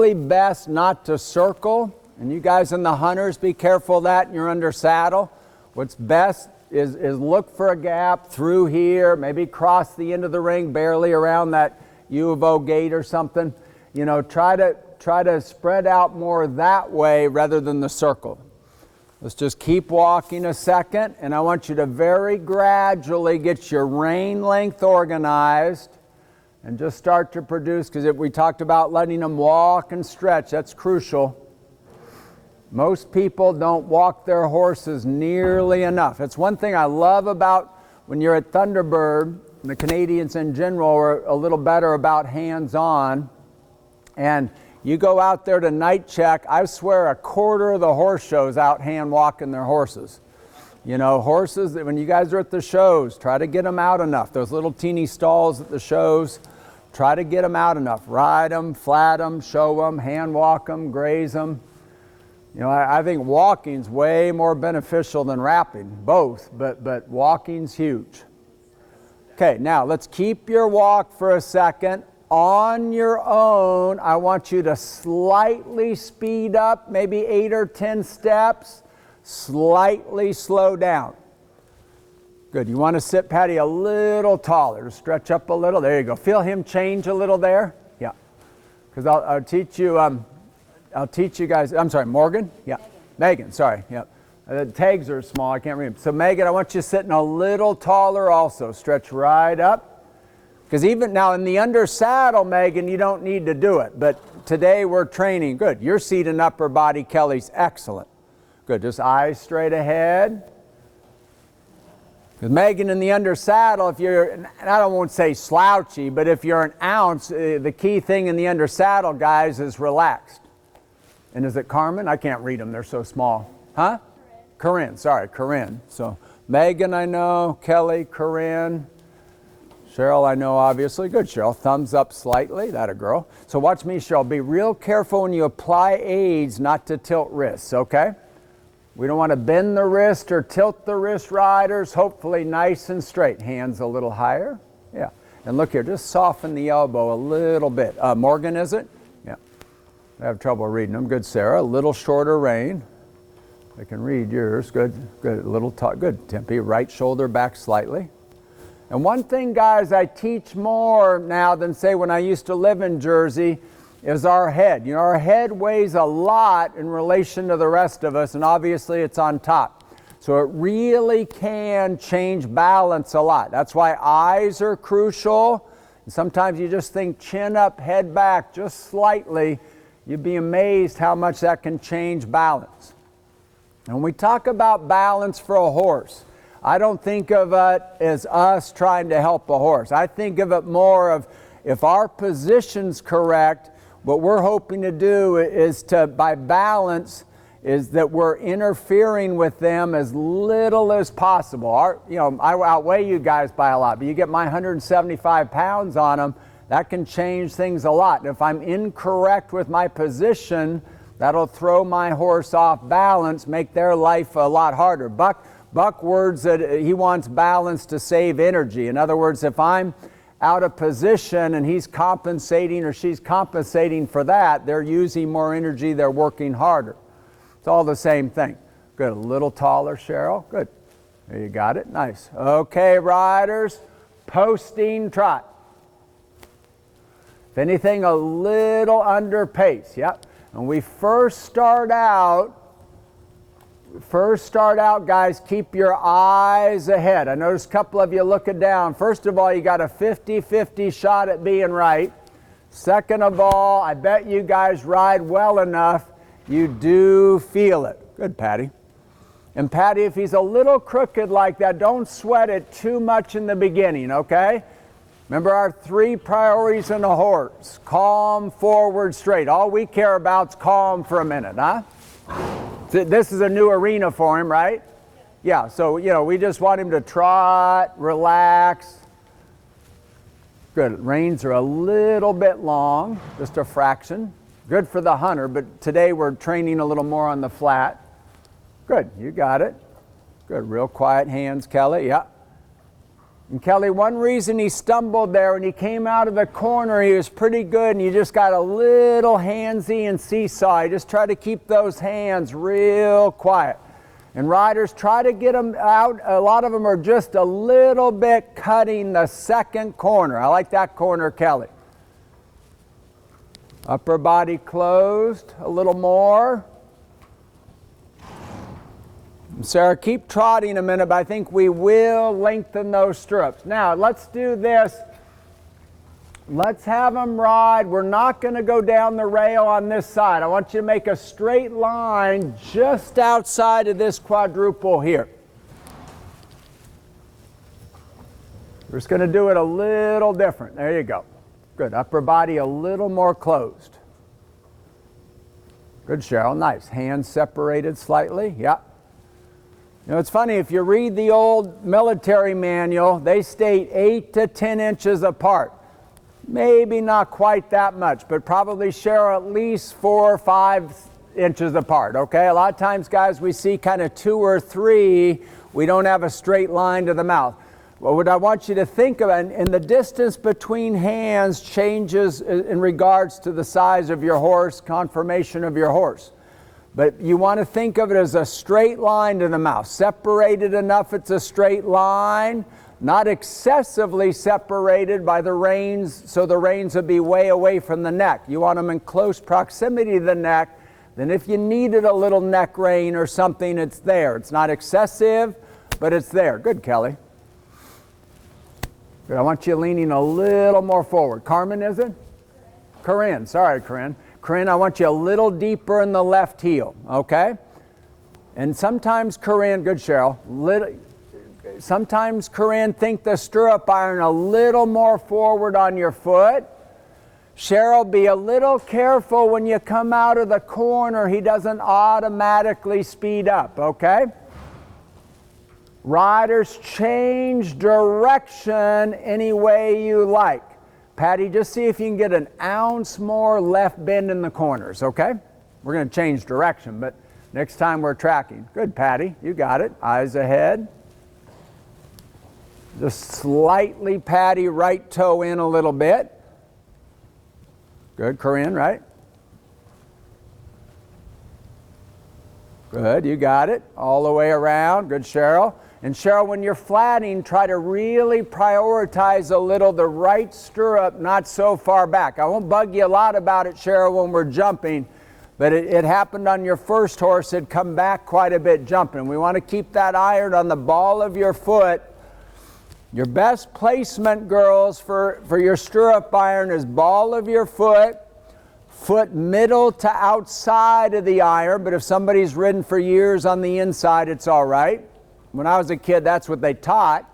Really best not to circle, and you guys in the hunters, be careful of that, and you're under saddle. What's best is look for a gap through here, maybe cross the end of the ring, barely around that U of O gate or something. You know, try to spread out more that way rather than the circle. Let's just keep walking a second, and I want you to very gradually get your rein length organized and just start to produce, because we talked about letting them walk and stretch. That's crucial. Most people don't walk their horses nearly enough. It's one thing I love about when you're at Thunderbird, the Canadians in general are a little better about hands-on, and you go out there to night check, I swear a quarter of the horse shows out hand walking their horses. You know, horses, when you guys are at the shows, try to get them out enough. Those little teeny stalls at the shows, try to get them out enough. Ride them, flat them, show them, hand walk them, graze them. You know, I think walking's way more beneficial than wrapping, both, but walking's huge. Okay, now let's keep your walk for a second. On your own, I want you to slightly speed up, maybe 8 or 10 steps, slightly slow down. Good, you want to sit Patty a little taller, stretch up a little, there you go. Feel him change a little there? Yeah, because I'll teach you guys, I'm sorry, Morgan? Yeah, Megan, sorry, yeah. The tags are small, I can't read them. So Megan, I want you sitting a little taller also, stretch right up. Because even now in the under saddle, Megan, you don't need to do it. But today we're training. Good. Your seat and upper body, Kelly's excellent. Good. Just eyes straight ahead. Because Megan, in the under saddle, if you're, and I won't say slouchy, but if you're an ounce, the key thing in the under saddle, guys, is relaxed. And is it Carmen? I can't read them. They're so small. Huh? Corinne. Sorry, Corinne. So Megan, I know. Kelly, Corinne. Cheryl, I know, obviously. Good, Cheryl. Thumbs up slightly. That a girl. So watch me, Cheryl. Be real careful when you apply aids not to tilt wrists, okay? We don't want to bend the wrist or tilt the wrist, riders. Hopefully nice and straight. Hands a little higher. Yeah. And look here, just soften the elbow a little bit. Morgan, is it? Yeah. I have trouble reading them. Good, Sarah. A little shorter rein. I can read yours. Good, good. A little good, Tempe. Right shoulder back slightly. And one thing, guys, I teach more now than, say, when I used to live in Jersey, is our head. You know, our head weighs a lot in relation to the rest of us, and obviously it's on top. So it really can change balance a lot. That's why eyes are crucial. And sometimes you just think chin up, head back, just slightly. You'd be amazed how much that can change balance. And when we talk about balance for a horse, I don't think of it as us trying to help a horse. I think of it more of, if our position's correct, what we're hoping to do is to, by balance, is that we're interfering with them as little as possible. I outweigh you guys by a lot, but you get my 175 pounds on them, that can change things a lot. And if I'm incorrect with my position, that'll throw my horse off balance, make their life a lot harder. Buck words that he wants balance to save energy. In other words, if I'm out of position and he's compensating or she's compensating for that, they're using more energy, they're working harder. It's all the same thing. Good, a little taller, Cheryl. Good. There you got it. Nice. Okay, riders, posting trot. If anything, a little under pace. Yep. When we first start out, guys, keep your eyes ahead. I noticed a couple of you looking down. First of all, you got a 50-50 shot at being right. Second of all, I bet you guys ride well enough, you do feel it. Good, Patty. And Patty, if he's a little crooked like that, don't sweat it too much in the beginning, okay? Remember our 3 priorities in a horse. Calm, forward, straight. All we care about is calm for a minute, huh? This is a new arena for him, right? Yeah, so, you know, we just want him to trot, relax. Good, reins are a little bit long, just a fraction. Good for the hunter, but today we're training a little more on the flat. Good, you got it. Good, real quiet hands, Kelly, yeah. And Kelly, one reason he stumbled there, when he came out of the corner, he was pretty good, and you just got a little handsy and seesaw. You just try to keep those hands real quiet. And riders, try to get them out. A lot of them are just a little bit cutting the second corner. I like that corner, Kelly. Upper body closed, a little more. Sarah, keep trotting a minute, but I think we will lengthen those stirrups. Now, let's do this. Let's have them ride. We're not going to go down the rail on this side. I want you to make a straight line just outside of this quadruple here. We're just going to do it a little different. There you go. Good. Upper body a little more closed. Good, Cheryl. Nice. Hands separated slightly. Yep. You know, it's funny, if you read the old military manual, they state 8 to 10 inches apart. Maybe not quite that much, but probably, Cheryl, at least 4 or 5 inches apart, okay? A lot of times, guys, we see kind of 2 or 3. We don't have a straight line to the mouth. Well, what I want you to think of, and the distance between hands changes in regards to the size of your horse, conformation of your horse. But you want to think of it as a straight line to the mouth. Separated enough it's a straight line, not excessively separated by the reins, so the reins would be way away from the neck. You want them in close proximity to the neck. Then if you needed a little neck rein or something, it's there. It's not excessive, but it's there. Good, Kelly. Good. I want you leaning a little more forward. Carmen, is it? Corinne. Sorry, Corinne. Corinne, I want you a little deeper in the left heel, okay? And sometimes, Corinne, good, Cheryl, sometimes, Corinne, think the stirrup iron a little more forward on your foot. Cheryl, be a little careful when you come out of the corner. He doesn't automatically speed up, okay? Riders, change direction any way you like. Patty, just see if you can get an ounce more left bend in the corners, okay? We're going to change direction, but next time we're tracking. Good, Patty, you got it. Eyes ahead. Just slightly, Patty, right toe in a little bit. Good, Corinne, right? Good, you got it. All the way around. Good, Cheryl. And Cheryl, when you're flatting, try to really prioritize a little the right stirrup, not so far back. I won't bug you a lot about it, Cheryl, when we're jumping, but it happened on your first horse. It'd come back quite a bit jumping. We want to keep that iron on the ball of your foot. Your best placement, girls, for your stirrup iron is ball of your foot, foot middle to outside of the iron, but if somebody's ridden for years on the inside, it's all right. When I was a kid, that's what they taught.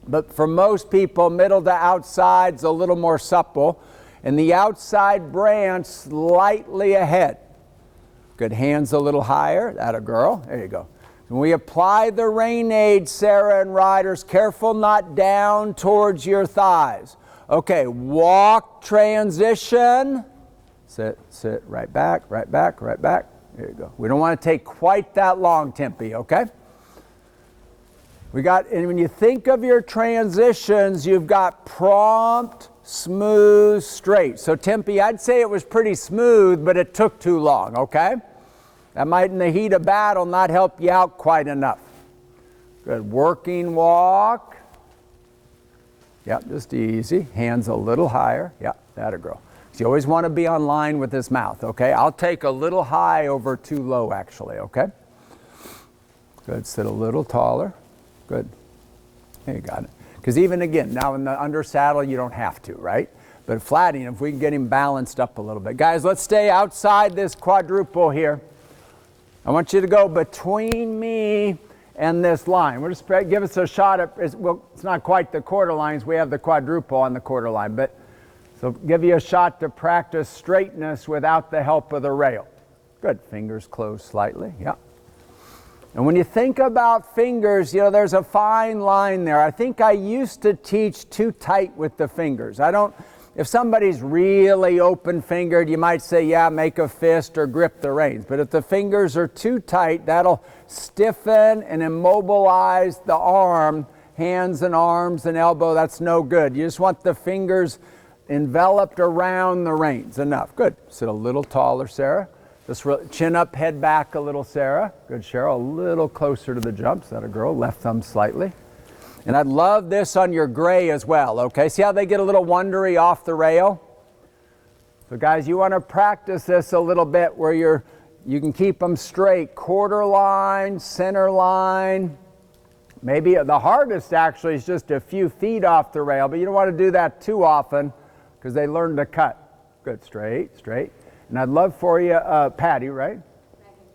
But for most people, middle to outside's a little more supple. And the outside branch slightly ahead. Good, hands a little higher. That a girl. There you go. When we apply the rein aid, Sarah and riders, careful not down towards your thighs. Okay, walk transition. Sit, sit, right back, right back, right back. There you go. We don't want to take quite that long, Tempe, okay? And when you think of your transitions, you've got prompt, smooth, straight. So Tempe, I'd say it was pretty smooth, but it took too long, okay? That might, in the heat of battle, not help you out quite enough. Good, working walk. Yep, just easy. Hands a little higher. Yep, that'll grow. So you always want to be on line with this mouth, okay? I'll take a little high over too low, actually, okay? Good, sit a little taller. Good. There you got it. Because even again, now in the under saddle, you don't have to, right? But flatting, if we can get him balanced up a little bit. Guys, let's stay outside this quadruple here. I want you to go between me and this line. We're just give us a shot at, well, it's not quite the quarter lines. We have the quadruple on the quarter line, but so give you a shot to practice straightness without the help of the rail. Good. Fingers closed slightly. Yeah. And when you think about fingers, you know, there's a fine line there. I think I used to teach too tight with the fingers. If somebody's really open-fingered, you might say, yeah, make a fist or grip the reins. But if the fingers are too tight, that'll stiffen and immobilize the arm, hands and arms and elbow. That's no good. You just want the fingers enveloped around the reins. Enough. Good. Sit a little taller, Sarah. Just chin up, head back a little, Sarah. Good, Cheryl. A little closer to the jumps. That a girl. Left thumb slightly. And I'd love this on your gray as well, okay? See how they get a little wondery off the rail? So guys, you want to practice this a little bit where you can keep them straight. Quarter line, center line. Maybe the hardest actually is just a few feet off the rail, but you don't want to do that too often because they learn to cut. Good, straight, straight. And I'd love for you, Patty, right?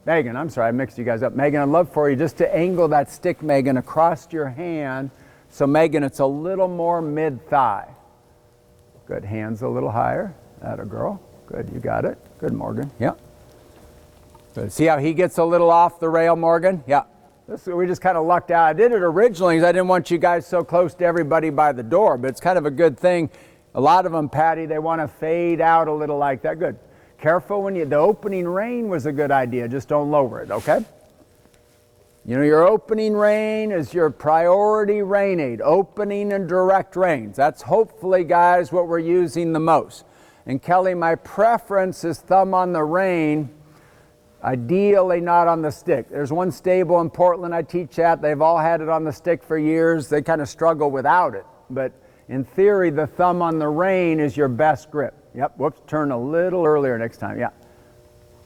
Megan, I'm sorry, I mixed you guys up. Megan, I'd love for you just to angle that stick, Megan, across your hand. So Megan, it's a little more mid-thigh. Good, hands a little higher. Atta girl. Good, you got it. Good, Morgan. Yeah. Good. See how he gets a little off the rail, Morgan? Yeah. We just kind of lucked out. I did it originally because I didn't want you guys so close to everybody by the door, but it's kind of a good thing. A lot of them, Patty, they want to fade out a little like that. Good. Careful when the opening rein was a good idea. Just don't lower it, okay? You know, your opening rein is your priority rein aid, opening and direct reins. That's hopefully, guys, what we're using the most. And Kelly, my preference is thumb on the rein, ideally not on the stick. There's one stable in Portland I teach at. They've all had it on the stick for years. They kind of struggle without it. But in theory, the thumb on the rein is your best grip. Yep, whoops, turn a little earlier next time. Yeah.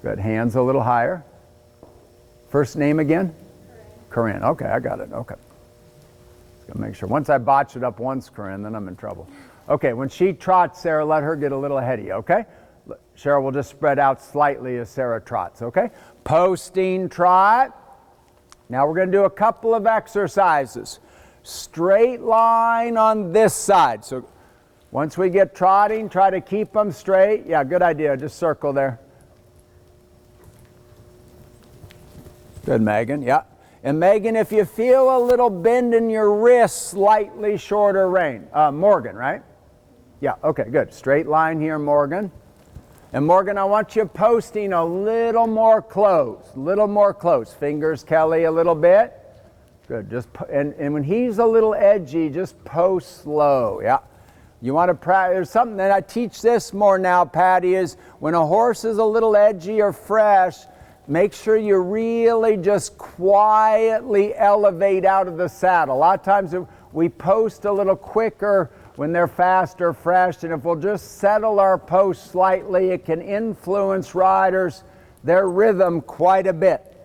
Good, hands a little higher. First name again? Corinne. Okay, I got it. Okay. Just gonna make sure. Once I botch it up once, Corinne, then I'm in trouble. Okay, when she trots, Sarah, let her get a little ahead of you, okay? Cheryl will just spread out slightly as Sarah trots, okay? Posting trot. Now we're going to do a couple of exercises. Straight line on this side. So once we get trotting, try to keep them straight. Yeah, good idea. Just circle there. Good, Megan. Yeah. And Megan, if you feel a little bend in your wrist, slightly shorter rein. Morgan, right? Yeah, okay, good. Straight line here, Morgan. And Morgan, I want you posting a little more close. Little more close. Fingers, Kelly, a little bit. Good. Just and when he's a little edgy, just post slow. Yeah. You want to practice. There's something that I teach this more now, Patty, is when a horse is a little edgy or fresh, make sure you really just quietly elevate out of the saddle. A lot of times we post a little quicker when they're fast or fresh, and if we'll just settle our post slightly, it can influence riders, their rhythm quite a bit.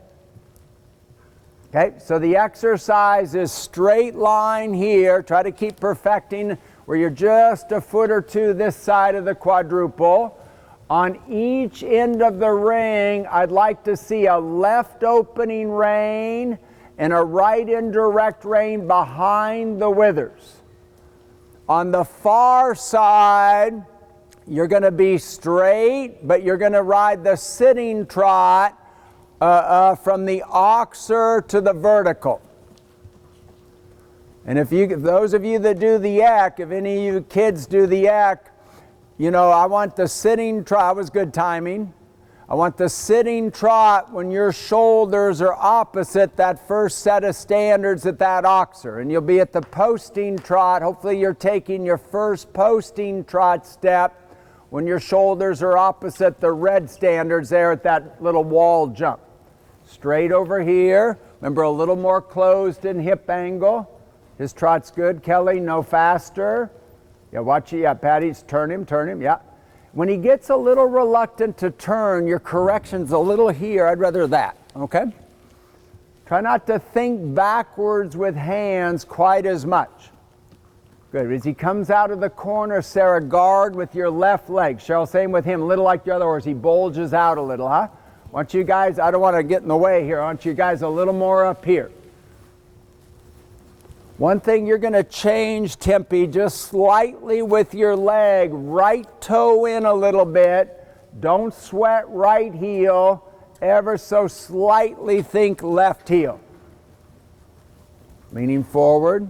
Okay, so the exercise is straight line here. Try to keep perfecting where you're just a foot or two this side of the quadruple. On each end of the ring, I'd like to see a left opening rein and a right indirect rein behind the withers. On the far side, you're going to be straight, but you're going to ride the sitting trot from the oxer to the vertical. And if those of you that do the yak, if any of you kids do the yak, you know, I want the sitting trot, was good timing. I want the sitting trot when your shoulders are opposite that first set of standards at that oxer. And you'll be at the posting trot. Hopefully you're taking your first posting trot step when your shoulders are opposite the red standards there at that little wall jump. Straight over here. Remember, a little more closed in hip angle. His trot's good. Kelly, no faster. Yeah, watch it. Yeah, Patty's turn him. Yeah. When he gets a little reluctant to turn, your correction's a little here. I'd rather that, okay? Try not to think backwards with hands quite as much. Good. As he comes out of the corner, Sarah, guard with your left leg. Cheryl, same with him. A little like the other horse. He bulges out a little, huh? I want you guys, I don't want to get in the way here. I want you guys a little more up here. One thing you're going to change, Tempe, just slightly with your leg. Right toe in a little bit. Don't sweat right heel. Ever so slightly think left heel. Leaning forward.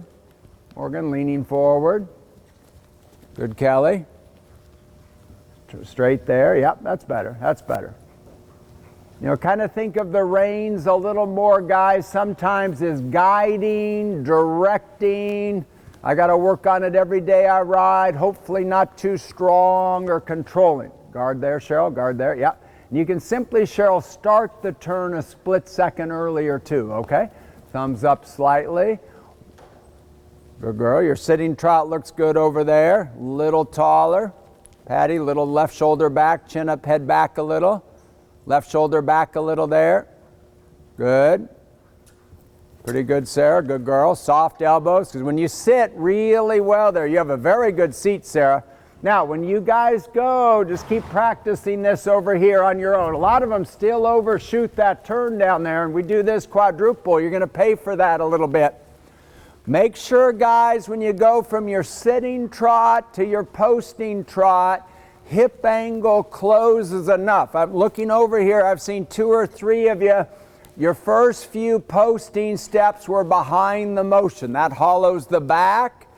Morgan, leaning forward. Good, Kelly. Straight there. Yep, that's better. That's better. You know, kind of think of the reins a little more, guys, sometimes as guiding, directing. I got to work on it every day I ride, hopefully not too strong or controlling. Guard there, Cheryl, guard there, yeah. And you can simply, Cheryl, start the turn a split second earlier too, okay? Thumbs up slightly. Good girl, your sitting trot looks good over there. Little taller. Patty, little left shoulder back, chin up, head back a little. Left shoulder back a little there. Good. Pretty good, Sarah. Good girl. Soft elbows, because when you sit really well there, you have a very good seat, Sarah. Now, when you guys go, just keep practicing this over here on your own. A lot of them still overshoot that turn down there, and we do this quadruple. You're going to pay for that a little bit. Make sure, guys, when you go from your sitting trot to your posting trot, hip angle closes enough. I'm looking over here. I've seen 2 or 3 of you. Your first few posting steps were behind the motion. That hollows the back.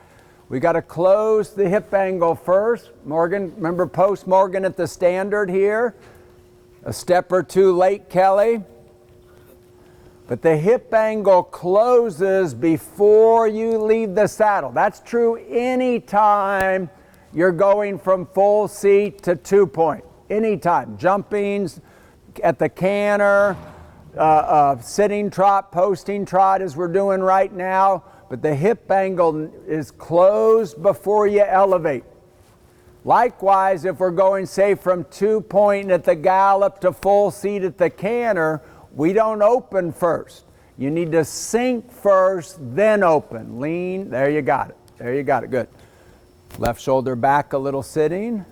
We got to close the hip angle first. Morgan, remember post Morgan at the standard here. A step or 2 late, Kelly. But the hip angle closes before you leave the saddle. That's true anytime you're going from full seat to 2-point. Anytime. Jumpings at the canter, sitting trot, posting trot as we're doing right now. But the hip angle is closed before you elevate. Likewise, if we're going, say, from 2-point at the gallop to full seat at the canter, we don't open first. You need to sink first, then open. Lean. There you got it. There you got it. Good. Left shoulder back a little sitting.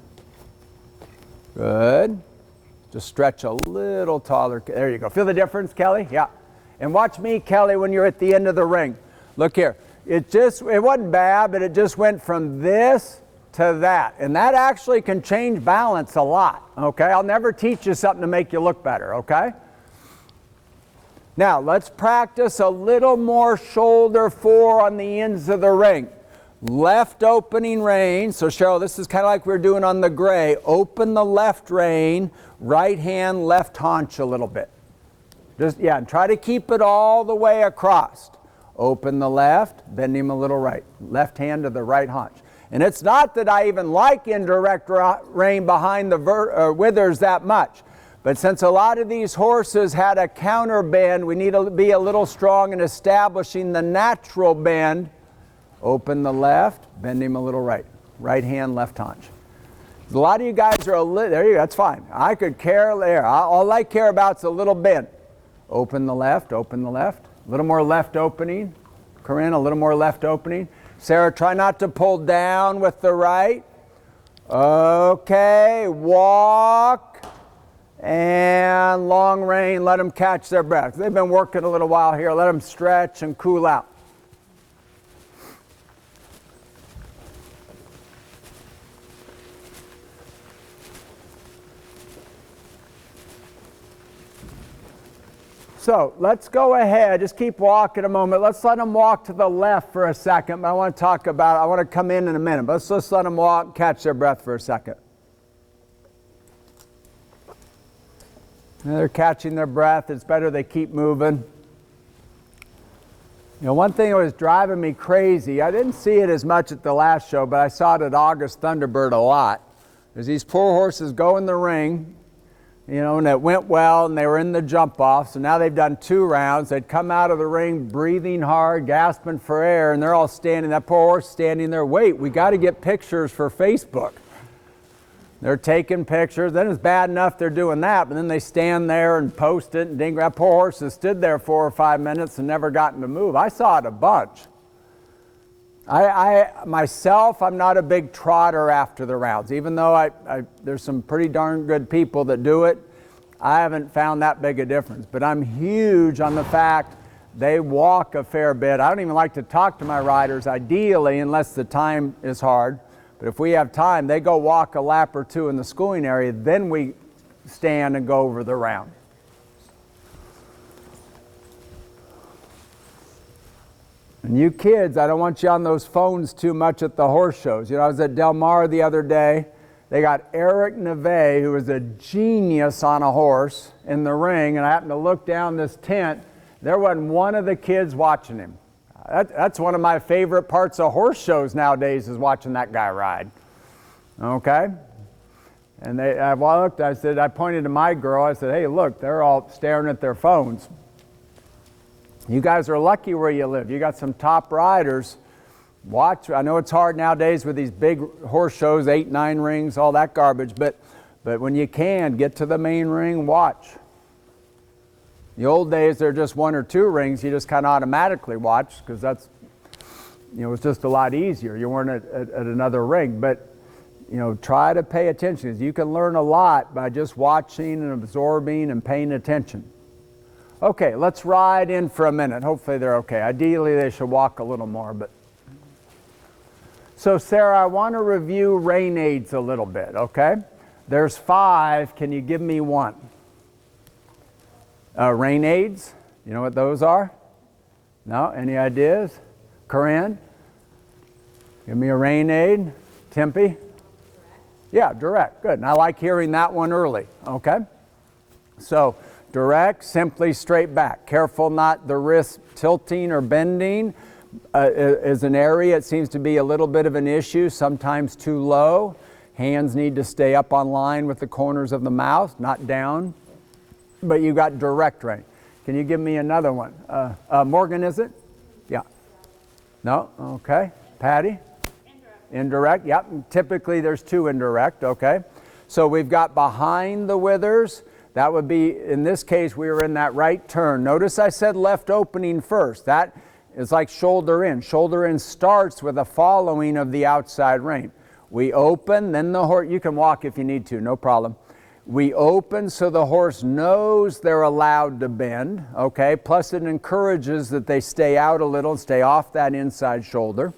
Good. Just stretch a little taller. There you go. Feel the difference, Kelly? Yeah. And watch me, Kelly, when you're at the end of the ring. Look here. It wasn't bad, but it just went from this to that. And that actually can change balance a lot. Okay? I'll never teach you something to make you look better. Okay? Now, let's practice a little more shoulder 4 on the ends of the ring. Left opening rein. So, Cheryl, this is kind of like we were doing on the gray. Open the left rein, right hand, left haunch a little bit. And try to keep it all the way across. Open the left, bend him a little right. Left hand to the right haunch. And it's not that I even like indirect rein behind the withers that much. But since a lot of these horses had a counter bend, we need to be a little strong in establishing the natural bend. Open the left, bend him a little right. Right hand, left haunch. A lot of you guys are there you go, that's fine. I could care there. All I care about is a little bend. Open the left, open the left. A little more left opening. Corinne, a little more left opening. Sarah, try not to pull down with the right. Okay, walk. And long rein, let them catch their breath. They've been working a little while here. Let them stretch and cool out. So let's go ahead. Just keep walking a moment. Let's let them walk to the left for a second. But I want to come in a minute. But let's let them walk, catch their breath for a second. They're catching their breath. It's better they keep moving. You know, one thing that was driving me crazy, I didn't see it as much at the last show, but I saw it at August Thunderbird a lot. There's these poor horses go in the ring, you know, and it went well, and they were in the jump off. So now they've done 2 rounds. They'd come out of the ring breathing hard, gasping for air, and they're all standing, that poor horse standing there. Wait, we got to get pictures for Facebook. They're taking pictures. Then it's bad enough they're doing that, but then they stand there and post it, and ding, that poor horse has stood there 4 or 5 minutes and never gotten to move. I saw it a bunch. Myself, I'm not a big trotter after the rounds. Even though there's some pretty darn good people that do it, I haven't found that big a difference. But I'm huge on the fact they walk a fair bit. I don't even like to talk to my riders, ideally, unless the time is hard. But if we have time, they go walk a lap or 2 in the schooling area, then we stand and go over the round. And you kids, I don't want you on those phones too much at the horse shows. You know, I was at Del Mar the other day, They got Eric Neve, who was a genius on a horse, in the ring, and I happened to look down this tent. There wasn't one of the kids watching him. That's one of my favorite parts of horse shows nowadays, is watching that guy ride. Okay? And I looked, I pointed to my girl, I said, hey, look, they're all staring at their phones. You guys are lucky where you live. You got some top riders. Watch. I know it's hard nowadays with these big horse shows, 8, 9 rings, all that garbage, but when you can, get to the main ring, watch. The old days, there are just 1 or 2 rings. You just kind of automatically watch, because that's, it's just a lot easier. You weren't at another ring, but try to pay attention, because you can learn a lot by just watching and absorbing and paying attention. Okay, let's ride in for a minute. Hopefully they're okay. Ideally, they should walk a little more, but. So Sarah, I want to review rein aids a little bit, okay? There's 5. Can you give me one? Rein aids, you know what those are? No? Any ideas? Corinne? Give me a rein aid. Tempe? Yeah, direct. Good. And I like hearing that one early, okay? So direct, simply straight back. Careful not the wrist tilting or bending. Is an area it seems to be a little bit of an issue, sometimes too low. Hands need to stay up on line with the corners of the mouth, not down. But you got direct rein. Can you give me another one? Morgan, is it? Yeah. No? Okay. Patty? Indirect. Yep. Typically there's 2 indirect. Okay. So we've got behind the withers. That would be, in this case, we were in that right turn. Notice I said left opening first. That is like shoulder in. Shoulder in starts with a following of the outside rein. We open, then the horse, you can walk if you need to, no problem. We open so the horse knows they're allowed to bend, okay? Plus it encourages that they stay out a little, stay off that inside shoulder.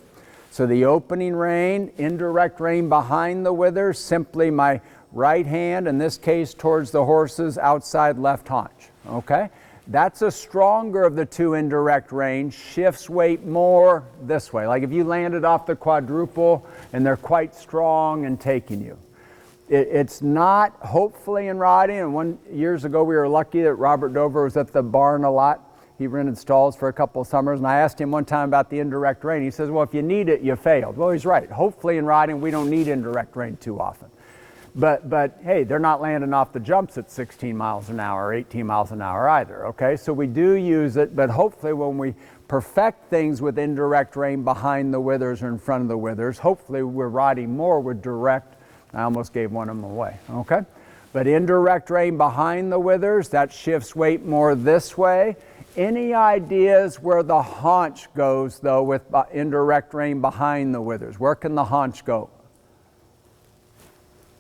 So the opening rein, indirect rein behind the withers, simply my right hand, in this case towards the horse's outside left haunch, okay? That's a stronger of the 2 indirect reins, shifts weight more this way. Like if you landed off the quadruple and they're quite strong and taking you. It's not, hopefully in riding, and years ago we were lucky that Robert Dover was at the barn a lot. He rented stalls for a couple of summers, and I asked him one time about the indirect rein. He says, well, if you need it, you failed. Well, he's right. Hopefully in riding we don't need indirect rein too often. But hey, they're not landing off the jumps at 16 miles an hour or 18 miles an hour either, okay? So we do use it, but hopefully when we perfect things with indirect rein behind the withers or in front of the withers, hopefully we're riding more with direct. I almost gave one of them away, okay? But indirect rein behind the withers, that shifts weight more this way. Any ideas where the haunch goes, though, with indirect rein behind the withers? Where can the haunch go?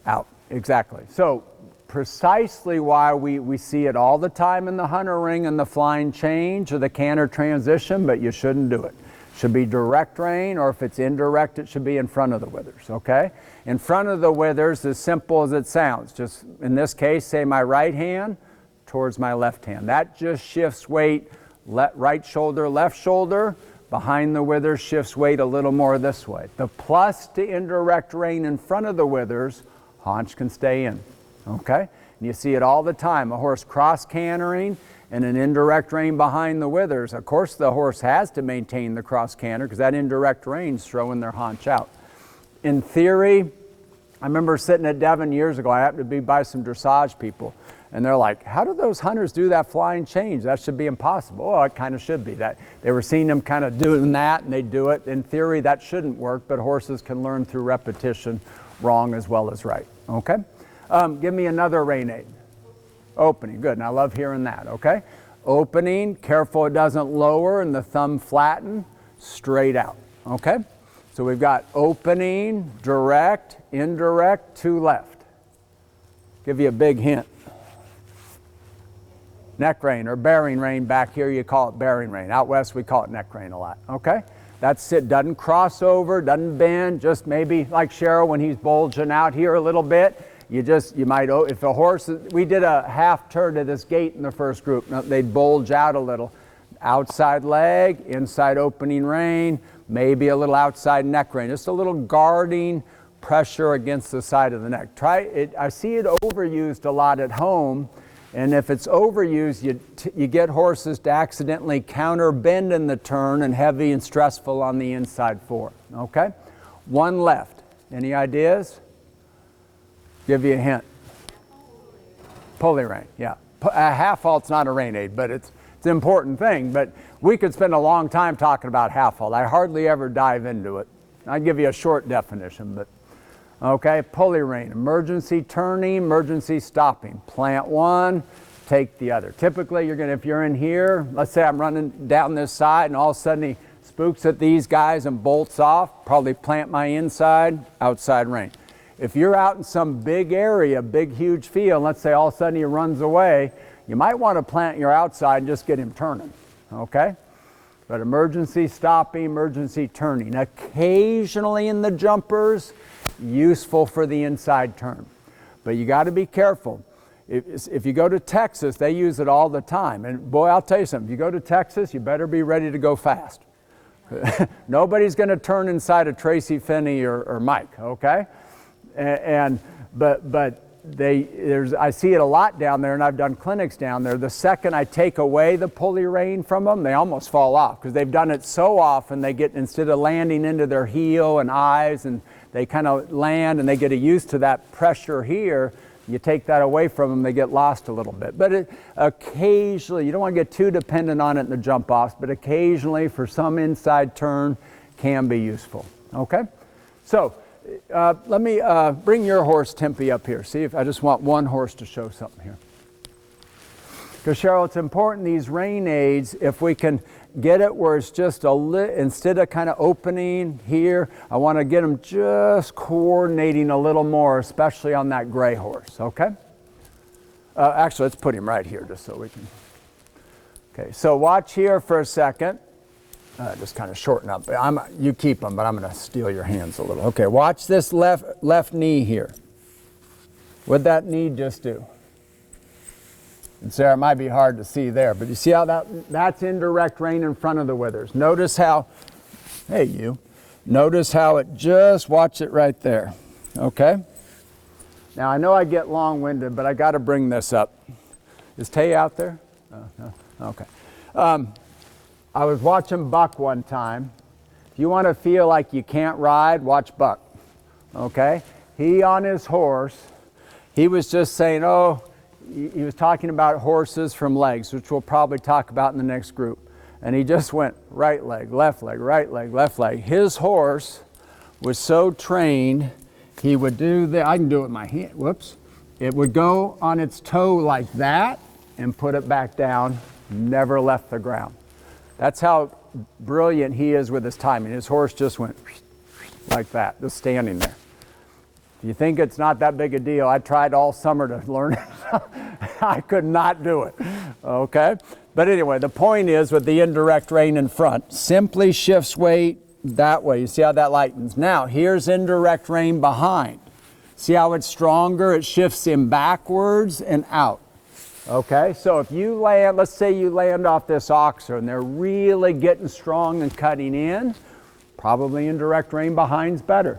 Out, exactly. So precisely why we see it all the time in the hunter ring and the flying change or the canter transition, but you shouldn't do it. Should be direct rein, or if it's indirect, it should be in front of the withers, okay? In front of the withers, as simple as it sounds. Just in this case, say my right hand towards my left hand. That just shifts weight, right shoulder, left shoulder. Behind the withers shifts weight a little more this way. The plus to indirect rein in front of the withers, haunch can stay in, okay? And you see it all the time. A horse cross-cantering and an indirect rein behind the withers. Of course, the horse has to maintain the cross-canter because that indirect rein's throwing their haunch out. In theory, I remember sitting at Devon years ago. I happened to be by some dressage people, and they're like, how do those hunters do that flying change? That should be impossible. Oh, it kind of should be. That they were seeing them kind of doing that, and they do it. In theory, that shouldn't work, but horses can learn through repetition wrong as well as right, okay? Give me another rein aid. Opening, good, and I love hearing that, okay? Opening, careful it doesn't lower and the thumb flatten, straight out, okay? So we've got opening, direct, indirect, 2 left. Give you a big hint. Neck rein or bearing rein, back here you call it bearing rein. Out west we call it neck rein a lot, okay? That's it, doesn't cross over, doesn't bend, just maybe like Cheryl when he's bulging out here a little bit. You might, if a horse, we did a half turn to this gate in the first group, they'd bulge out a little. Outside leg, inside opening rein, maybe a little outside neck rein, just a little guarding, pressure against the side of the neck. Try it. I see it overused a lot at home, and if it's overused, you get horses to accidentally counter-bend in the turn and heavy and stressful on the inside four. Okay? One left. Any ideas? Give you a hint. Pulley rein, yeah. A half halt's not a rein aid, but it's an important thing. But we could spend a long time talking about half halt. I hardly ever dive into it. I'd give you a short definition, but okay. Pulley rein, emergency turning, emergency stopping. Plant one, take the other. Typically, if you're in here, let's say I'm running down this side, and all of a sudden he spooks at these guys and bolts off. Probably plant my inside, outside rein. If you're out in some big area, big, huge field, let's say all of a sudden he runs away, you might want to plant your outside and just get him turning, okay? But emergency stopping, emergency turning. Occasionally in the jumpers, useful for the inside turn. But you got to be careful. If you go to Texas, they use it all the time. And boy, I'll tell you something, if you go to Texas, you better be ready to go fast. Nobody's going to turn inside of Tracy Finney or Mike, okay? But I see it a lot down there, and I've done clinics down there. The second I take away the pulley rein from them, they almost fall off because they've done it so often. They get, instead of landing into their heel and eyes, and they kind of land and they get used to that pressure here. You take that away from them, they get lost a little bit. But occasionally, you don't want to get too dependent on it in the jump offs, but occasionally for some inside turn can be useful. Okay, so. Let me bring your horse, Tempe, up here. See, if I just want one horse to show something here. Because, Cheryl, it's important, these rein aids, if we can get it where it's just instead of kind of opening here, I want to get them just coordinating a little more, especially on that gray horse, okay? Actually, let's put him right here just so we can. Okay, so watch here for a second. Just kind of shorten up. You keep them, but I'm going to steal your hands a little. Okay, watch this left knee here. What'd that knee just do? And Sarah, it might be hard to see there, but you see how that's indirect rein in front of the withers. Notice how, notice how it just, watch it right there. Okay? Now I know I get long-winded, but I got to bring this up. Is Tay out there? No. Okay. I was watching Buck one time. If you want to feel like you can't ride, watch Buck, okay? He on his horse, he was just saying, he was talking about horses from legs, which we'll probably talk about in the next group. And he just went right leg, left leg, right leg, left leg. His horse was so trained, he would do I can do it with my hand, whoops. It would go on its toe like that and put it back down, never left the ground. That's how brilliant he is with his timing. His horse just went like that, just standing there. If you think it's not that big a deal, I tried all summer to learn it. I could not do it, okay? But anyway, the point is with the indirect rein in front, simply shifts weight that way. You see how that lightens. Now, here's indirect rein behind. See how it's stronger? It shifts him backwards and out. Okay, so if you land, let's say you land off this oxer and they're really getting strong and cutting in, probably indirect rein behind's better.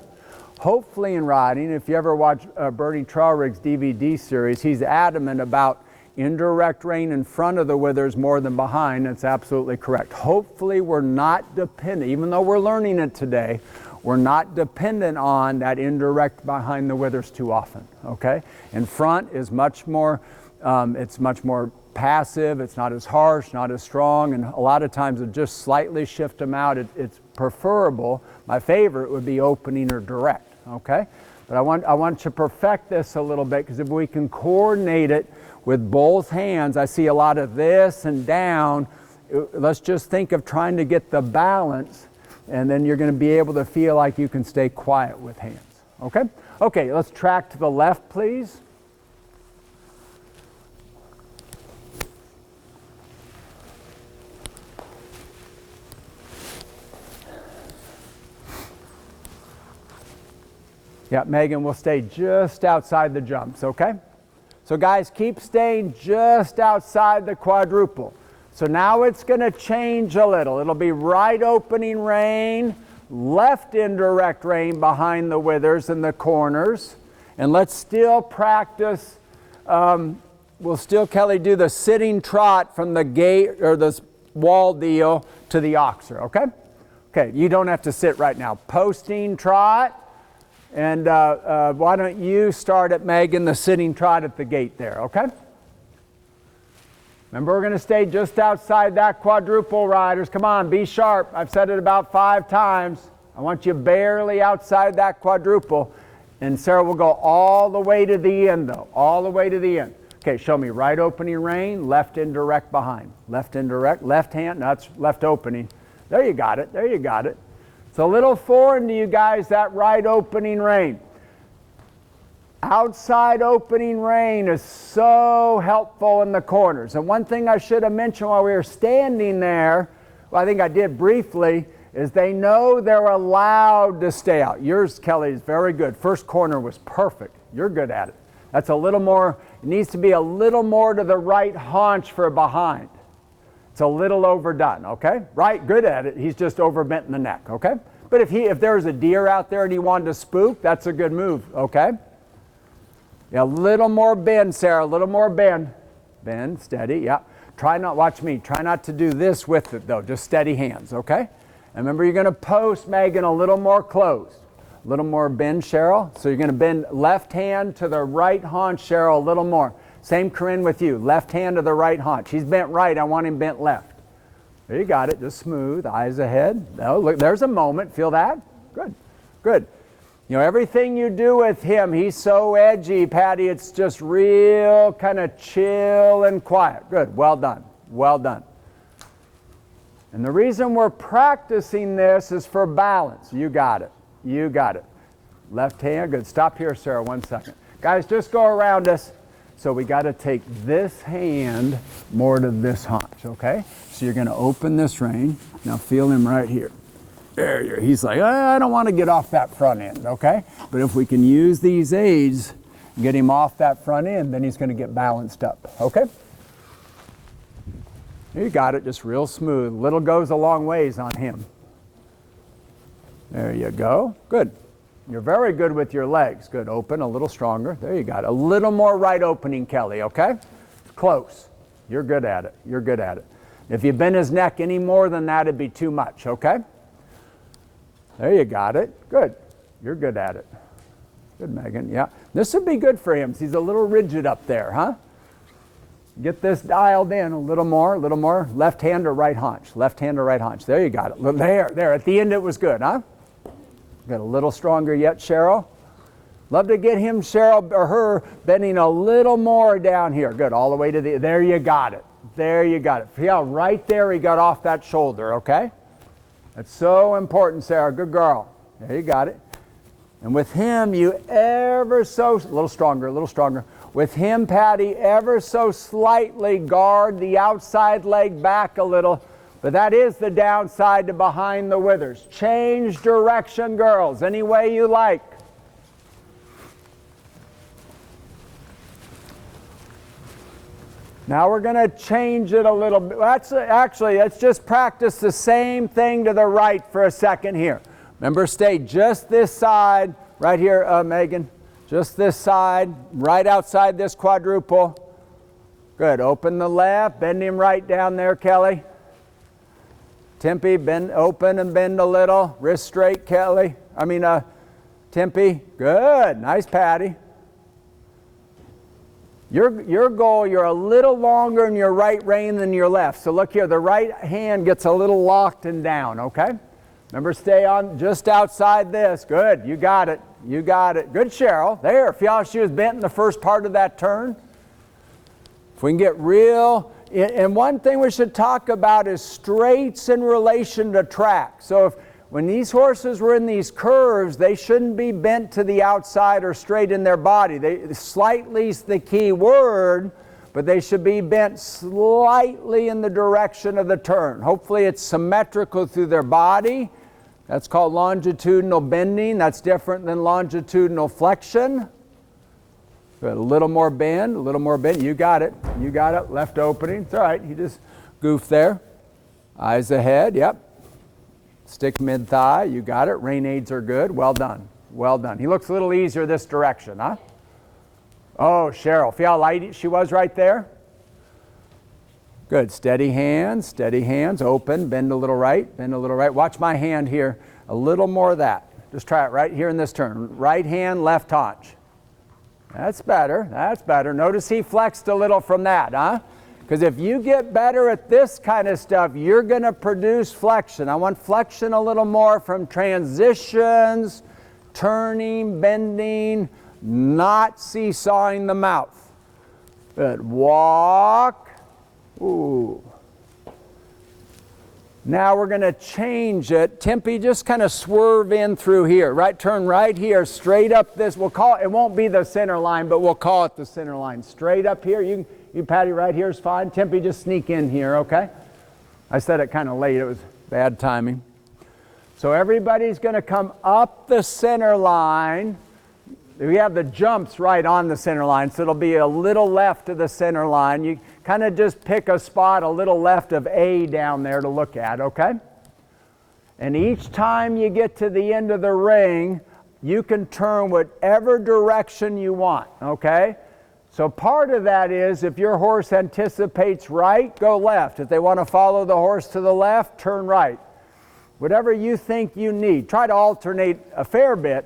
Hopefully in riding, if you ever watch Bernie Traurig's DVD series, he's adamant about indirect rein in front of the withers more than behind. That's absolutely correct. Hopefully we're not dependent, even though we're learning it today, we're not dependent on that indirect behind the withers too often, okay? In front is much more, it's much more passive, it's not as harsh, not as strong, and a lot of times it just slightly shift them out. It's preferable. My favorite would be opening or direct, okay? But I want to perfect this a little bit, because if we can coordinate it with both hands, I see a lot of this and down. Let's just think of trying to get the balance, and then you're going to be able to feel like you can stay quiet with hands, okay? Okay, let's track to the left, please. Yeah, Megan, we'll stay just outside the jumps, okay? So guys, keep staying just outside the quadruple. So now it's going to change a little. It'll be right opening rein, left indirect rein behind the withers and the corners. And let's still practice, we'll still, Kelly, do the sitting trot from the gate or the wall deal to the oxer, okay? Okay, you don't have to sit right now. Posting trot, and why don't you start at Megan, the sitting trot at the gate there, okay? Remember, we're going to stay just outside that quadruple, riders. Come on, be sharp. I've said it about 5 times. I want you barely outside that quadruple. And Sarah will go all the way to the end, though. All the way to the end. Okay, show me right opening rein, left indirect behind. Left indirect, left hand, no, that's left opening. There you got it, there you got it. It's a little foreign to you guys, that right opening rein. Outside opening rein is so helpful in the corners. And one thing I should have mentioned while we were standing there, well, I think I did briefly, is they know they're allowed to stay out. Yours, Kelly, is very good. First corner was perfect. You're good at it. That's a little more, it needs to be a little more to the right haunch for behind. It's a little overdone, okay? Right, good at it. He's just overbent in the neck, okay? But if there's a deer out there and he wanted to spook, that's a good move, okay? Yeah, a little more bend, Sarah, a little more bend. Bend, steady, yeah. Try not, watch me, try not to do this with it though, just steady hands, okay? And remember, you're going to post, Megan, a little more closed. A little more bend, Cheryl. So you're going to bend left hand to the right haunch, Cheryl, a little more. Same, Corinne, with you. Left hand to the right haunch. He's bent right. I want him bent left. There you got it. Just smooth. Eyes ahead. Oh, look, there's a moment. Feel that? Good. Good. You know, everything you do with him, he's so edgy, Patty. It's just real kind of chill and quiet. Good. Well done. Well done. And the reason we're practicing this is for balance. You got it. You got it. Left hand. Good. Stop here, Sarah, 1 second. Guys, just go around us. So we got to take this hand more to this haunch, okay? So you're going to open this rein. Now feel him right here. There you are. He's like, I don't want to get off that front end, okay? But if we can use these aids, get him off that front end, then he's going to get balanced up, okay? You got it, just real smooth. Little goes a long ways on him. There you go. Good. You're very good with your legs. Good. Open a little stronger. There you got it. A little more right opening, Kelly, okay? Close. You're good at it. You're good at it. If you bend his neck any more than that, it'd be too much, okay? There you got it. Good. You're good at it. Good, Megan. Yeah. This would be good for him. He's a little rigid up there, huh? Get this dialed in a little more, a little more. Left hand or right haunch. Left hand or right haunch. There you got it. There. At the end it was good, huh? Got a little stronger yet, Cheryl. Love to get him, Cheryl, or her, bending a little more down here. Good, all the way to the, there you got it. There you got it. Yeah, right there he got off that shoulder, okay? That's so important, Sarah. Good girl. There you got it. And with him, you ever so, a little stronger, a little stronger. With him, Patty, ever so slightly guard the outside leg back a little. But that is the downside to behind the withers. Change direction, girls, any way you like. Now we're going to change it a little bit. Actually, let's just practice the same thing to the right for a second here. Remember, stay just this side, right here, Megan. Just this side, right outside this quadruple. Good. Open the left, bend him right down there, Kelly. Tempe, bend, open and bend a little. Wrist straight, Kelly. Tempe. Good. Nice, Patty. Your goal, you're a little longer in your right rein than your left. So look here, the right hand gets a little locked and down, okay? Remember, stay on just outside this. Good. You got it. You got it. Good, Cheryl. There. Feel how she was bent in the first part of that turn? If we can get real... And one thing we should talk about is straights in relation to track. So when these horses were in these curves, they shouldn't be bent to the outside or straight in their body. Slightly is the key word, but they should be bent slightly in the direction of the turn. Hopefully it's symmetrical through their body. That's called longitudinal bending. That's different than longitudinal flexion. Good. A little more bend, a little more bend. You got it. You got it. Left opening. It's all right. You just goofed there. Eyes ahead. Yep. Stick mid-thigh. You got it. Rain aids are good. Well done. Well done. He looks a little easier this direction, huh? Oh, Cheryl. Feel how light she was right there? Good. Steady hands. Steady hands. Open. Bend a little right. Bend a little right. Watch my hand here. A little more of that. Just try it right here in this turn. Right hand, left haunch. That's better. That's better. Notice he flexed a little from that, huh? Because if you get better at this kind of stuff, you're going to produce flexion. I want flexion a little more from transitions, turning, bending, not seesawing the mouth. Good. Walk. Ooh. Now we're going to change it. Tempe, just kind of swerve in through here. Right, turn right here, straight up this. We'll call it won't be the center line, but we'll call it the center line. Straight up here. You Patty, right here is fine. Tempe, just sneak in here, okay? I said it kind of late. It was bad timing. So everybody's going to come up the center line. We have the jumps right on the center line, so it'll be a little left of the center line. You kind of just pick a spot a little left of A down there to look at, okay? And each time you get to the end of the ring, you can turn whatever direction you want, okay? So part of that is if your horse anticipates right, go left. If they want to follow the horse to the left, turn right. Whatever you think you need. Try to alternate a fair bit,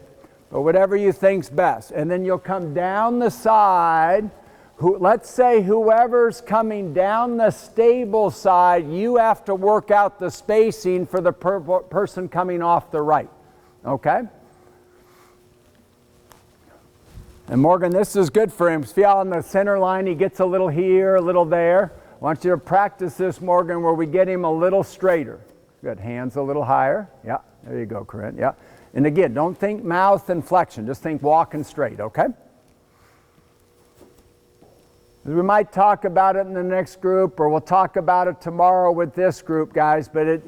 but whatever you think's best. And then you'll come down the side. Let's say whoever's coming down the stable side, you have to work out the spacing for the person coming off the right. Okay? And Morgan, this is good for him. See how on the center line he gets a little here, a little there. I want you to practice this, Morgan, where we get him a little straighter. Good. Hands a little higher. Yeah. There you go, Corinne. Yeah. And again, don't think mouth and flexion. Just think walking straight, okay? We might talk about it in the next group, or we'll talk about it tomorrow with this group, guys, but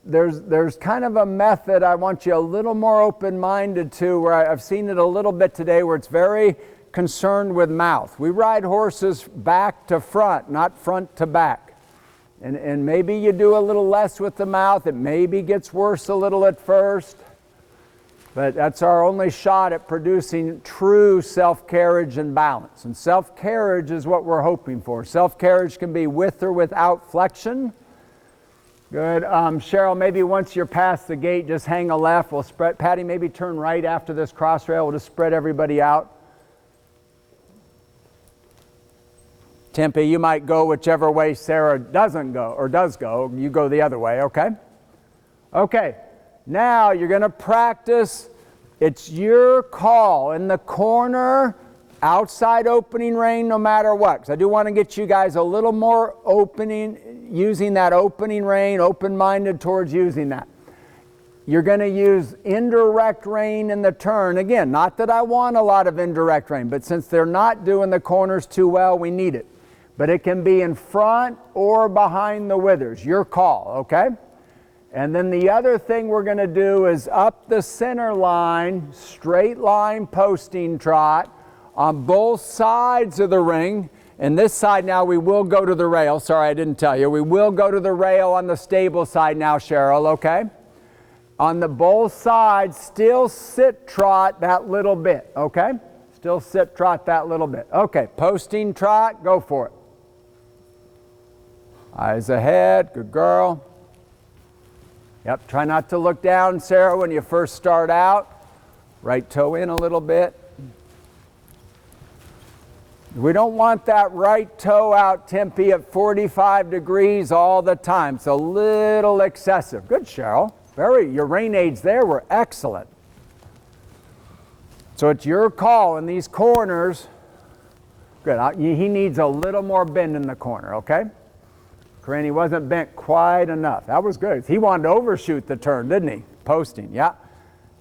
there's kind of a method I want you a little more open-minded to, where I've seen it a little bit today, where it's very concerned with mouth. We ride horses back to front, not front to back. And maybe you do a little less with the mouth. It maybe gets worse a little at first. But that's our only shot at producing true self-carriage and balance. And self-carriage is what we're hoping for. Self-carriage can be with or without flexion. Good. Cheryl, maybe once you're past the gate, just hang a left. We'll spread. Patty, maybe turn right after this cross rail. We'll just spread everybody out. Tempe, you might go whichever way Sarah doesn't go, or does go. You go the other way, okay? Okay. Now you're going to practice. It's your call. In the corner, outside opening rein, no matter what. Because I do want to get you guys a little more opening, using that opening rein, open-minded towards using that. You're going to use indirect rein in the turn. Again, not that I want a lot of indirect rein, but since they're not doing the corners too well, we need it. But it can be in front or behind the withers. Your call, okay? And then the other thing we're going to do is up the center line, straight line posting trot on both sides of the ring. And this side now we will go to the rail. Sorry, I didn't tell you. We will go to the rail on the stable side now, Cheryl, okay? On the both sides, still sit trot that little bit, okay? Still sit trot that little bit. Okay, posting trot, go for it. Eyes ahead, good girl. Yep, try not to look down, Sarah, when you first start out. Right toe in a little bit. We don't want that right toe out, Tempe, at 45 degrees all the time. It's a little excessive. Good, Cheryl. Your rein aids there were excellent. So it's your call in these corners. Good. He needs a little more bend in the corner, okay? Corinne, he wasn't bent quite enough. That was good. He wanted to overshoot the turn, didn't he? Posting, yeah.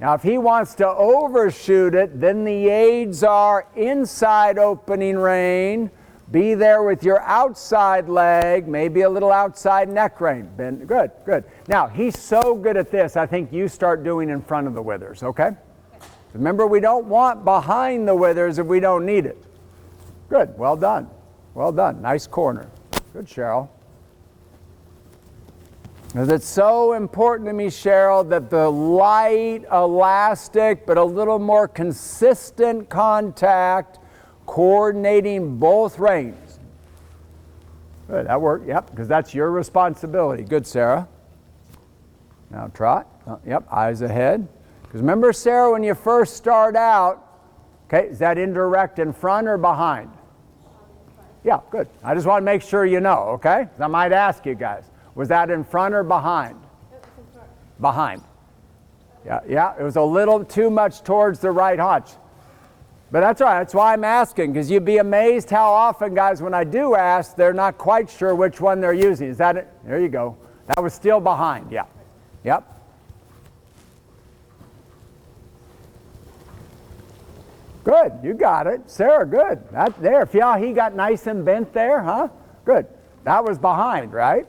Now, if he wants to overshoot it, then the aids are inside opening rein. Be there with your outside leg, maybe a little outside neck rein. Bend. Good, good. Now, he's so good at this, I think you start doing in front of the withers, okay? Remember, we don't want behind the withers if we don't need it. Good, well done. Well done. Nice corner. Good, Cheryl. Because it's so important to me, Cheryl, that the light, elastic, but a little more consistent contact, coordinating both reins. Good, that worked, yep, because that's your responsibility. Good, Sarah. Now trot, yep, eyes ahead. Because remember, Sarah, when you first start out, okay, is that indirect in front or behind? Yeah, good. I just want to make sure you know, okay? I might ask you guys. Was that in front or behind? Behind. Yeah, it was a little too much towards the right haunch. But that's all right, that's why I'm asking, because you'd be amazed how often, guys, when I do ask, they're not quite sure which one they're using. Is that it? There you go. That was still behind, yeah. Yep. Good, you got it. Sarah, good. That there, see how he got nice and bent there, huh? Good. That was behind, right?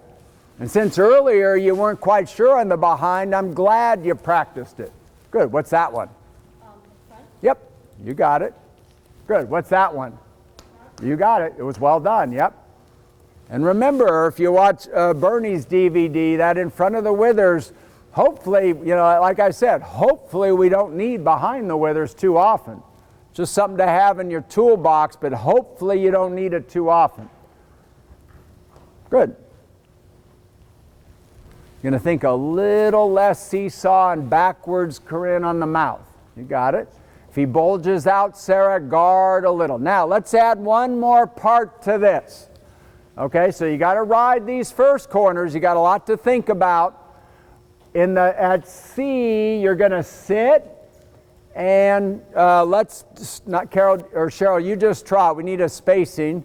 And since earlier you weren't quite sure on the behind, I'm glad you practiced it. Good, what's that one? Front. Yep, you got it. Good, what's that one? You got it, it was well done, yep. And remember, if you watch Bernie's DVD, that in front of the withers, hopefully, you know, like I said, hopefully we don't need behind the withers too often. Just something to have in your toolbox, but hopefully you don't need it too often. Good. You're going to think a little less seesaw and backwards Corinne on the mouth. You got it? If he bulges out, Sarah, guard a little. Now, let's add one more part to this. Okay, so you got to ride these first corners. You got a lot to think about. At C, you're going to sit, and let's, not Carol or Cheryl, you just trot. We need a spacing.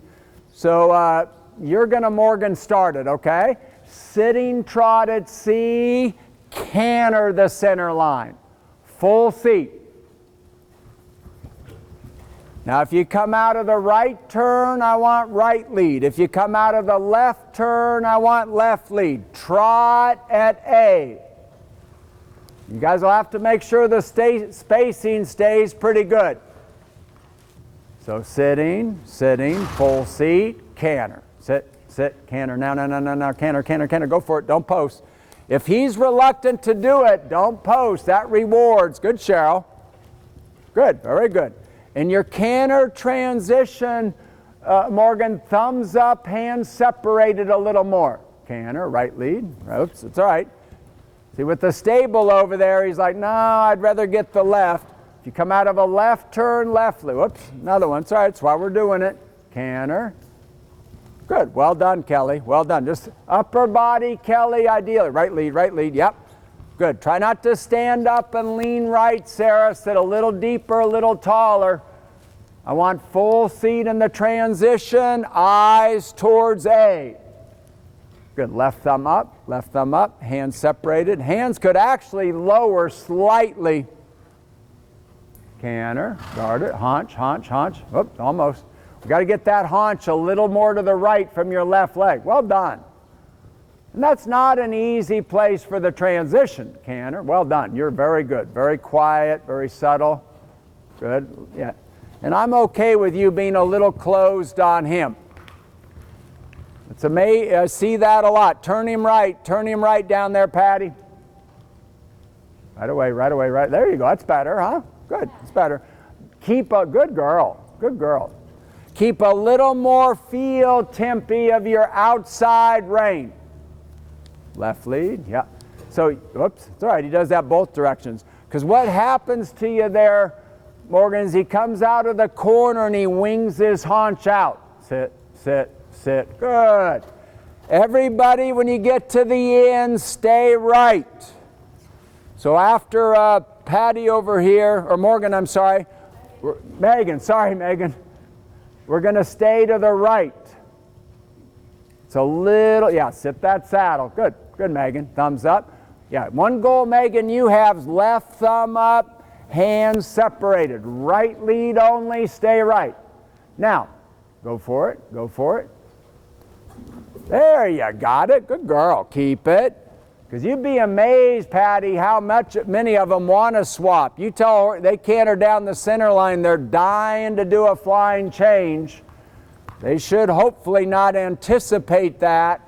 So you're going to Morgan start it, okay? Sitting trot at C, canter the center line. Full seat. Now if you come out of the right turn, I want right lead. If you come out of the left turn, I want left lead. Trot at A. You guys will have to make sure the spacing stays pretty good. So sitting, full seat, canter. Sit, canter, now, canter, go for it, don't post. If he's reluctant to do it, don't post, that rewards. Good, Cheryl. Good, very good. In your canter transition, Morgan, thumbs up, hands separated a little more. Canter, right lead, oops, it's all right. See, with the stable over there, he's like, no, I'd rather get the left. If you come out of a left turn, left lead, whoops, another one, it's all right, that's why we're doing it. Canter. Good, well done, Kelly, well done. Just upper body, Kelly, ideally. Right lead, yep. Good, try not to stand up and lean right, Sarah. Sit a little deeper, a little taller. I want full seat in the transition, eyes towards A. Good, left thumb up, hands separated. Hands could actually lower slightly. Canter, guard it, haunch. Oops, almost. We've got to get that haunch a little more to the right from your left leg. Well done. And that's not an easy place for the transition, canter. Well done. You're very good. Very quiet, very subtle. Good, yeah. And I'm okay with you being a little closed on him. It's amazing. I see that a lot. Turn him right down there, Patty. Right away. There you go. That's better, huh? Good. It's better. Keep a good girl. Keep a little more feel, Tempe, of your outside rein. Left lead, yeah. So, whoops, it's all right. He does that both directions. Because what happens to you there, Morgan, is he comes out of the corner and he wings his haunch out. Sit. Good. Everybody, when you get to the end, stay right. So after Patty over here, or Morgan, I'm sorry. Megan, we're going to stay to the right. It's a little, yeah, sit that saddle. Good, Megan. Thumbs up. Yeah, one goal, Megan, you have left thumb up, hands separated. Right lead only, stay right. Now, go for it. There you got it. Good girl. Keep it. Because you'd be amazed, Patty, how many of them want to swap. You tell her they canter down the center line, they're dying to do a flying change. They should hopefully not anticipate that.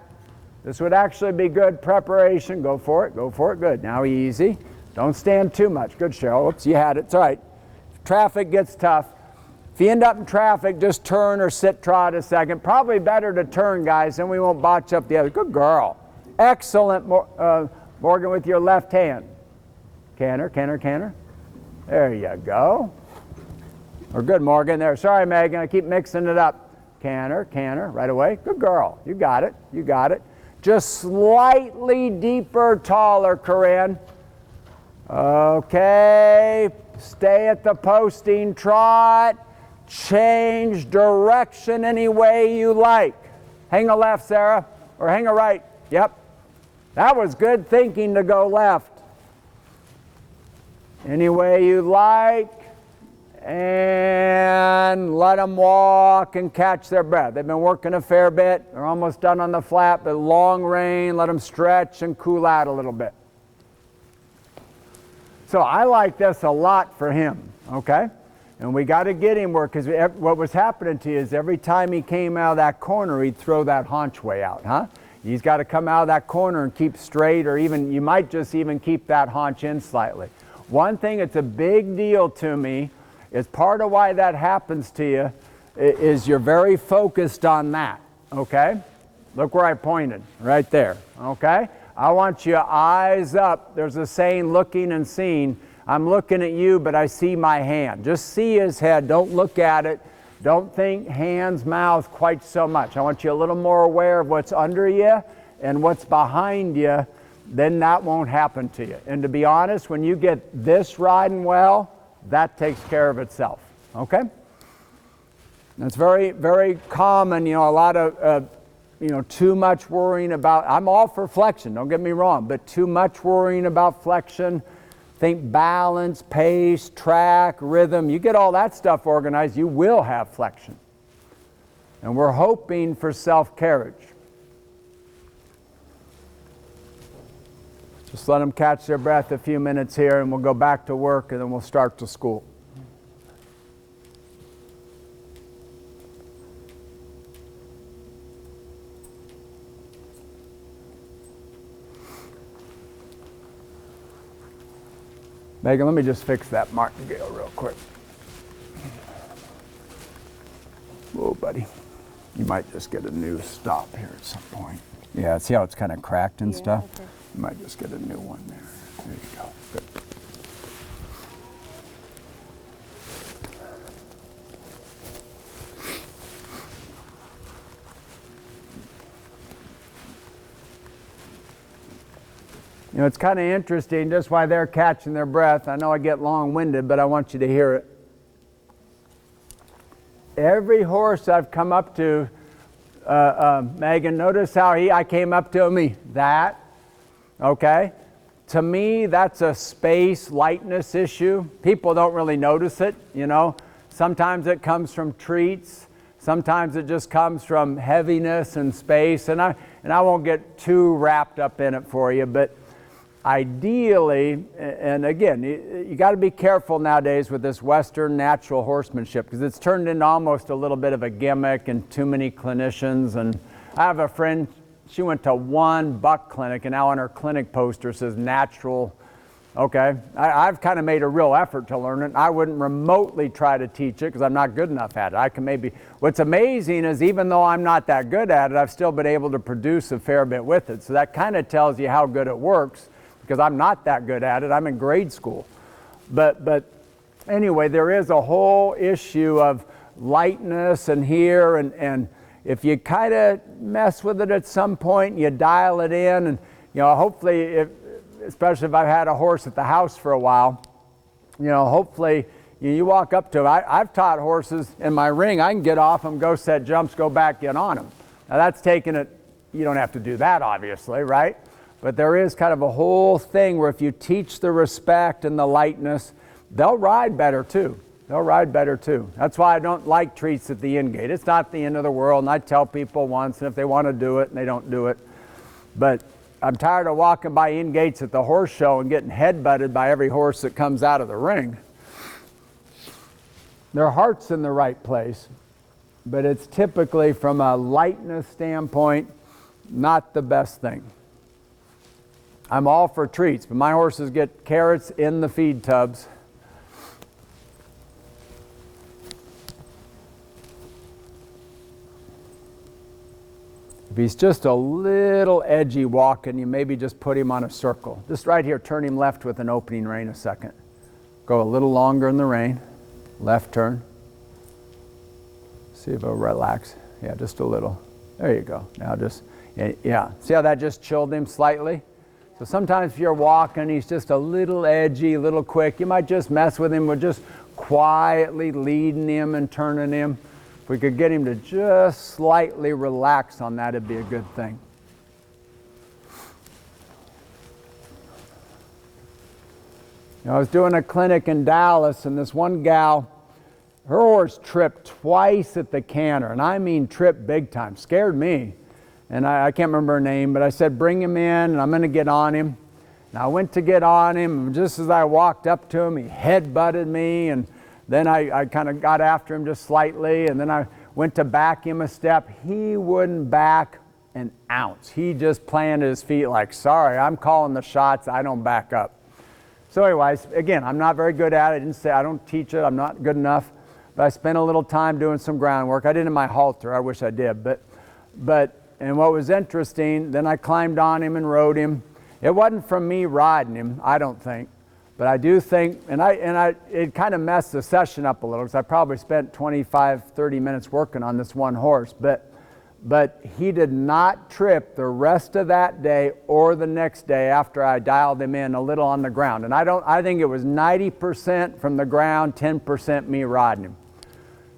This would actually be good preparation. Go for it, good. Now easy. Don't stand too much. Good, Cheryl. Oops, you had it. It's all right. Traffic gets tough. If you end up in traffic, just turn or sit trot a second. Probably better to turn, guys, then we won't botch up the other. Good girl. Excellent, Morgan, with your left hand. Canter, canter, canter. There you go. Or good, Morgan, there. Sorry, Megan, I keep mixing it up. Canter, canter, right away. Good girl. You got it, you got it. Just slightly deeper, taller, Corinne. Okay, stay at the posting trot. Change direction any way you like. Hang a left, Sarah, or hang a right. Yep. That was good thinking to go left. Any way you like. And let them walk and catch their breath. They've been working a fair bit. They're almost done on the flat, but long rein, let them stretch and cool out a little bit. So I like this a lot for him, okay? And we got to get him where, because what was happening to you is every time he came out of that corner, he'd throw that haunch way out, huh? He's got to come out of that corner and keep straight, or even, you might just even keep that haunch in slightly. One thing that's a big deal to me is part of why that happens to you is you're very focused on that, okay? Look where I pointed, right there, okay? I want you eyes up. There's a saying, looking and seeing. I'm looking at you, but I see my hand. Just see his head. Don't look at it. Don't think hands, mouth quite so much. I want you a little more aware of what's under you and what's behind you. Then that won't happen to you. And to be honest, when you get this riding well, that takes care of itself, okay? It's very, very common, a lot of, too much worrying about, I'm all for flexion, don't get me wrong, but too much worrying about flexion. Think balance, pace, track, rhythm. You get all that stuff organized, you will have flexion. And we're hoping for self-carriage. Just let them catch their breath a few minutes here and we'll go back to work and then we'll start to school. Megan, let me just fix that martingale real quick. Whoa, buddy. You might just get a new stop here at some point. Yeah, see how it's kind of cracked and stuff? Okay. You might just get a new one there. There you go. Good. It's kind of interesting just why they're catching their breath. I know I get long-winded, but I want you to hear it. Every horse I've come up to, Megan, notice how I came up to me, that, okay? To me, that's a space lightness issue. People don't really notice it, Sometimes it comes from treats. Sometimes it just comes from heaviness and space. And I won't get too wrapped up in it for you, but ideally, and again, you got to be careful nowadays with this Western natural horsemanship because it's turned into almost a little bit of a gimmick and too many clinicians. And I have a friend, she went to one buck clinic and now on her clinic poster says natural. Okay, I've kind of made a real effort to learn it. I wouldn't remotely try to teach it because I'm not good enough at it. I can maybe, what's amazing is even though I'm not that good at it, I've still been able to produce a fair bit with it. So that kind of tells you how good it works. Because I'm not that good at it. I'm in grade school. But anyway, there is a whole issue of lightness and here, and if you kind of mess with it at some point, you dial it in, and hopefully, especially if I've had a horse at the house for a while, hopefully you walk up to them. I've taught horses in my ring, I can get off them, go set jumps, go back, get on them. Now that's taking it, you don't have to do that obviously, right? But there is kind of a whole thing where if you teach the respect and the lightness, they'll ride better too. They'll ride better too. That's why I don't like treats at the in gate. It's not the end of the world, and I tell people once, and if they want to do it, and they don't do it. But I'm tired of walking by in gates at the horse show and getting head-butted by every horse that comes out of the ring. Their heart's in the right place, but it's typically from a lightness standpoint not the best thing. I'm all for treats, but my horses get carrots in the feed tubs. If he's just a little edgy walking, you maybe just put him on a circle. Just right here, turn him left with an opening rein a second. Go a little longer in the rein. Left turn. See if it'll relax. Yeah, just a little. There you go. Now just, yeah. See how that just chilled him slightly? So sometimes if you're walking, he's just a little edgy, a little quick. You might just mess with him with just quietly leading him and turning him. If we could get him to just slightly relax on that, it'd be a good thing. You know, I was doing a clinic in Dallas, and this one gal, her horse tripped twice at the canter, and I mean tripped big time. Scared me. And I can't remember her name, but I said, bring him in, and I'm going to get on him. And I went to get on him, and just as I walked up to him, he head-butted me, and then I kind of got after him just slightly, and then I went to back him a step. He wouldn't back an ounce. He just planted his feet like, sorry, I'm calling the shots, I don't back up. So anyways, again, I'm not very good at it. I don't teach it, I'm not good enough, but I spent a little time doing some groundwork. I did in my halter, I wish I did, and what was interesting, then I climbed on him and rode him. It wasn't from me riding him, I don't think. But I do think, it kind of messed the session up a little because I probably spent 25, 30 minutes working on this one horse. But he did not trip the rest of that day or the next day after I dialed him in a little on the ground. And I think it was 90% from the ground, 10% me riding him.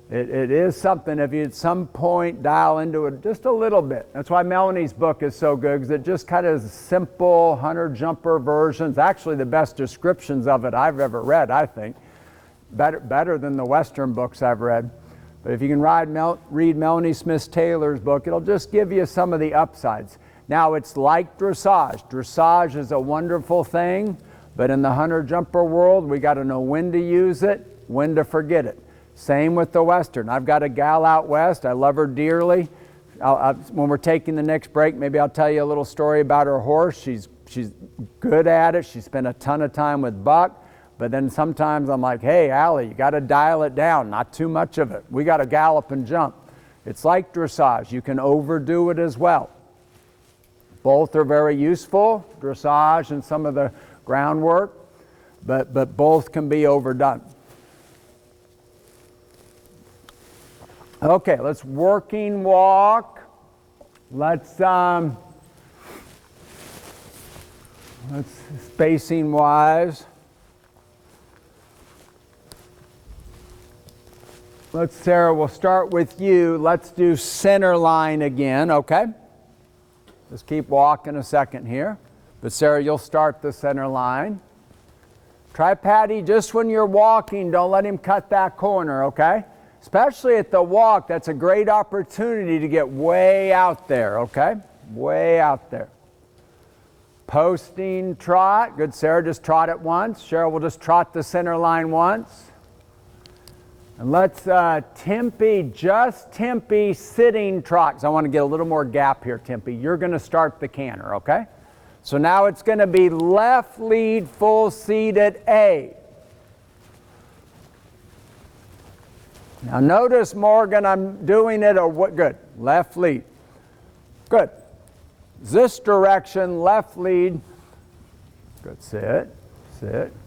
It is something if you at some point dial into it just a little bit. That's why Melanie's book is so good, because it just kind of is simple hunter-jumper versions. Actually, the best descriptions of it I've ever read, I think. Better than the Western books I've read. But if you can read Melanie Smith-Taylor's book, it'll just give you some of the upsides. Now, it's like dressage. Dressage is a wonderful thing, but in the hunter-jumper world, we got to know when to use it, when to forget it. Same with the Western. I've got a gal out west. I love her dearly. When we're taking the next break, maybe I'll tell you a little story about her horse. She's good at it. She spent a ton of time with Buck. But then sometimes I'm like, hey, Allie, you got to dial it down. Not too much of it. We got to gallop and jump. It's like dressage. You can overdo it as well. Both are very useful, dressage and some of the groundwork, but both can be overdone. Okay, let's working walk. Let's spacing wise. Sarah, we'll start with you. Let's do center line again, okay? Just keep walking a second here. But Sarah, you'll start the center line. Try Patty, just when you're walking, don't let him cut that corner, okay? Especially at the walk, that's a great opportunity to get way out there, okay? Way out there. Posting trot. Good, Sarah, just trot it once. Cheryl will just trot the center line once. And let's Tempe, just Tempe sitting trot, because I want to get a little more gap here, Tempe. You're going to start the canter, okay? So now it's going to be left lead, full seat at A. Now notice, Morgan, I'm doing it, good, left lead. Good. This direction, left lead. Good, sit,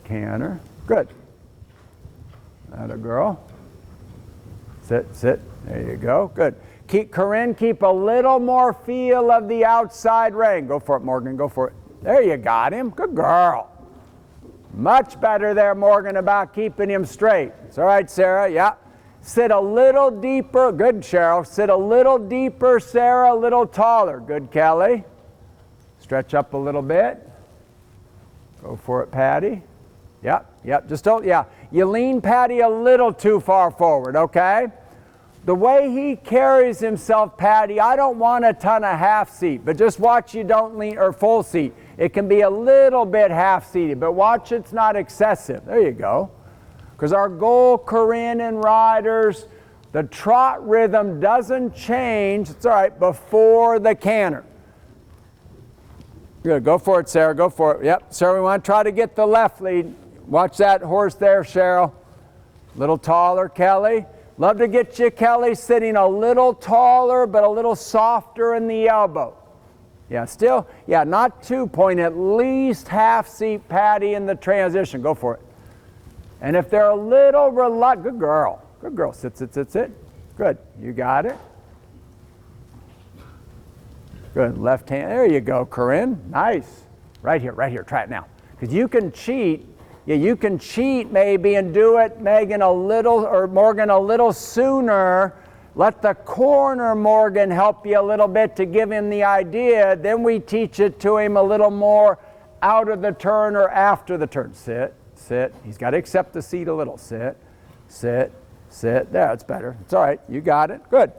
canter. Good. Atta girl. Sit. There you go. Good. Corinne, keep a little more feel of the outside rein. Go for it, Morgan. Go for it. There you got him. Good girl. Much better there, Morgan, about keeping him straight. It's all right, Sarah. Yeah. Sit a little deeper. Good, Cheryl. Sit a little deeper, Sarah. A little taller. Good, Kelly. Stretch up a little bit. Go for it, Patty. Yep. Just don't, yeah. You lean Patty a little too far forward, okay? The way he carries himself, Patty, I don't want a ton of half seat, but just watch you don't lean, or full seat. It can be a little bit half seated, but watch it's not excessive. There you go. Because our goal, Corinne and riders, the trot rhythm doesn't change, it's all right, before the canter. Good, go for it, Sarah, go for it. Yep, Sarah, we want to try to get the left lead. Watch that horse there, Cheryl. Little taller, Kelly. Love to get you, Kelly, sitting a little taller, but a little softer in the elbow. Yeah, still, yeah, not 2-point, at least half seat, Patty, in the transition. Go for it. And if they're a little reluctant, good girl. Good girl. Sit, sit, sit, sit. Good. You got it. Good. Left hand. There you go, Corinne. Nice. Right here, right here. Try it now. Because you can cheat. Yeah, you can cheat maybe and do it, Megan, a little, or Morgan, a little sooner. Let the corner, Morgan, help you a little bit to give him the idea. Then we teach it to him a little more out of the turn or after the turn. Sit, sit. He's got to accept the seat a little. Sit, sit, sit. There, it's better. It's all right. You got it. Good.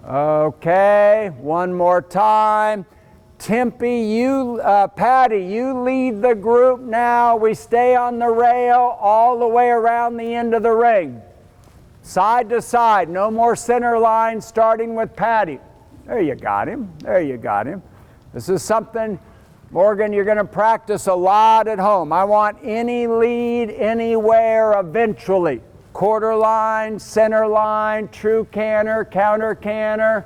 Okay, one more time. Tempe, Patty, you lead the group now. We stay on the rail all the way around the end of the ring. Side to side, no more center line, starting with Patty. There you got him. There you got him. This is something, Morgan, you're going to practice a lot at home. I want any lead anywhere eventually. Quarter line, center line, true canter, counter canter,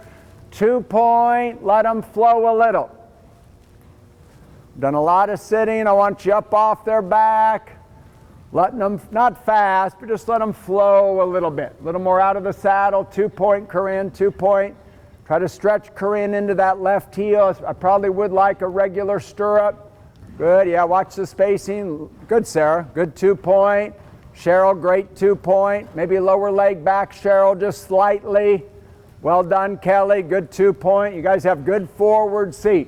2-point, let them flow a little. Done a lot of sitting. I want you up off their back. Letting them, not fast, but just let them flow a little bit. A little more out of the saddle. 2-point, Corinne, 2-point. Try to stretch Corinne into that left heel. I probably would like a regular stirrup. Good, yeah, watch the spacing. Good, Sarah, good 2-point. Cheryl, great 2-point. Maybe lower leg back, Cheryl, just slightly. Well done, Kelly, good 2-point. You guys have good forward seat.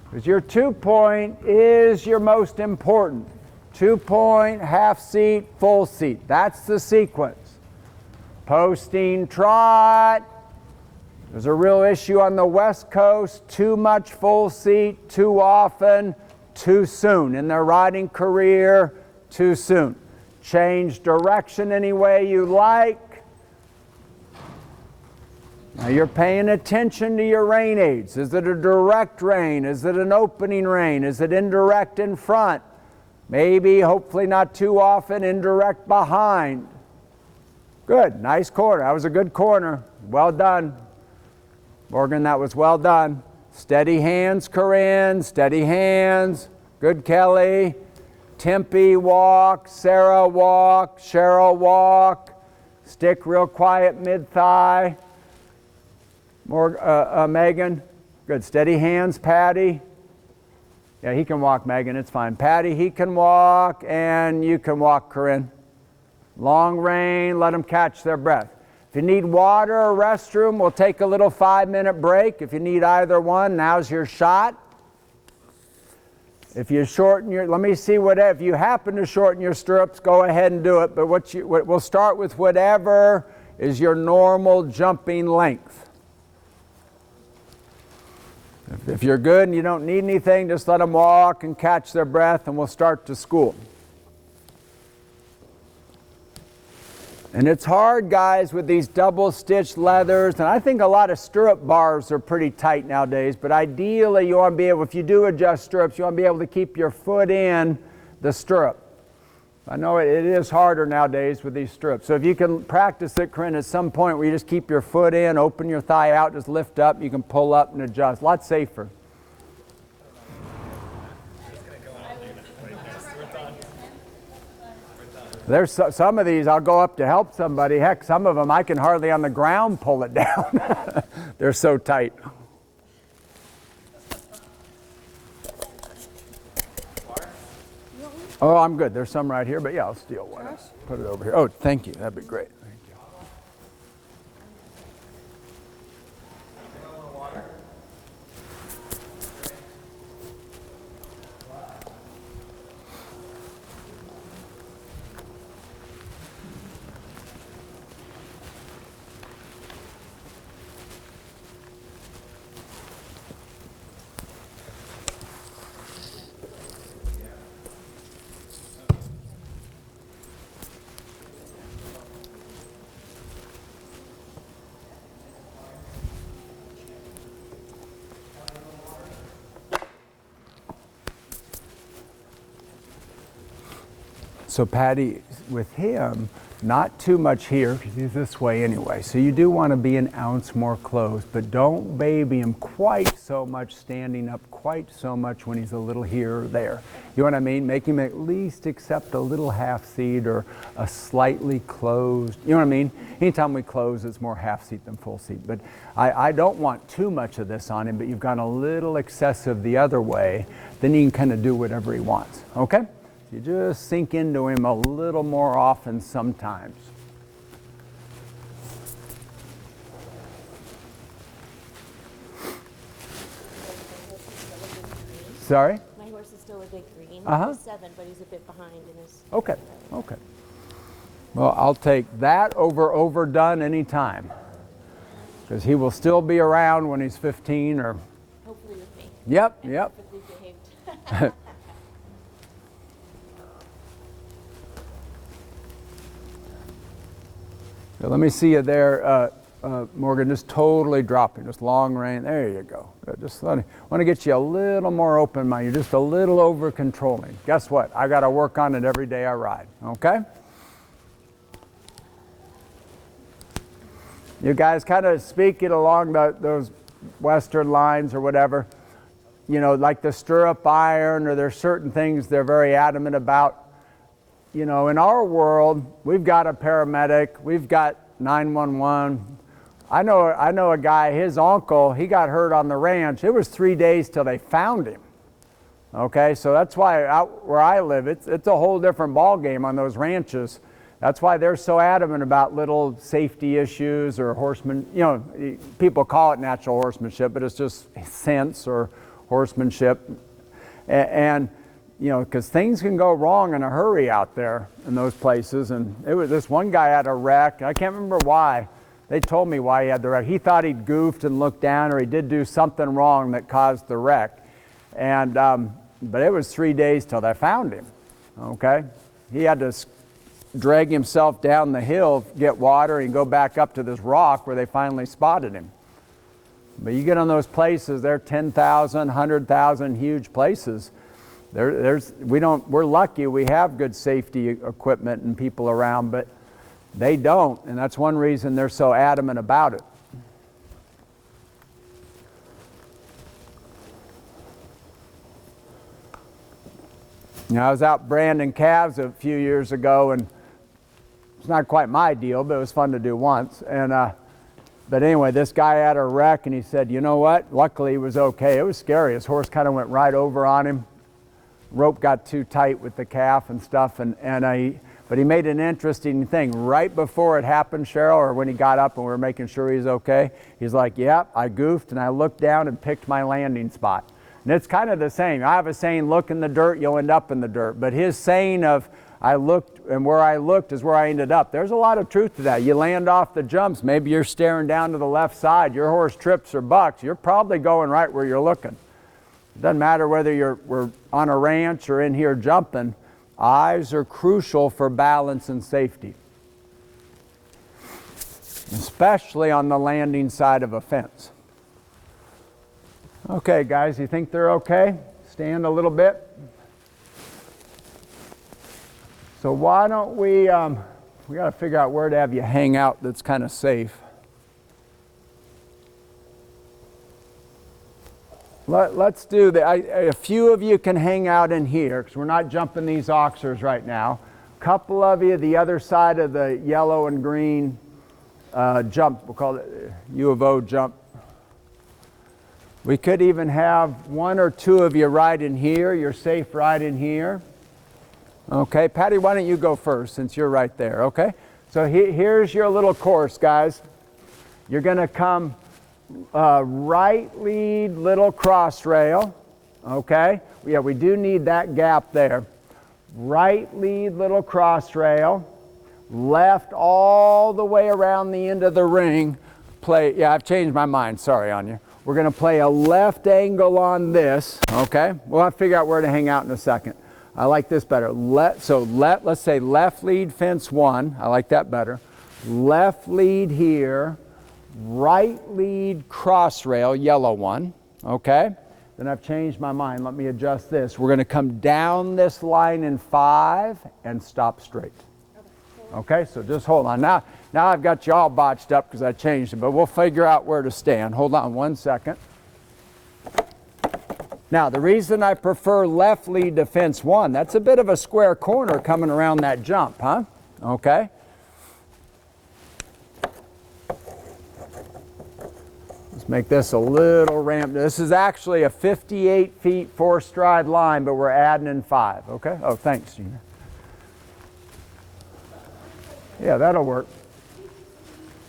Because your 2-point is your most important. 2-point, half seat, full seat. That's the sequence. Posting trot. There's a real issue on the West Coast. Too much full seat, too often, too soon. In their riding career, too soon. Change direction any way you like. Now you're paying attention to your rein aids. Is it a direct rein? Is it an opening rein? Is it indirect in front? Maybe, hopefully not too often, indirect behind. Good, nice corner. That was a good corner. Well done. Morgan, that was well done. Steady hands, Corinne. Steady hands. Good, Kelly. Tempe, walk. Sarah, walk. Cheryl, walk. Stick real quiet mid-thigh. Megan. Good, steady hands, Patty. Yeah, he can walk, Megan, it's fine. Patty, he can walk, and you can walk, Corinne. Long rein, let them catch their breath. If you need water or restroom, we'll take a little 5-minute break. If you need either one, now's your shot. If you shorten your, let me see what, if you happen to shorten your stirrups, go ahead and do it. But we'll start with whatever is your normal jumping length. If you're good and you don't need anything, just let them walk and catch their breath, and we'll start to school. And it's hard, guys, with these double-stitched leathers, and I think a lot of stirrup bars are pretty tight nowadays, but ideally you want to be able, if you do adjust stirrups, you want to be able to keep your foot in the stirrup. I know it is harder nowadays with these stirrups. So if you can practice it, Corinne, at some point where you just keep your foot in, open your thigh out, just lift up, you can pull up and adjust. A lot safer. There's some of these, I'll go up to help somebody. Heck, some of them I can hardly on the ground pull it down. They're so tight. Oh, I'm good. There's some right here, but yeah, I'll steal one. Put it over here. Oh, thank you. That'd be great. Thank you. So Patty, with him, not too much here, because he's this way anyway. So you do want to be an ounce more close, but don't baby him quite so much standing up, quite so much when he's a little here or there. You know what I mean? Make him at least accept a little half seat or a slightly closed, you know what I mean? Anytime we close, it's more half seat than full seat. But I don't want too much of this on him, but you've gone a little excessive the other way, then he can kind of do whatever he wants, okay? You just sink into him a little more often sometimes. Sorry? My horse is still a big green. Uh-huh. He's 7, but he's a bit behind in his... Okay, okay. Well, I'll take that over overdone anytime. Because he will still be around when he's 15 or... Hopefully with me. Yep, And yep. perfectly behaved. So let me see you there, Morgan, just totally dropping, just long rein. There you go. Good. Just want to get you a little more open mind. You're just a little over controlling. Guess what? I got to work on it every day I ride. Okay? You guys kind of speak it along those Western lines or whatever. You know, like the stirrup iron, or there's certain things they're very adamant about. You know, in our world, we've got a paramedic, we've got 911. I know a guy, his uncle, he got hurt on the ranch. It was 3 days till they found him. Okay, so that's why out where I live, it's a whole different ball game on those ranches. That's why they're so adamant about little safety issues or horseman. You know, people call it natural horsemanship, but it's just sense or horsemanship. And you know, because things can go wrong in a hurry out there in those places. And it was this one guy had a wreck. I can't remember why. They told me why he had the wreck. He thought he'd goofed and looked down, or he did do something wrong that caused the wreck. And but it was 3 days till they found him. Okay, he had to drag himself down the hill, get water, and go back up to this rock where they finally spotted him. But you get on those places, they're 10,000, 100,000 huge places. We're lucky we have good safety equipment and people around, but they don't, and that's one reason they're so adamant about it. Now, I was out branding calves a few years ago, and it's not quite my deal, but it was fun to do once. And but anyway, this guy had a wreck, and he said, you know what? Luckily, he was okay. It was scary. His horse kind of went right over on him. Rope got too tight with the calf and stuff, but he made an interesting thing. Right before it happened, Cheryl, or when he got up and we were making sure he was okay, he's like, yeah, I goofed, and I looked down and picked my landing spot. And it's kind of the same. I have a saying, look in the dirt, you'll end up in the dirt. But his saying of, I looked, and where I looked is where I ended up. There's a lot of truth to that. You land off the jumps, maybe you're staring down to the left side, your horse trips or bucks, you're probably going right where you're looking. It doesn't matter whether we're on a ranch or in here jumping. Eyes are crucial for balance and safety, especially on the landing side of a fence. Okay, guys, you think they're okay? Stand a little bit. So why don't we got to figure out where to have you hang out that's kind of safe. Let's do that. A few of you can hang out in here because we're not jumping these oxers right now. A couple of you the other side of the yellow and green jump. We'll call it U of O jump. We could even have one or two of you right in here. You're safe right in here. Okay, Patty, why don't you go first since you're right there, okay? So here's your little course, guys. You're going to come right lead, little cross rail, okay? Yeah, we do need that gap there. Right lead, little cross rail. Left all the way around the end of the ring. Yeah, I've changed my mind. Sorry, Anya. We're going to play a left angle on this, okay? We'll have to figure out where to hang out in a second. I like this better. Let's say left lead fence 1. I like that better. Left lead here. Right lead cross rail, yellow one, okay? then I've changed my mind. Let me adjust this. We're going to come down this line in 5 and stop straight. Okay, so just hold on. Now I've got you all botched up because I changed it, but we'll figure out where to stand. Hold on 1 second. Now, the reason I prefer left lead to fence 1, that's a bit of a square corner coming around that jump, huh? Okay. Let's make this a little ramp. This is actually a 58 feet 4 stride line, but we're adding in 5, okay? Oh, thanks, Gina. Yeah, that'll work.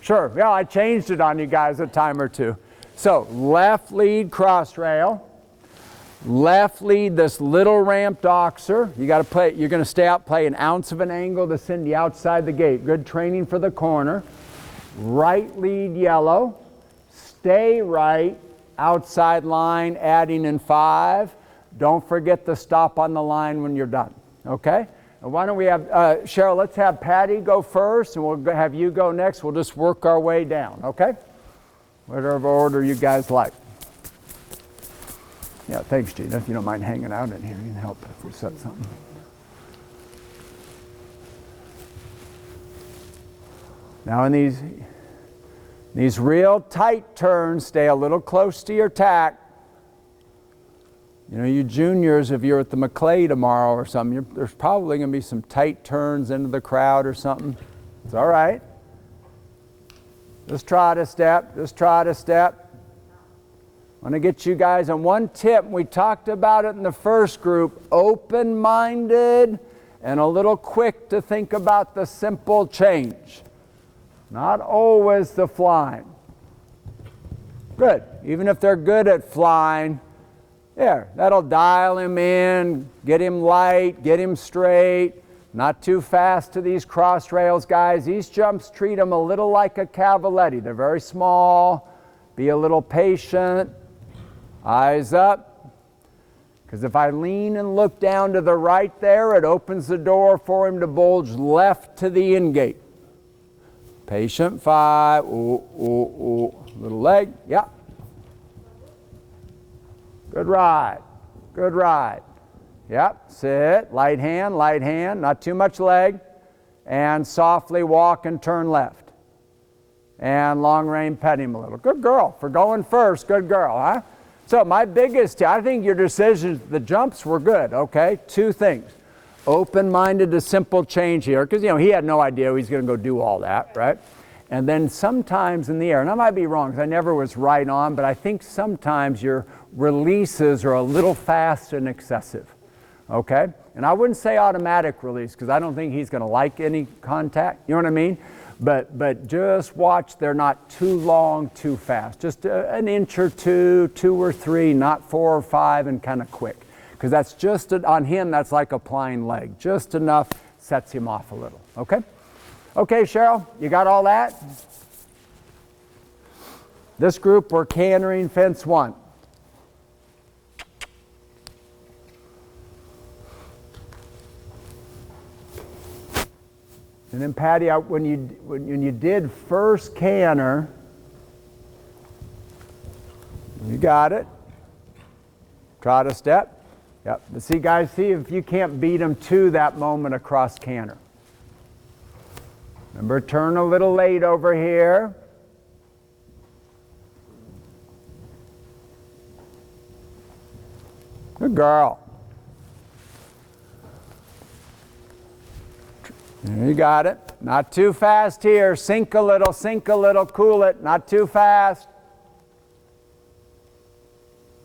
Sure, yeah, I changed it on you guys a time or two. So, left lead cross rail. Left lead this little ramped oxer. You got to play. You're going to stay out, play an ounce of an angle to send you outside the gate. Good training for the corner. Right lead yellow. Stay right, outside line, adding in 5. Don't forget to stop on the line when you're done. Okay? And why don't we have Cheryl? Let's have Patty go first, and we'll have you go next. We'll just work our way down. Okay? Whatever order you guys like. Yeah, thanks, Gina. If you don't mind hanging out in here, you can help if we set something. Now in these real tight turns, stay a little close to your tack. You know, you juniors, if you're at the McClay tomorrow or something, there's probably going to be some tight turns into the crowd or something. It's all right. Just trot a step, just trot a step. I want to get you guys on one tip. We talked about it in the first group. Open-minded and a little quick to think about the simple change. Not always the flying. Good. Even if they're good at flying, there, that'll dial him in, get him light, get him straight. Not too fast to these cross rails, guys. These jumps treat them a little like a cavaletti. They're very small. Be a little patient. Eyes up, because if I lean and look down to the right there, it opens the door for him to bulge left to the in gate. Patient 5, ooh, ooh, ooh, little leg, yeah. Good ride, good ride. Yep, sit, light hand, not too much leg, and softly walk and turn left. And long rein pet him a little. Good girl, for going first, good girl, huh? So my biggest, I think your decisions, the jumps were good, okay? 2 things. Open-minded to simple change here, because, you know, he had no idea he's going to go do all that, right? And then sometimes in the air, and I might be wrong, because I never was right on, but I think sometimes your releases are a little fast and excessive, okay? And I wouldn't say automatic release, because I don't think he's going to like any contact, you know what I mean? But just watch they're not too long, too fast. Just an inch or 2, 2 or 3, not 4 or 5, and kind of quick. Because that's just, on him, that's like applying leg. Just enough sets him off a little, okay? Okay, Cheryl, you got all that? This group, we're cantering fence 1. And then Patty, when you did first canter, you got it. Trot a step. Yep. But see, guys, see if you can't beat them to that moment across canter. Remember, turn a little late over here. Good girl. You got it. Not too fast here. Sink a little, cool it. Not too fast.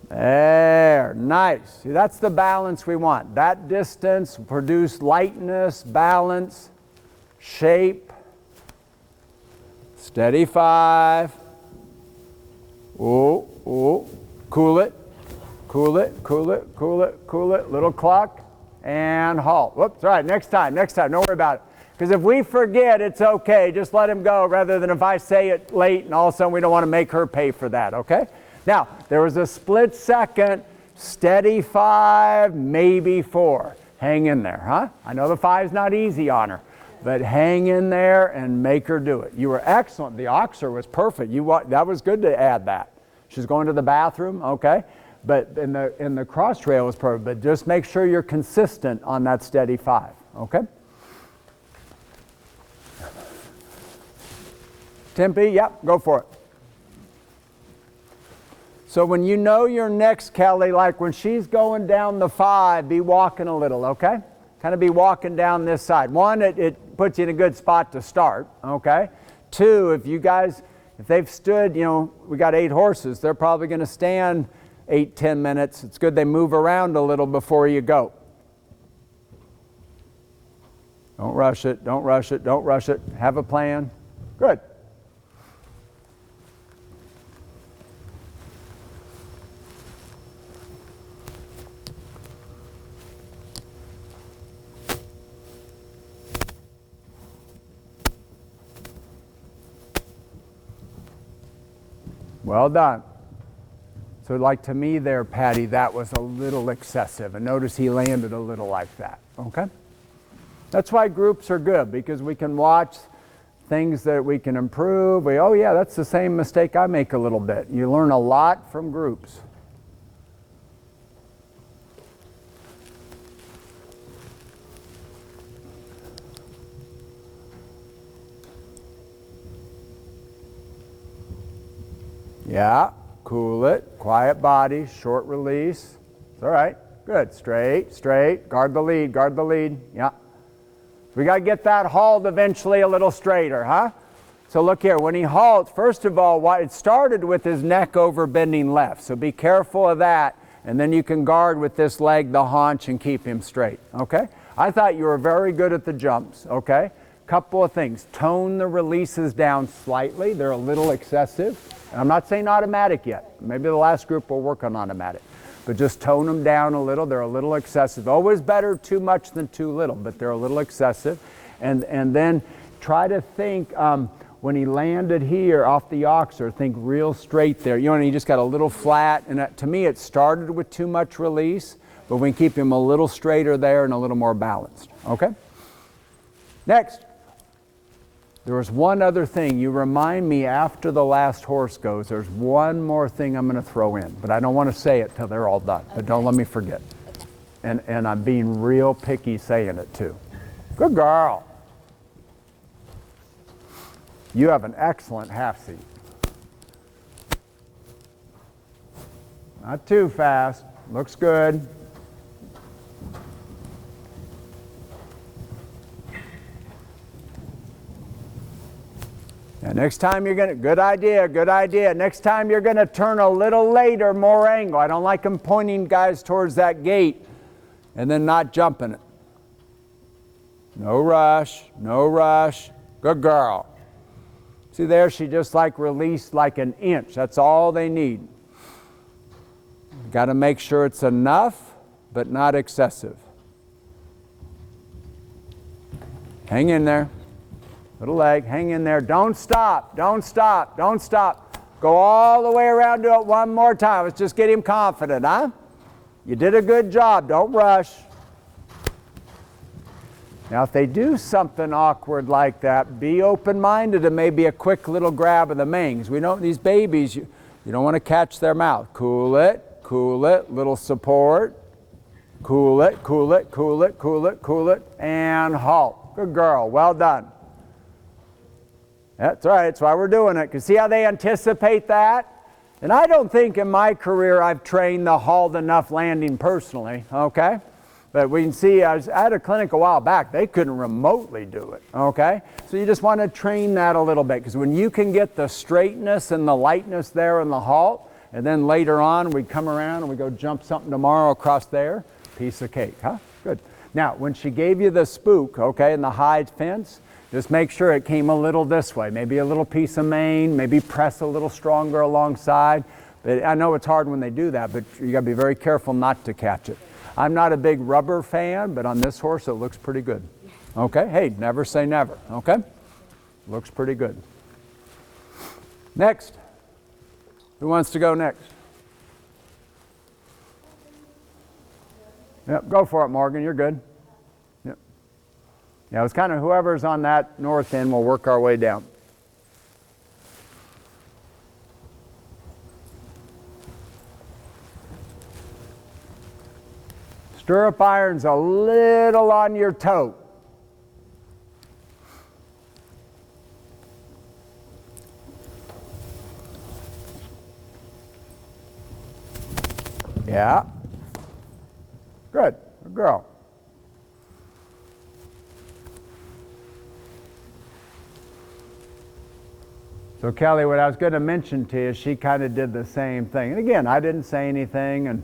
There, nice. See, that's the balance we want. That distance produce lightness, balance, shape. Steady 5. Ooh, ooh. Cool it. Cool it, cool it, cool it, cool it. Little cluck. And halt. Whoops, all right, next time, don't worry about it. Because if we forget, it's okay, just let him go, rather than if I say it late and all of a sudden we don't want to make her pay for that, okay? Now, there was a split second, steady 5, maybe 4. Hang in there, huh? I know the 5's not easy on her, but hang in there and make her do it. You were excellent. The oxer was perfect. That was good to add that. She's going to the bathroom, okay? But in the cross trail is perfect. But just make sure you're consistent on that steady 5. Okay? Tempe, yep, go for it. So when you know your next, Kelly, like when she's going down the 5, be walking a little, okay? Kind of be walking down this side. 1, it puts you in a good spot to start, okay? 2, if they've stood, we got 8 horses, they're probably going to stand 8-10 minutes. It's good they move around a little before you go. Don't rush it, don't rush it, don't rush it. Have a plan. Good. Well done. So like to me there, Patty, that was a little excessive. And notice he landed a little like that, okay? That's why groups are good, because we can watch things that we can improve. Oh yeah, that's the same mistake I make a little bit. You learn a lot from groups. Yeah, cool it, quiet body, short release. It's all right, good, straight, straight, guard the lead, yeah. We got to get that hauled eventually a little straighter, huh? So look here, when he halts, first of all, it started with his neck over bending left, so be careful of that, and then you can guard with this leg, the haunch, and keep him straight, okay? I thought you were very good at the jumps, okay? Couple of things, tone the releases down slightly, they're a little excessive. And I'm not saying automatic yet. Maybe the last group will work on automatic. But just tone them down a little. They're a little excessive. Always better too much than too little, but they're a little excessive. And then try to think, when he landed here off the oxer, think real straight there. And he just got a little flat. And to me, it started with too much release, but we can keep him a little straighter there and a little more balanced. Okay? Next. There was one other thing. You remind me after the last horse goes, there's one more thing I'm going to throw in, but I don't want to say it till they're all done. Okay. But don't let me forget. Okay. And I'm being real picky saying it too. Good girl. You have an excellent half seat. Not too fast. Looks good. And next time you're going to, good idea. Next time you're going to turn a little later, more angle. I don't like them pointing guys towards that gate and then not jumping it. No rush, no rush. Good girl. See there, she just released like an inch. That's all they need. Got to make sure it's enough, but not excessive. Hang in there. Little leg, hang in there. Don't stop, don't stop, don't stop. Go all the way around, do it one more time. Let's just get him confident, huh? You did a good job, don't rush. Now if they do something awkward like that, be open-minded and maybe a quick little grab of the mangs. These babies, you don't want to catch their mouth. Cool it, little support. Cool it, cool it, cool it, cool it, cool it, and halt. Good girl, well done. That's all right, that's why we're doing it. Because see how they anticipate that? And I don't think in my career I've trained the hauled enough landing personally, okay? But we can see, I had a clinic a while back, they couldn't remotely do it, okay? So you just want to train that a little bit, because when you can get the straightness and the lightness there in the halt, and then later on we come around and we go jump something tomorrow across there, piece of cake, huh? Good. Now, when she gave you the spook, okay, and the hide fence, just make sure it came a little this way, maybe a little piece of mane, maybe press a little stronger alongside. But I know it's hard when they do that, but you got to be very careful not to catch it. I'm not a big rubber fan, but on this horse it looks pretty good. Okay, hey, never say never, okay? Looks pretty good. Next. Who wants to go next? Yep, go for it, Morgan, you're good. Yeah, it's kind of whoever's on that north end will work our way down. Stirrup iron's a little on your toe. Yeah. Good. Good girl. So Kelly, what I was going to mention to you, she kind of did the same thing. And again, I didn't say anything, and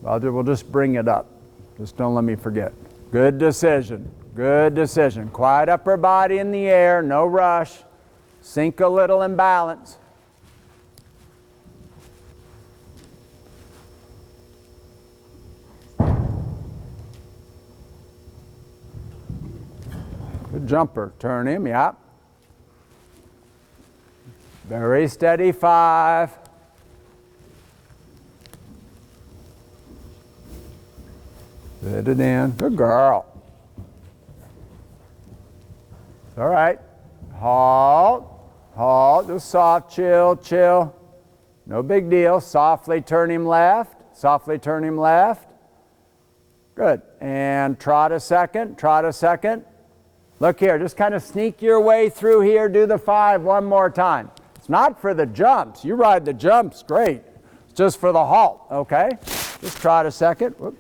we'll just bring it up. Just don't let me forget. Good decision. Good decision. Quiet upper body in the air, no rush. Sink a little in balance. Good jumper. Turn him, yeah. Very steady 5. Fit it in. Good girl. All right. Halt. Halt. Just soft. Chill. Chill. No big deal. Softly turn him left. Softly turn him left. Good. And trot a second. Trot a second. Look here. Just kind of sneak your way through here. Do the 5 one more time. It's not for the jumps. You ride the jumps, great. It's just for the halt, okay? Just trot a second. Whoop.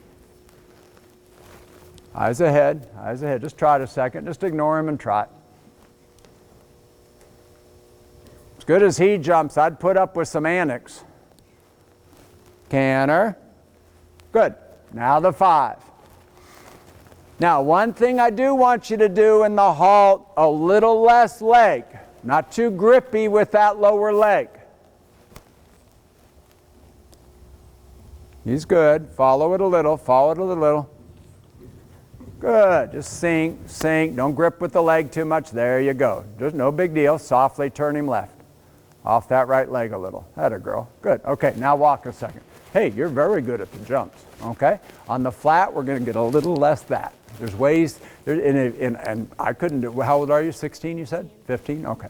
Eyes ahead, eyes ahead. Just trot a second. Just ignore him and trot. As good as he jumps, I'd put up with some annex. Canter. Good. Now the 5. Now, one thing I do want you to do in the halt, a little less leg. Not too grippy with that lower leg. He's good. Follow it a little. Follow it a little. Good. Just sink, sink. Don't grip with the leg too much. There you go. Just no big deal. Softly turn him left. Off that right leg a little. Atta girl. Good. Okay, now walk a second. Hey, you're very good at the jumps. Okay? On the flat, we're going to get a little less that. There's ways, and I couldn't do, how old are you, 16 you said? 15? Okay.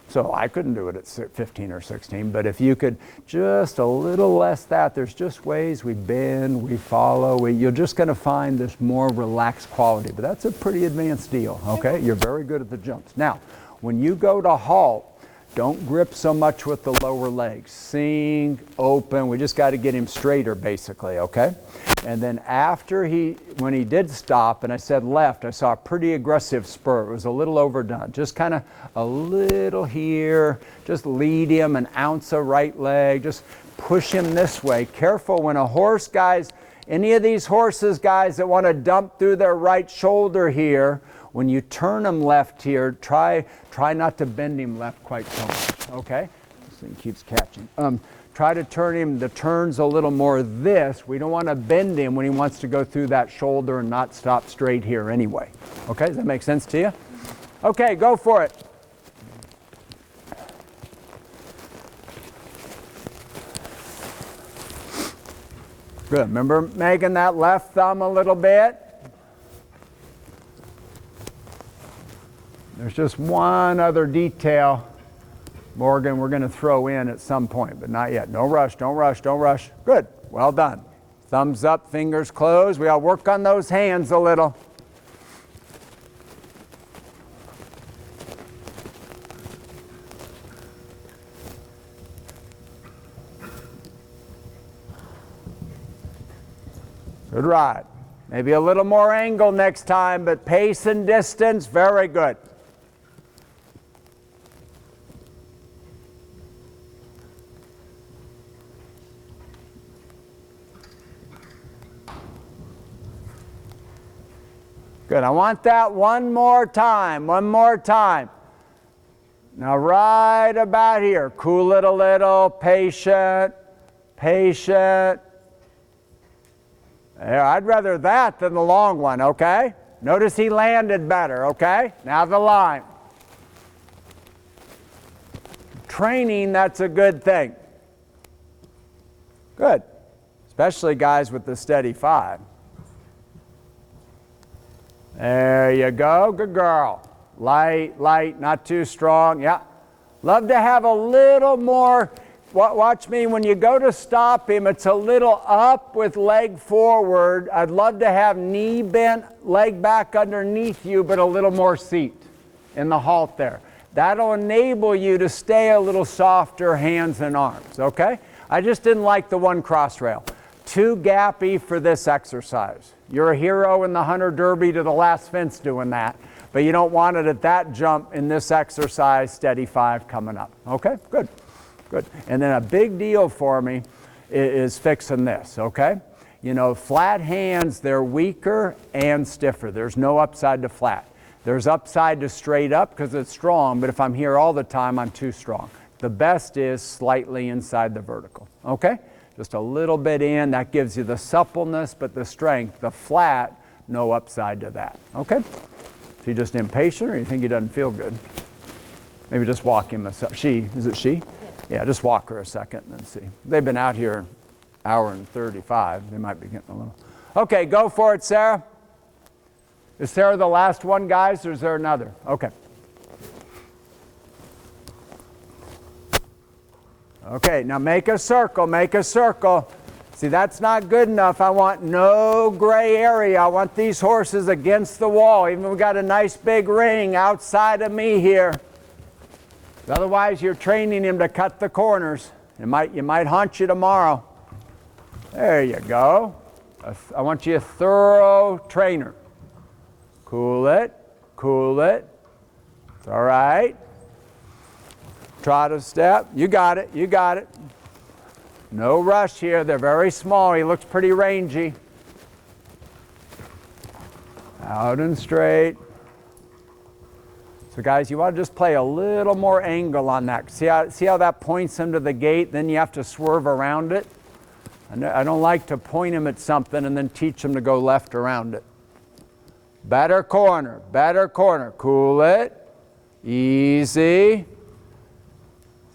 So I couldn't do it at 15 or 16, but if you could just a little less that, there's just ways we bend, we follow, you're just going to find this more relaxed quality, but that's a pretty advanced deal, okay? You're very good at the jumps. Now, when you go to halt, don't grip so much with the lower legs. Sink, open, we just got to get him straighter basically, okay? And then after when he did stop and I said left, I saw a pretty aggressive spur. It was a little overdone. Just kind of a little here, just lead him an ounce of right leg, just push him this way. Careful when a horse, guys, any of these horses, guys, that want to dump through their right shoulder here, when you turn him left here, try not to bend him left quite so much, okay? This thing keeps catching. Try to turn him, the turns a little more this. We don't want to bend him when he wants to go through that shoulder and not stop straight here anyway. Okay, does that make sense to you? Okay, go for it. Good, remember making that left thumb a little bit? There's just one other detail, Morgan, we're going to throw in at some point, but not yet. No rush, don't rush, don't rush. Good, well done. Thumbs up, fingers closed. We all work on those hands a little. Good ride. Maybe a little more angle next time, but pace and distance, very good. Good, I want that one more time, one more time. Now right about here, cool it a little, patient, patient. Yeah, I'd rather that than the long one, okay? Notice he landed better, okay? Now the line. Training, that's a good thing. Good, especially guys with the steady 5. There you go, good girl. Light, light, not too strong, yeah. Love to have a little more watch me. When you go to stop him, it's a little up with leg forward. I'd love to have knee bent, leg back underneath you, but a little more seat in the halt there. That'll enable you to stay a little softer hands and arms, okay? I just didn't like the one cross rail. Too gappy for this exercise. You're a hero in the Hunter Derby to the last fence doing that, but you don't want it at that jump in this exercise, steady 5 coming up. Okay, good, good. And then a big deal for me is fixing this, okay? You know, flat hands, they're weaker and stiffer. There's no upside to flat. There's upside to straight up because it's strong, but if I'm here all the time, I'm too strong. The best is slightly inside the vertical, okay? Just a little bit in, that gives you the suppleness, but the strength. The flat, no upside to that, okay? So you just impatient or you think he doesn't feel good? Maybe just walk him a second. Is it she? Yeah, just walk her a second and see. They've been out here an hour and 35. They might be getting a little. Okay, go for it, Sarah. Is Sarah the last one, guys, or is there another? Okay. Okay, now make a circle, make a circle. See, that's not good enough. I want no gray area. I want these horses against the wall. Even we got a nice big ring outside of me here. Otherwise, you're training him to cut the corners. You might haunt you tomorrow. There you go. I want you a thorough trainer. Cool it, cool it. It's all right. Trot a step. You got it, you got it. No rush here. They're very small. He looks pretty rangy. Out and straight. So guys, you want to just play a little more angle on that. See how that points him to the gate? Then you have to swerve around it. I don't like to point him at something and then teach him to go left around it. Better corner, better corner. Cool it. Easy.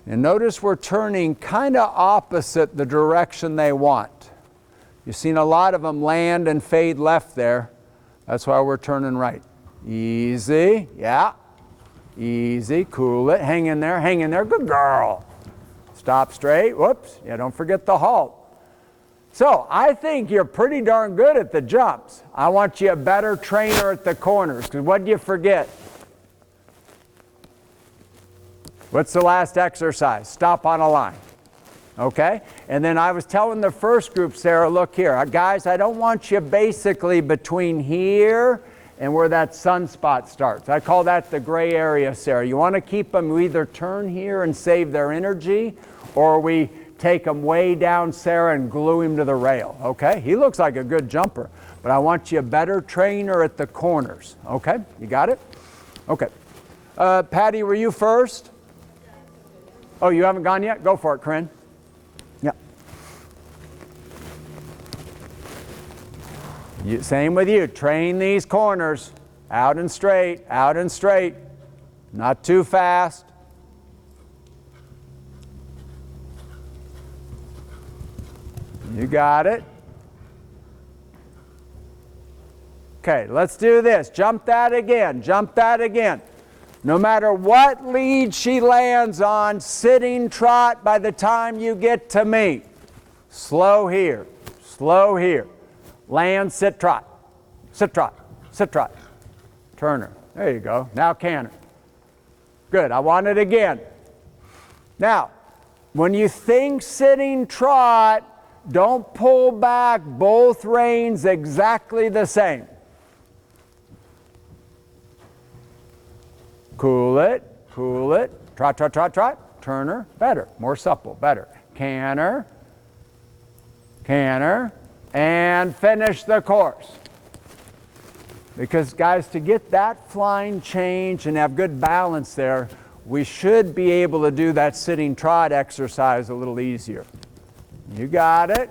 And notice we're turning kind of opposite the direction they want. You've seen a lot of them land and fade left there. That's why we're turning right. Easy. Yeah. Easy. Cool it. Hang in there. Hang in there. Good girl. Stop straight. Whoops. Yeah, don't forget the halt. So I think you're pretty darn good at the jumps. I want you a better trainer at the corners, because what do you forget? What's the last exercise? Stop on a line. Okay? And then I was telling the first group, Sarah, look here. Guys, I don't want you basically between here and where that sunspot starts. I call that the gray area, Sarah. You want to keep them, we either turn here and save their energy, or we take him way down, Sarah, and glue him to the rail, okay? He looks like a good jumper, but I want you a better trainer at the corners, okay? You got it? Okay. Patty, were you first? Oh, you haven't gone yet? Go for it, Corinne. Yeah. Same with you. Train these corners. Out and straight, out and straight. Not too fast. You got it. Okay, let's do this. Jump that again. Jump that again. No matter what lead she lands on, sitting trot by the time you get to me. Slow here. Slow here. Land, sit, trot. Sit, trot. Sit, trot. Turn her. There you go. Now canter. Good. I want it again. Now, when you think sitting trot, don't pull back both reins exactly the same. Cool it, cool it. Trot, trot, trot, trot. Turner, better, more supple, better. Canter, canter, and finish the course. Because guys, to get that flying change and have good balance there, we should be able to do that sitting trot exercise a little easier. You got it.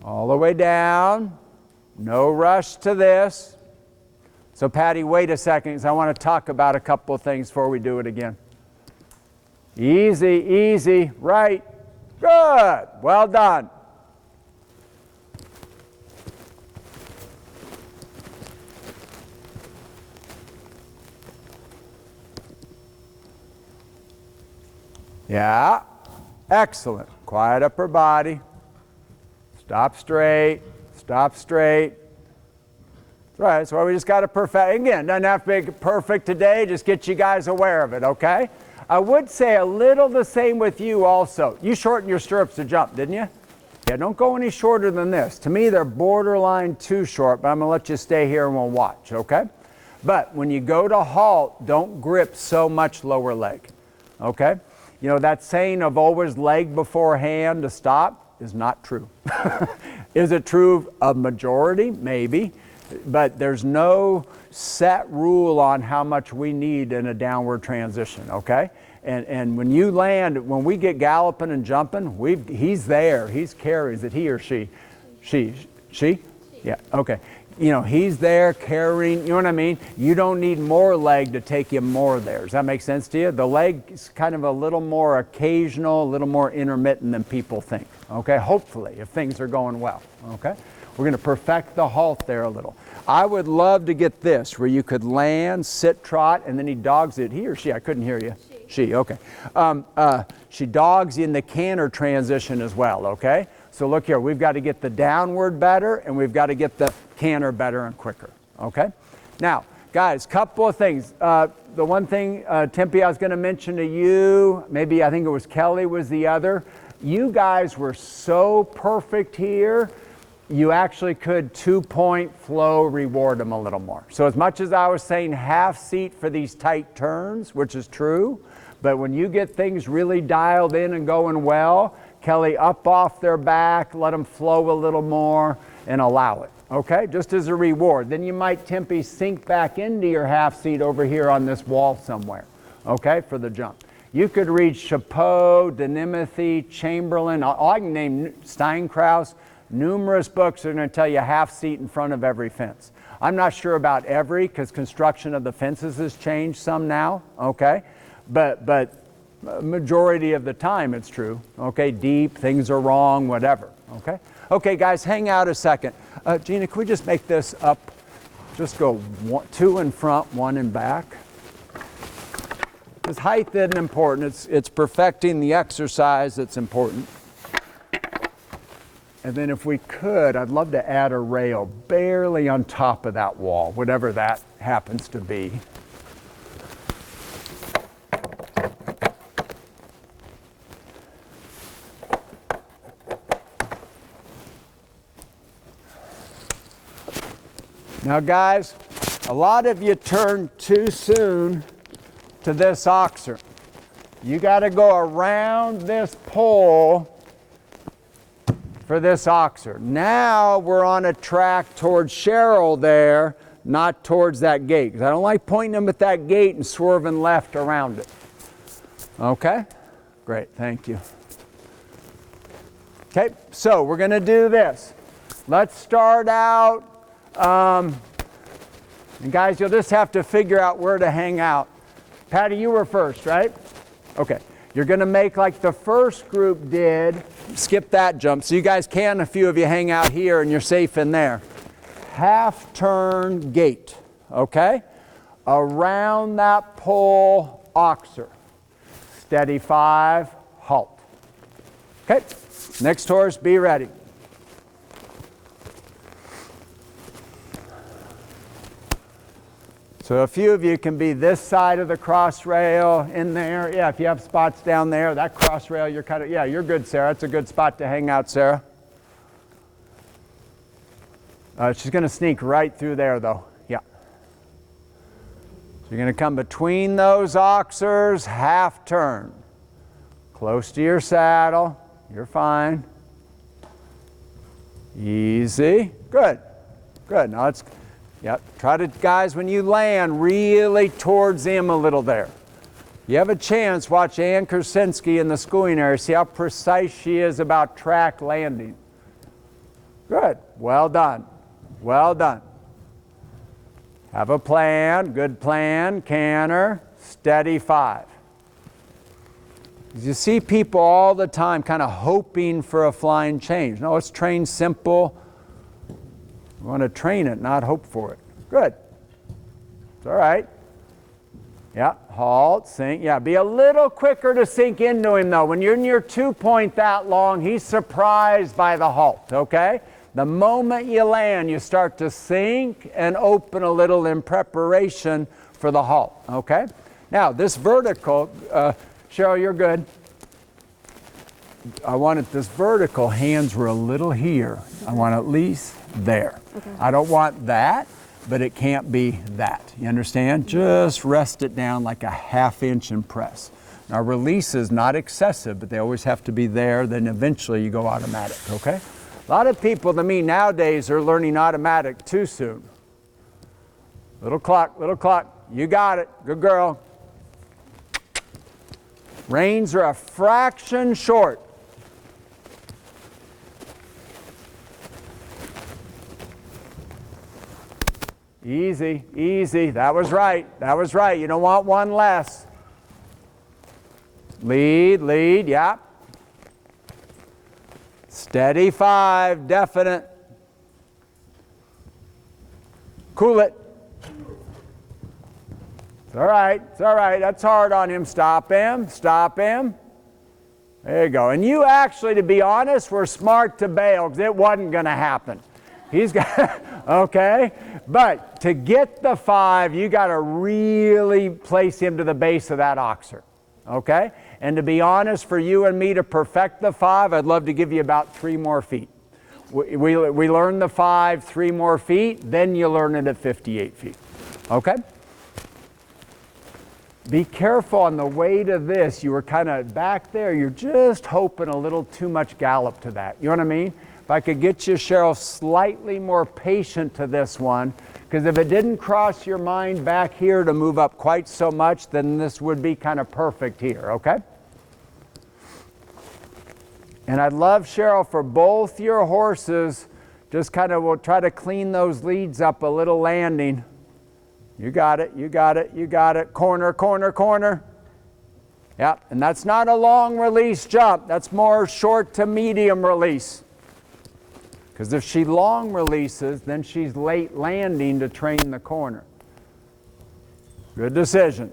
All the way down. No rush to this. So Patty, wait a second, because I want to talk about a couple of things before we do it again. Easy, easy, right. Good. Well done. Yeah. Excellent. Quiet upper body. Stop straight. Stop straight. Right, so we just got to perfect. Again, doesn't have to be perfect today. Just get you guys aware of it, okay? I would say a little the same with you also. You shortened your stirrups to jump, didn't you? Yeah, don't go any shorter than this. To me, they're borderline too short, but I'm going to let you stay here and we'll watch, okay? But when you go to halt, don't grip so much lower leg, okay? You know, that saying of always leg before hand to stop is not true. Is it true of majority? Maybe. But there's no set rule on how much we need in a downward transition, okay? And when you land, when we get galloping and jumping, he's there. He's carries it, he or she. She? Yeah, okay. You know, he's there carrying, you know what I mean? You don't need more leg to take you more there. Does that make sense to you? The leg is kind of a little more occasional, a little more intermittent than people think, okay? Hopefully, if things are going well, okay? We're going to perfect the halt there a little. I would love to get this, where you could land, sit, trot, and then he dogs it. He or she? I couldn't hear you. She, okay. She dogs in the canter transition as well, okay? So look here, we've got to get the downward better, and we've got to get the canter better and quicker, okay? Now, guys, couple of things. The one thing, Tempe, I was going to mention to you, maybe I think it was Kelly was the other. You guys were so perfect here. You actually could 2-point flow reward them a little more. So as much as I was saying half seat for these tight turns, which is true, but when you get things really dialed in and going well, Kelly, up off their back, let them flow a little more and allow it, okay? Just as a reward. Then you might, Tempe, sink back into your half seat over here on this wall somewhere, okay, for the jump. You could read Chapeau, Denemothy, Chamberlain, I can name Steinkraus. Numerous books are going to tell you half seat in front of every fence. I'm not sure about every, because construction of the fences has changed some now, okay? But majority of the time it's true, okay? Deep, things are wrong, whatever, okay? Okay, guys, hang out a second. Gina, can we just make this up? Just go 2 in front, 1 in back. Because height isn't important. It's perfecting the exercise that's important. And then if we could, I'd love to add a rail barely on top of that wall, whatever that happens to be. Now guys, a lot of you turn too soon to this oxer. You got to go around this pole for this oxer. Now we're on a track towards Cheryl there, not towards that gate. Because I don't like pointing them at that gate and swerving left around it. Okay? Great, thank you. Okay, so we're going to do this. Let's start out, and guys, you'll just have to figure out where to hang out. Patty, you were first, right? Okay. You're going to make like the first group did. Skip that jump. So you guys can, a few of you hang out here and you're safe in there. Half turn gate, okay? Around that pole, oxer. Steady 5, halt. Okay, next horse, be ready. So a few of you can be this side of the cross rail in there. Yeah, if you have spots down there, that cross rail, you're kind of, yeah, you're good, Sarah. It's a good spot to hang out, Sarah. She's going to sneak right through there, though. Yeah. So you're going to come between those oxers, half turn. Close to your saddle. You're fine. Easy. Good. Good. Now let's... Yep, try to, guys, when you land, really towards him a little there. You have a chance, watch Ann Krasinski in the schooling area, see how precise she is about track landing. Good, well done, well done. Have a plan, good plan, canter, steady 5. You see people all the time kind of hoping for a flying change. No, it's train simple. We want to train it, not hope for it. Good. It's all right. Yeah, halt, sink. Yeah, be a little quicker to sink into him though. When you're in your 2-point that long, he's surprised by the halt, okay? The moment you land, you start to sink and open a little in preparation for the halt, okay? Now, this vertical, Cheryl, you're good. I wanted this vertical, hands were a little here. I want at least there. Okay. I don't want that, but it can't be that. You understand? Just rest it down like a 1/2 inch and press. Now, release is not excessive, but they always have to be there. Then eventually you go automatic, okay? A lot of people to me nowadays are learning automatic too soon. Little clock, you got it, good girl. Reins are a fraction short. Easy, easy, that was right, you don't want one less. Lead, yeah. Steady 5, definite. Cool it. It's all right, that's hard on him. Stop him. There you go. And you actually, to be honest, were smart to bail because it wasn't going to happen. He's got, okay? But to get the 5, you got to really place him to the base of that oxer, okay? And to be honest, for you and me to perfect the 5, I'd love to give you about 3 more feet. We learn the 5, 3 more feet, then you learn it at 58 feet, okay? Be careful on the way to this. You were kind of back there. You're just hoping a little too much gallop to that. You know what I mean? If I could get you, Cheryl, slightly more patient to this one, because if it didn't cross your mind back here to move up quite so much, then this would be kind of perfect here, okay? And I'd love, Cheryl, for both your horses, just kind of we'll try to clean those leads up a little landing. You got it. Corner. Yeah, and that's not a long release jump. That's more short to medium release. Because if she long releases, then she's late landing to train the corner. Good decision.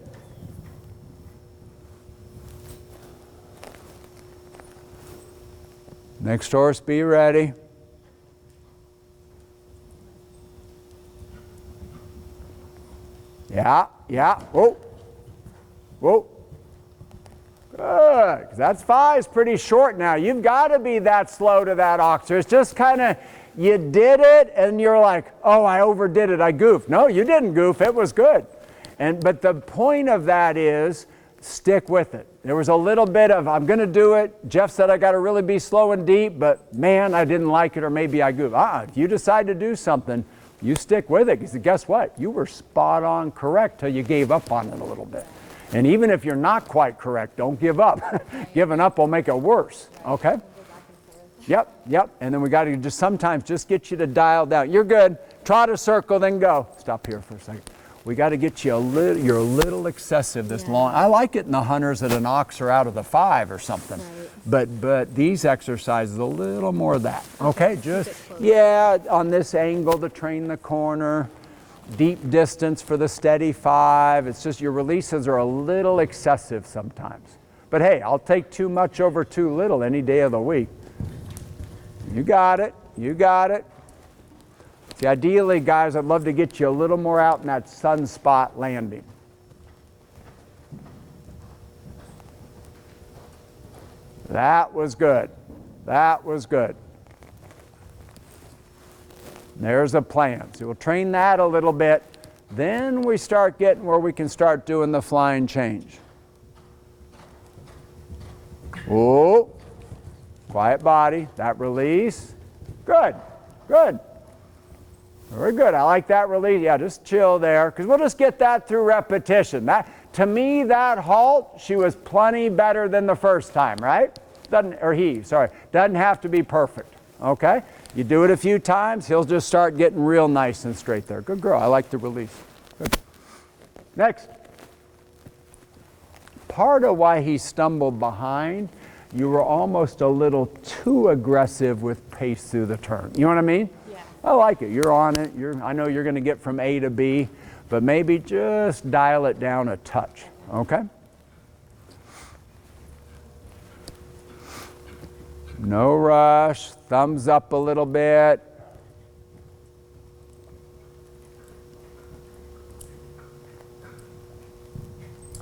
Next horse, be ready. Yeah. Whoa. Good, 'cause that's 5 is pretty short now. You've got to be that slow to that oxer. It's just kind of, you did it and you're like, oh, I overdid it, I goofed. No, you didn't goof, it was good. But the point of that is, stick with it. There was a little bit of, I'm going to do it. Jeff said I got to really be slow and deep, but man, I didn't like it, or maybe I goofed. If you decide to do something, you stick with it, because guess what? You were spot on correct till you gave up on it a little bit. And even if you're not quite correct, don't give up. Giving up will make it worse, okay? Yep. And then we got to just sometimes just get you to dial down. You're good. Trot a circle, then go. Stop here for a second. We got to get you you're a little excessive this long. I like it in the hunters that an oxer out of the 5 or something. Right. But these exercises, a little more of that. Okay, just, on this angle to train the corner. Deep distance for the steady 5. It's just your releases are a little excessive sometimes. But hey, I'll take too much over too little any day of the week. You got it. See, ideally, guys, I'd love to get you a little more out in that sunspot landing. That was good. There's a plan. So we'll train that a little bit. Then we start getting where we can start doing the flying change. Oh, quiet body, that release. Good. Very good. I like that release. Yeah, just chill there, because we'll just get that through repetition. To me, that halt, she was plenty better than the first time, right? Doesn't have to be perfect, okay? You do it a few times, he'll just start getting real nice and straight there. Good girl, I like the release. Good. Next. Part of why he stumbled behind, you were almost a little too aggressive with pace through the turn. You know what I mean? Yeah. I like it. You're on it. I know you're going to get from A to B. but maybe just dial it down a touch, okay? No rush, thumbs up a little bit.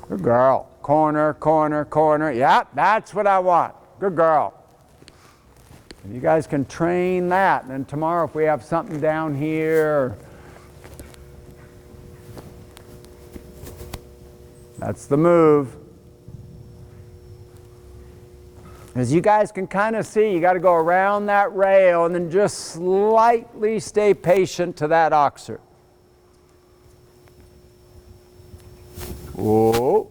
Good girl. Corner, corner, corner. Yeah, that's what I want. Good girl. You guys can train that. And then tomorrow if we have something down here, that's the move. As you guys can kind of see, you got to go around that rail and then just slightly stay patient to that oxer. Whoa.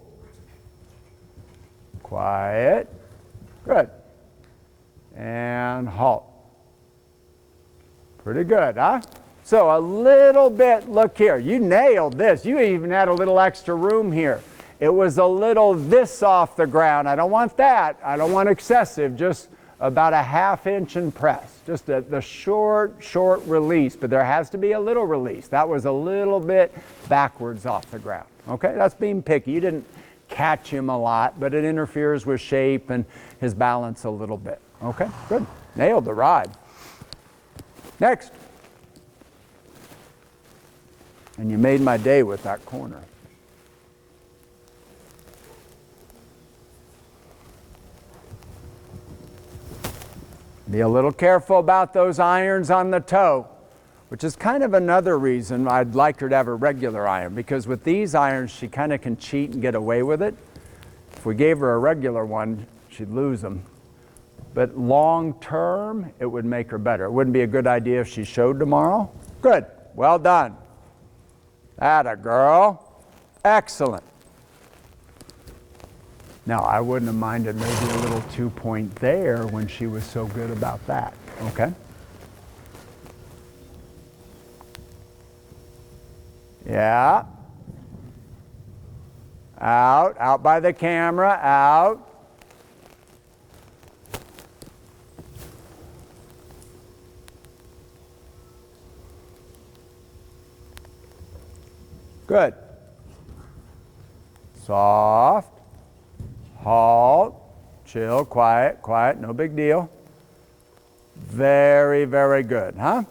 Quiet. Good. And halt. Pretty good, huh? So a little bit, look here, you nailed this. You even had a little extra room here. It was a little this off the ground. I don't want that. I don't want excessive, just about a ½ inch and press. Just the short release, but there has to be a little release. That was a little bit backwards off the ground. Okay, that's being picky. You didn't catch him a lot, but it interferes with shape and his balance a little bit. Okay, good. Nailed the ride. Next. And you made my day with that corner. Be a little careful about those irons on the toe, which is kind of another reason I'd like her to have a regular iron, because with these irons she kind of can cheat and get away with it. If we gave her a regular one, she'd lose them. But long term, it would make her better. It wouldn't be a good idea if she showed tomorrow. Good. Well done. Atta girl. Excellent. Now, I wouldn't have minded maybe a little 2-point there when she was so good about that. Okay? Yeah. Out by the camera, out. Good. Soft. Halt. Chill, quiet, no big deal. Very, very good, huh?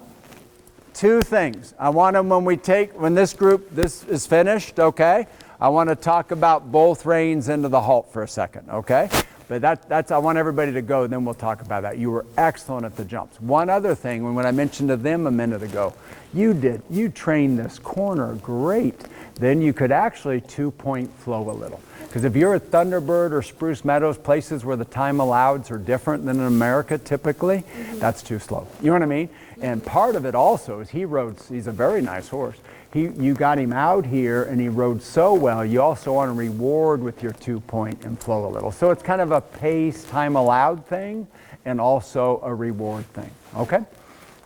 2 things. I want them when this is finished, okay? I want to talk about both reins into the halt for a second, okay? But that's I want everybody to go, then we'll talk about that. You were excellent at the jumps. One other thing, when I mentioned to them a minute ago, you trained this corner great. Then you could actually 2-point flow a little. Because if you're at Thunderbird or Spruce Meadows, places where the time alloweds are different than in America typically, that's too slow. You know what I mean? And part of it also is he's a very nice horse. You got him out here and he rode so well, you also want to reward with your 2-point and flow a little. So it's kind of a pace, time allowed thing and also a reward thing. Okay?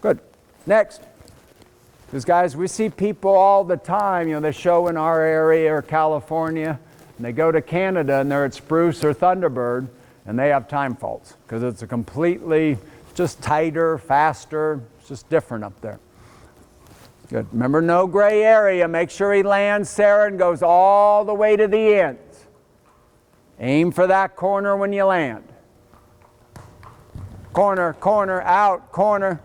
Good. Next. Because guys, we see people all the time, they show in our area or California, and they go to Canada and they're at Spruce or Thunderbird and they have time faults because it's just tighter, faster, it's just different up there. Good. Remember, no gray area. Make sure he lands, Sarah, and goes all the way to the ends. Aim for that corner when you land. Corner, corner, out, corner.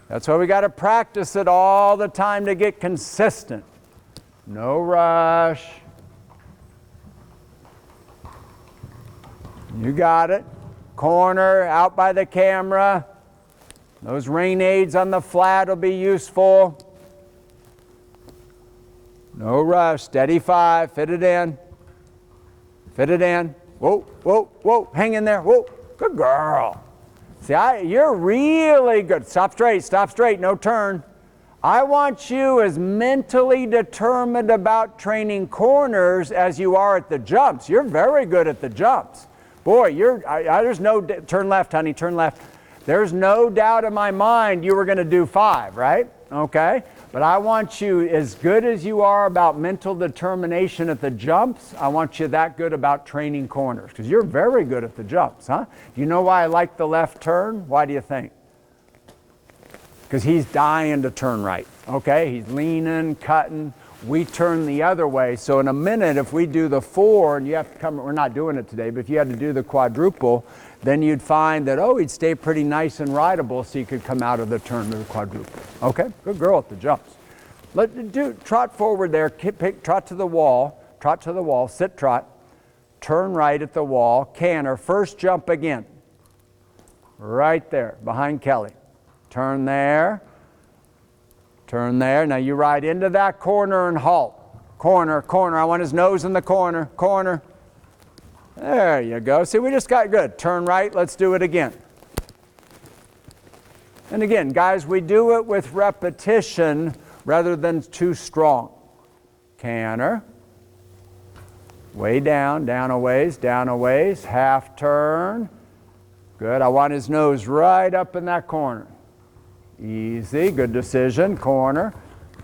That's why we got to practice it all the time to get consistent. No rush. You got it. Corner, out by the camera. Those rain aids on the flat will be useful. No rush. Steady 5. Fit it in. Fit it in. Whoa, whoa, whoa. Hang in there. Whoa. Good girl. See, you're really good. Stop straight, no turn. I want you as mentally determined about training corners as you are at the jumps. You're very good at the jumps. Boy, there's no, turn left, honey, turn left. There's no doubt in my mind you were going to do 5, right? Okay? But I want you, as good as you are about mental determination at the jumps, I want you that good about training corners, because you're very good at the jumps, huh? Do you know why I like the left turn? Why do you think? Because he's dying to turn right, okay? He's leaning, cutting. we turn the other way. So in a minute, if we do the 4, and you have to come, we're not doing it today, but if you had to do the quadruple, then you'd find that, oh, he'd stay pretty nice and rideable so you could come out of the turn to the quadruple. Okay, good girl at the jumps. Trot forward there, trot to the wall, sit trot, turn right at the wall, canter, first jump again. Right there, behind Kelly. Turn there. Turn there. Now you ride into that corner and halt. Corner, corner. I want his nose in the corner. Corner. There you go. See, we just got good. Turn right. Let's do it again. And again, guys, we do it with repetition rather than too strong. Canter. Way down, down a ways, half turn. Good. I want his nose right up in that corner. Easy. Good decision. Corner,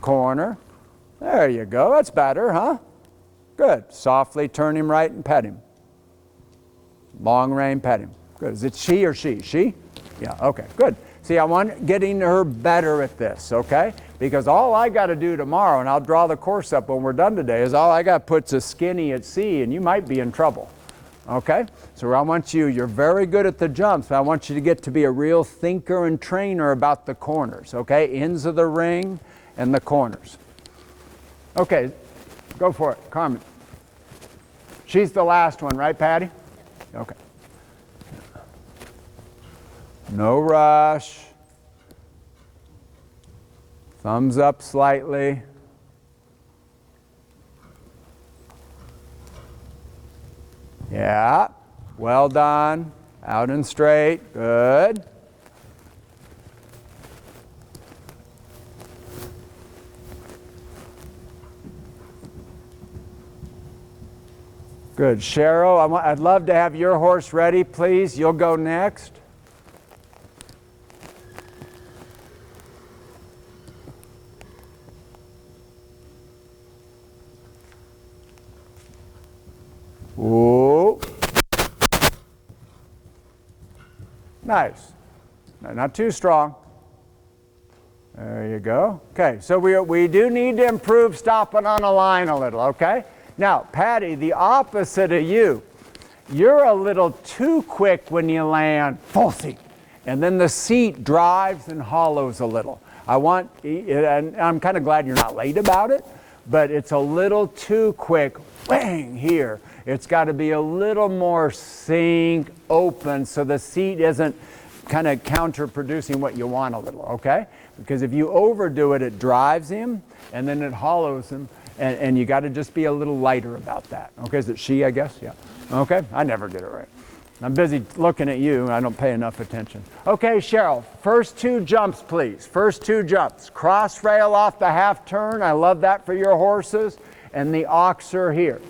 corner. There you go. That's better, huh? Good. Softly turn him right and pet him. Long rein, pet him. Good. Is it she or she? She? Yeah, okay, good. See, I want getting her better at this, okay? Because all I got to do tomorrow, and I'll draw the course up when we're done today, is all I got to put's a skinny at C, and you might be in trouble, okay? So I want you, you're very good at the jumps, but I want you to get to be a real thinker and trainer about the corners, okay? Ends of the ring and the corners. Okay, go for it, Carmen. She's the last one, right, Patty? Okay. No rush. Thumbs up slightly. Yeah, well done. Out and straight, good. Good. Cheryl, I'd love to have your horse ready, please. You'll go next. Ooh. Nice. Not too strong. There you go. Okay, so we do need to improve stopping on a line a little, okay? Now, Patty, the opposite of you. You're a little too quick when you land full seat. And then the seat drives and hollows a little. And I'm kind of glad you're not late about it, but it's a little too quick. Bang, here. It's got to be a little more sink open so the seat isn't kind of counterproducing what you want a little, okay? Because if you overdo it, it drives him and then it hollows him. And you got to just be a little lighter about that. Okay, is it she, I guess? Yeah. Okay, I never get it right. I'm busy looking at you, and I don't pay enough attention. Okay, Cheryl, first 2 jumps, please. First 2 jumps. Cross rail off the half turn. I love that for your horses. And the oxer here.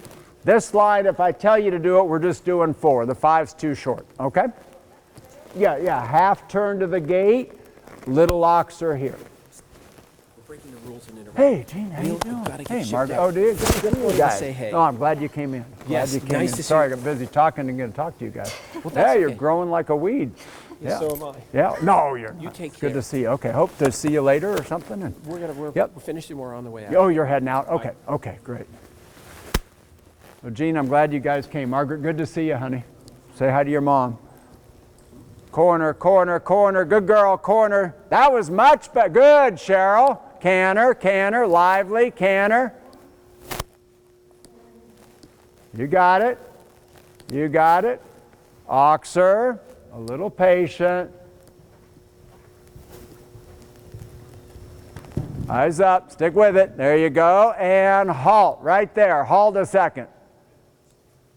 This line, if I tell you to do it, we're just doing 4. The 5's too short, okay? Yeah, half turn to the gate, little oxer here. Breaking the rules and Hey, Gene, how you doing? Hey, Margaret. Oh, do you? Good guy. Say hey. No, I'm glad you came in. Yes, glad you came nice in. to see Sorry, you. I got busy talking and going to talk to you guys. Well, Yeah, you're okay. growing like a weed. Yeah, so am I. Yeah. No, you're You not. take It's good care. to see you. Okay, hope to see you later or something. And We're finished and we're on the way out. oh, you're heading out? Okay, okay, great. Well, Gene, I'm glad you guys came. Margaret, good to see you, honey. Say hi to your mom. Corner, corner, corner. Good girl, corner. That was much better. Good, Cheryl. Canter, canter, lively, canter. You got it. You got it. Oxer, a little patient. Eyes up, stick with it. There you go. And halt right there. Halt a second.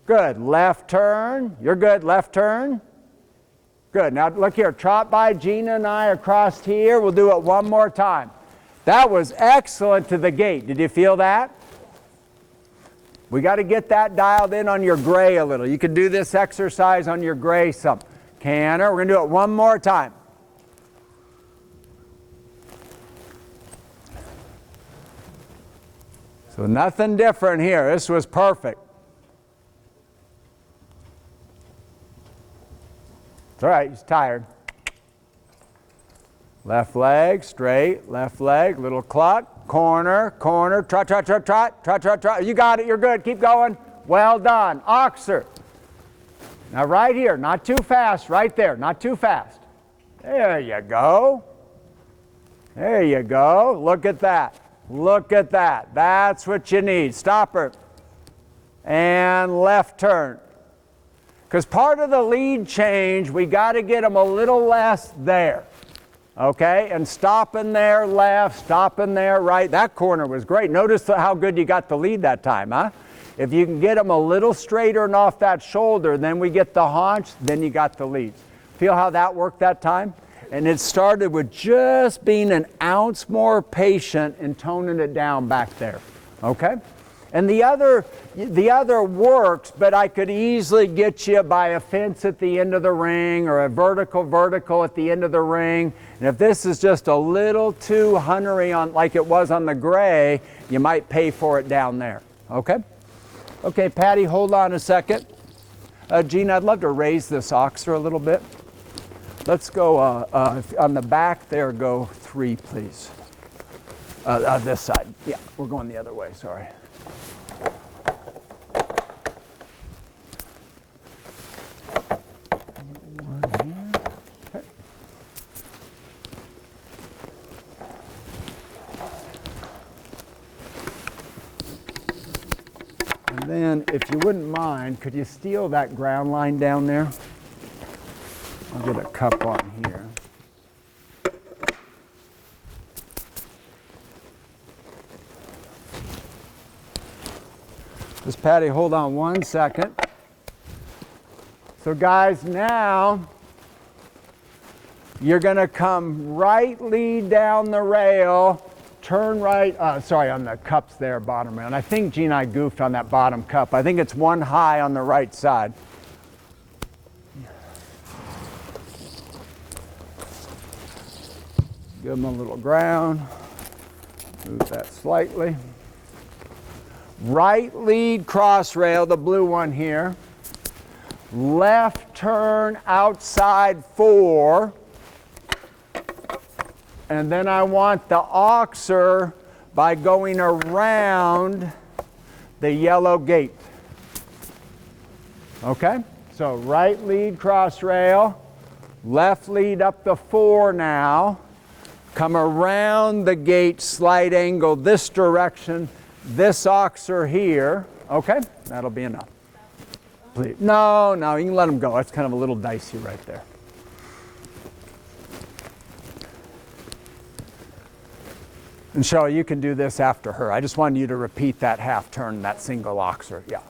Good. Left turn. You're good. Left turn. Good. Now look here. Trot by Gina and I across here. We'll do it one more time. That was excellent to the gate. Did you feel that? We got to get that dialed in on your gray a little. You can do this exercise on your gray some. Canter. We're going to do it one more time. So nothing different here. This was perfect. It's all right. He's tired. Left leg, straight, left leg, little cluck, corner, corner, trot, trot, trot, trot, trot, trot, trot. You got it, you're good, keep going. Well done. Oxer. Now right here, not too fast, right there, not too fast. There you go. There you go. Look at that. Look at that. That's what you need. Stop her. And left turn. Because part of the lead change, we got to get them a little less there. Okay, and stopping there left, stopping there right. That corner was great. Notice how good you got the lead that time, huh? If you can get them a little straighter and off that shoulder, then we get the haunch, then you got the leads. Feel how that worked that time? And it started with just being an ounce more patient and toning it down back there. Okay? And the other works, but I could easily get you by a fence at the end of the ring or a vertical at the end of the ring. And if this is just a little too huntery on like it was on the gray, you might pay for it down there. Okay? Okay, Patty, hold on a second. Gene, I'd love to raise this oxer a little bit. Let's go on the back there, go 3, please. This side. Yeah, we're going the other way, sorry. And then, if you wouldn't mind, could you steal that ground line down there? I'll get a cup on here. Just Patty, hold on 1 second. So guys, now you're going to come right lead down the rail, turn right, sorry, on the cups there, bottom rail. And I think Gene, I goofed on that bottom cup. I think it's one high on the right side. Give them a little ground. Move that slightly. Right lead cross rail, the blue one here. Left turn outside 4. And then I want the oxer by going around the yellow gate. Okay? So right lead cross rail, left lead up the 4 now. Come around the gate, slight angle this direction, this oxer here. Okay, that'll be enough. Please. No, you can let them go. That's kind of a little dicey right there. And Cheryl, you can do this after her. I just wanted you to repeat that half turn, that single oxer. Yeah.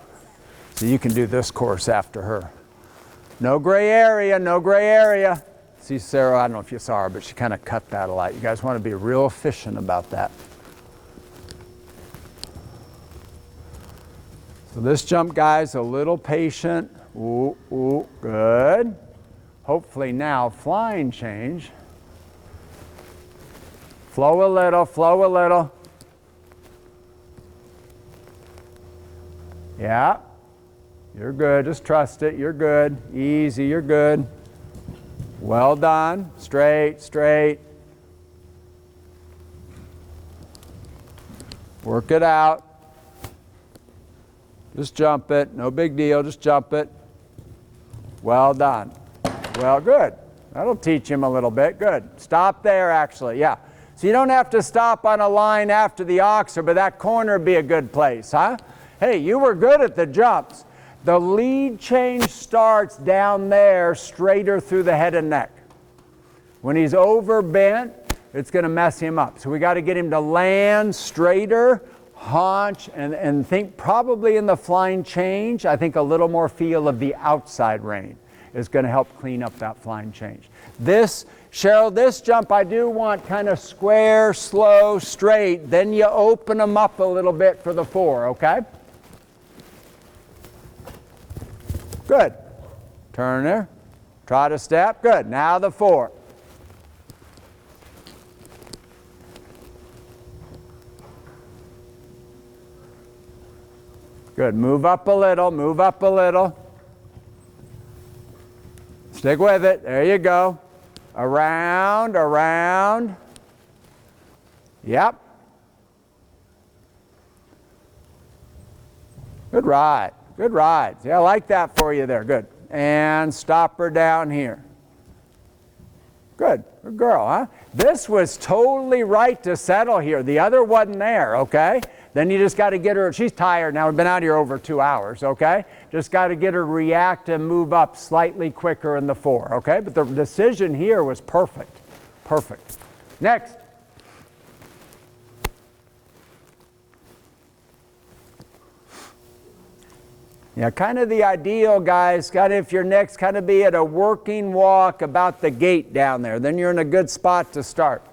So you can do this course after her. No gray area, no gray area. See Sarah, I don't know if you saw her, but she kind of cut that a lot. You guys want to be real efficient about that. So this jump, guys, a little patient. Ooh, ooh, good. Hopefully now, flying change. Flow a little, flow a little. Yeah, you're good, just trust it, you're good. Easy, you're good. Well done. Straight, straight. Work it out. Just jump it. No big deal. Just jump it. Well done. Well, good. That'll teach him a little bit. Good. Stop there, actually. Yeah. So you don't have to stop on a line after the oxer, but that corner would be a good place, huh? Hey, you were good at the jumps. The lead change starts down there, straighter through the head and neck. When he's overbent, it's going to mess him up. So we got to get him to land straighter, haunch, and think probably in the flying change, I think a little more feel of the outside rein is going to help clean up that flying change. This, Cheryl, this jump I do want kind of square, slow, straight. Then you open them up a little bit for the 4, okay? Good. Turner, trot a step. Good. Now the 4. Good. Move up a little. Move up a little. Stick with it. There you go. around, around. Yep. Good ride, good ride. See, I like that for you there, good. And stop her down here. Good, good girl, huh? This was totally right to settle here. The other wasn't there, okay? Then you just got to get her, she's tired now, we've been out here over 2 hours, okay? Just got to get her to react and move up slightly quicker in the 4, okay? But the decision here was perfect, perfect. Next. Yeah, kind of the ideal, guys, kind of if your next kind of be at a working walk about the gate down there, then you're in a good spot to start.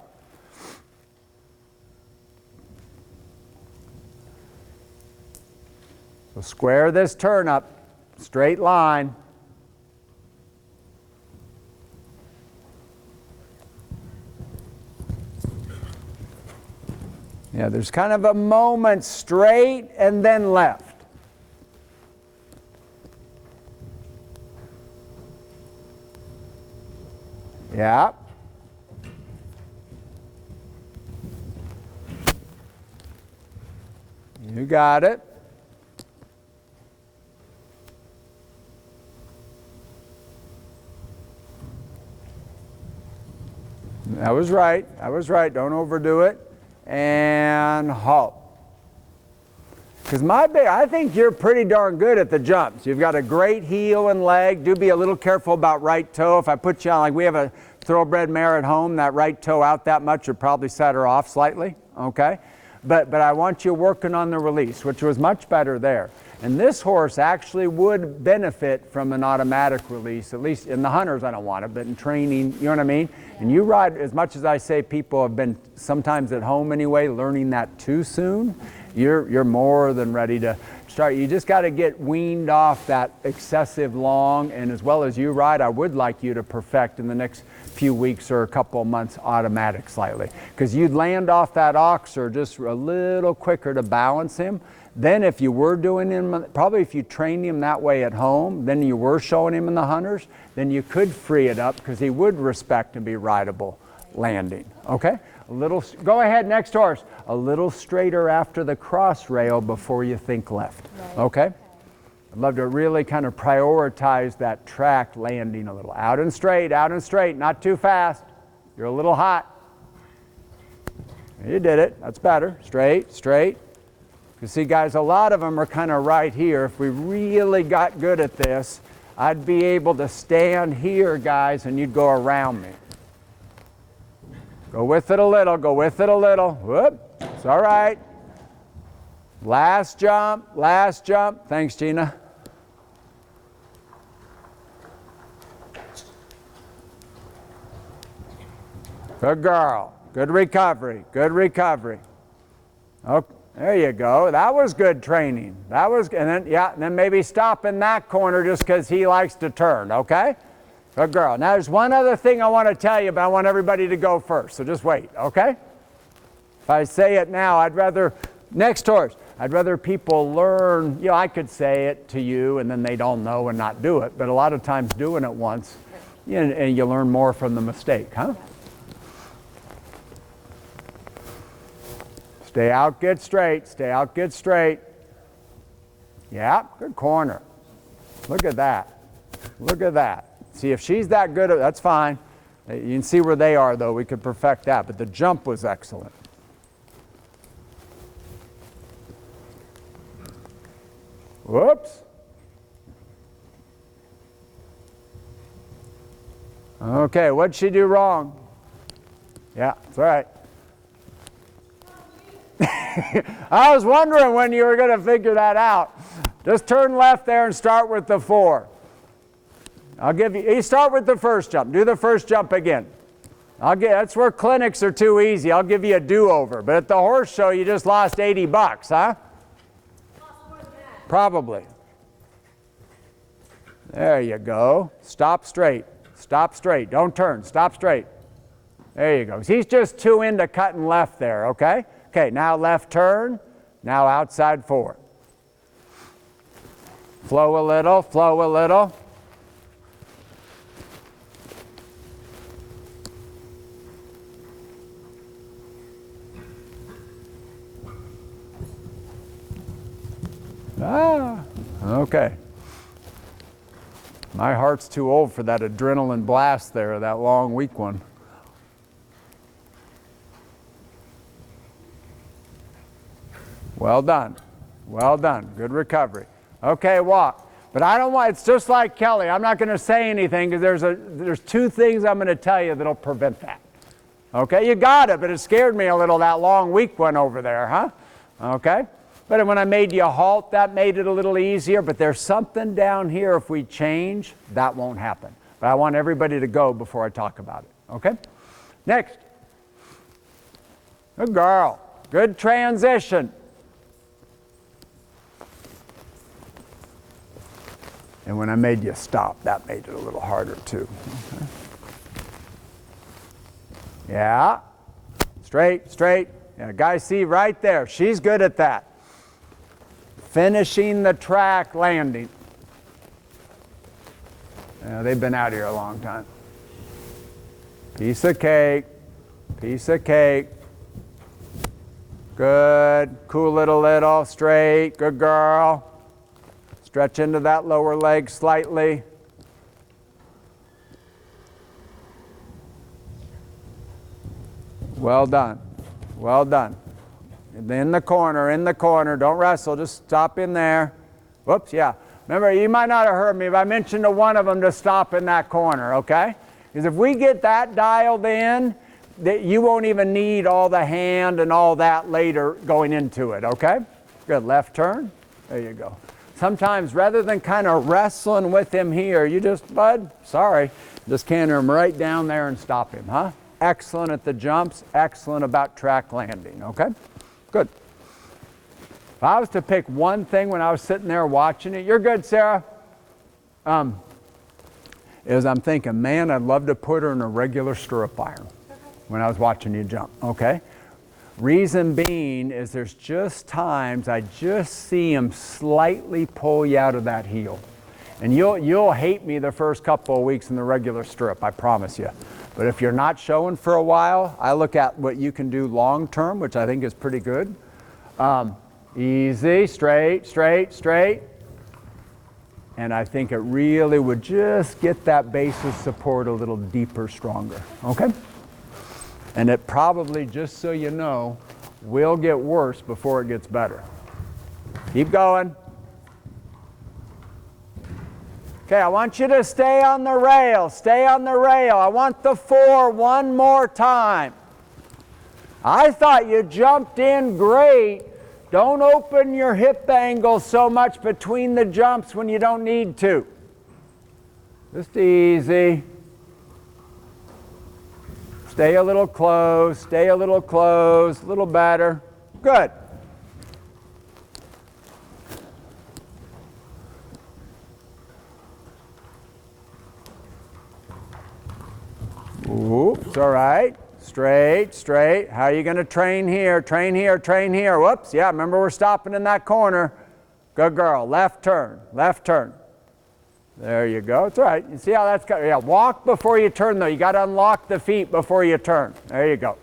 So square this turn up, straight line. Yeah, there's kind of a moment straight and then left. Yeah. You got it. That was right. That was right. Don't overdo it. And halt. Because I think you're pretty darn good at the jumps. You've got a great heel and leg. Do be a little careful about right toe. If I put you on, like we have a thoroughbred mare at home, that right toe out that much would probably set her off slightly, okay? But I want you working on the release, which was much better there. And this horse actually would benefit from an automatic release, at least in the hunters I don't want it, but in training, you know what I mean? Yeah. And you ride, as much as I say people have been sometimes at home anyway, learning that too soon, you're more than ready to start. You just got to get weaned off that excessive long, and as well as you ride, I would like you to perfect in the next few weeks or a couple of months automatic slightly, because you'd land off that oxer just a little quicker to balance him. Then if you were doing him, probably if you trained him that way at home, then you were showing him in the hunters, then you could free it up because he would respect and be rideable landing, okay? A little, go ahead, next horse. A little straighter after the cross rail before you think left, okay? I'd love to really kind of prioritize that track landing a little. Out and straight, not too fast. You're a little hot. You did it, that's better. Straight, straight. You see, guys, a lot of them are kind of right here. If we really got good at this, I'd be able to stand here, guys, and you'd go around me. Go with it a little, go with it a little. Whoop, it's all right. Last jump, last jump. Thanks, Gina. Good girl. Good recovery, good recovery. Okay, there you go. That was good training. That was, and then, yeah, and then maybe stop in that corner just because he likes to turn, okay? Good girl. Now there's one other thing I want to tell you, but I want everybody to go first, so just wait, okay? If I say it now, I'd rather, next horse, I'd rather people learn, you know, I could say it to you and then they'd all know and not do it, but a lot of times doing it once, you know, and you learn more from the mistake, huh? Stay out, get straight, stay out, get straight. Yeah, good corner. Look at that, look at that. See, if she's that good, that's fine. You can see where they are, though. We could perfect that, but the jump was excellent. Whoops. Okay, what'd she do wrong? Yeah, that's all right. I was wondering when you were going to figure that out. Just turn left there and start with the 4. I'll give you start with the first jump. Do the first jump again. That's where clinics are too easy. I'll give you a do-over. But at the horse show, you just lost $80, huh? Probably. There you go. Stop straight. Stop straight. Don't turn. Stop straight. There you go. He's just too into cutting left there, okay? Okay, now left turn. Now outside 4. Flow a little, flow a little. Okay. My heart's too old for that adrenaline blast there, that long, weak one. Well done. Well done. Good recovery. Okay, walk. But I don't want, it's just like Kelly. I'm not going to say anything because there's two things I'm going to tell you that'll prevent that. Okay, you got it, but it scared me a little, that long, weak one over there, huh? Okay? But when I made you halt, that made it a little easier. But there's something down here, if we change, that won't happen. But I want everybody to go before I talk about it. Okay? Next. Good girl. Good transition. And when I made you stop, that made it a little harder too. Okay. Yeah. Straight, straight. Yeah, guys, see right there. She's good at that. Finishing the track landing. Yeah, they've been out here a long time. Piece of cake. Piece of cake. Good. Cool it a little. Straight. Good girl. Stretch into that lower leg slightly. Well done. Well done. In the corner. Don't wrestle. Just stop in there. Whoops, yeah. Remember, you might not have heard me, but I mentioned to one of them to stop in that corner, okay? Because if we get that dialed in, that you won't even need all the hand and all that later going into it, okay? Good. Left turn. There you go. Sometimes rather than kind of wrestling with him here, you just, bud, sorry, just canter him right down there and stop him, huh? Excellent at the jumps, excellent about track landing, okay? Good. If I was to pick one thing when I was sitting there watching it, you're good, Sarah. Is I'm thinking, man, I'd love to put her in a regular stirrup iron when I was watching you jump, okay? Reason being is there's just times I just see him slightly pull you out of that heel. And you'll hate me the first couple of weeks in the regular stirrup, I promise you. But if you're not showing for a while, I look at what you can do long term, which I think is pretty good. Easy, straight, straight, straight. And I think it really would just get that base of support a little deeper, stronger, okay? And it probably, just so you know, will get worse before it gets better. Keep going. Okay, I want you to stay on the rail. Stay on the rail. I want the 4 one more time. I thought you jumped in great. Don't open your hip angle so much between the jumps when you don't need to. Just easy. Stay a little close, stay a little close, a little better. Good. Oops, all right. Straight, straight. How are you going to train here? Train here, train here. Whoops, yeah, remember we're stopping in that corner. Good girl. Left turn, left turn. There you go. It's all right. You see how that's got, yeah, walk before you turn though. You got to unlock the feet before you turn. There you go.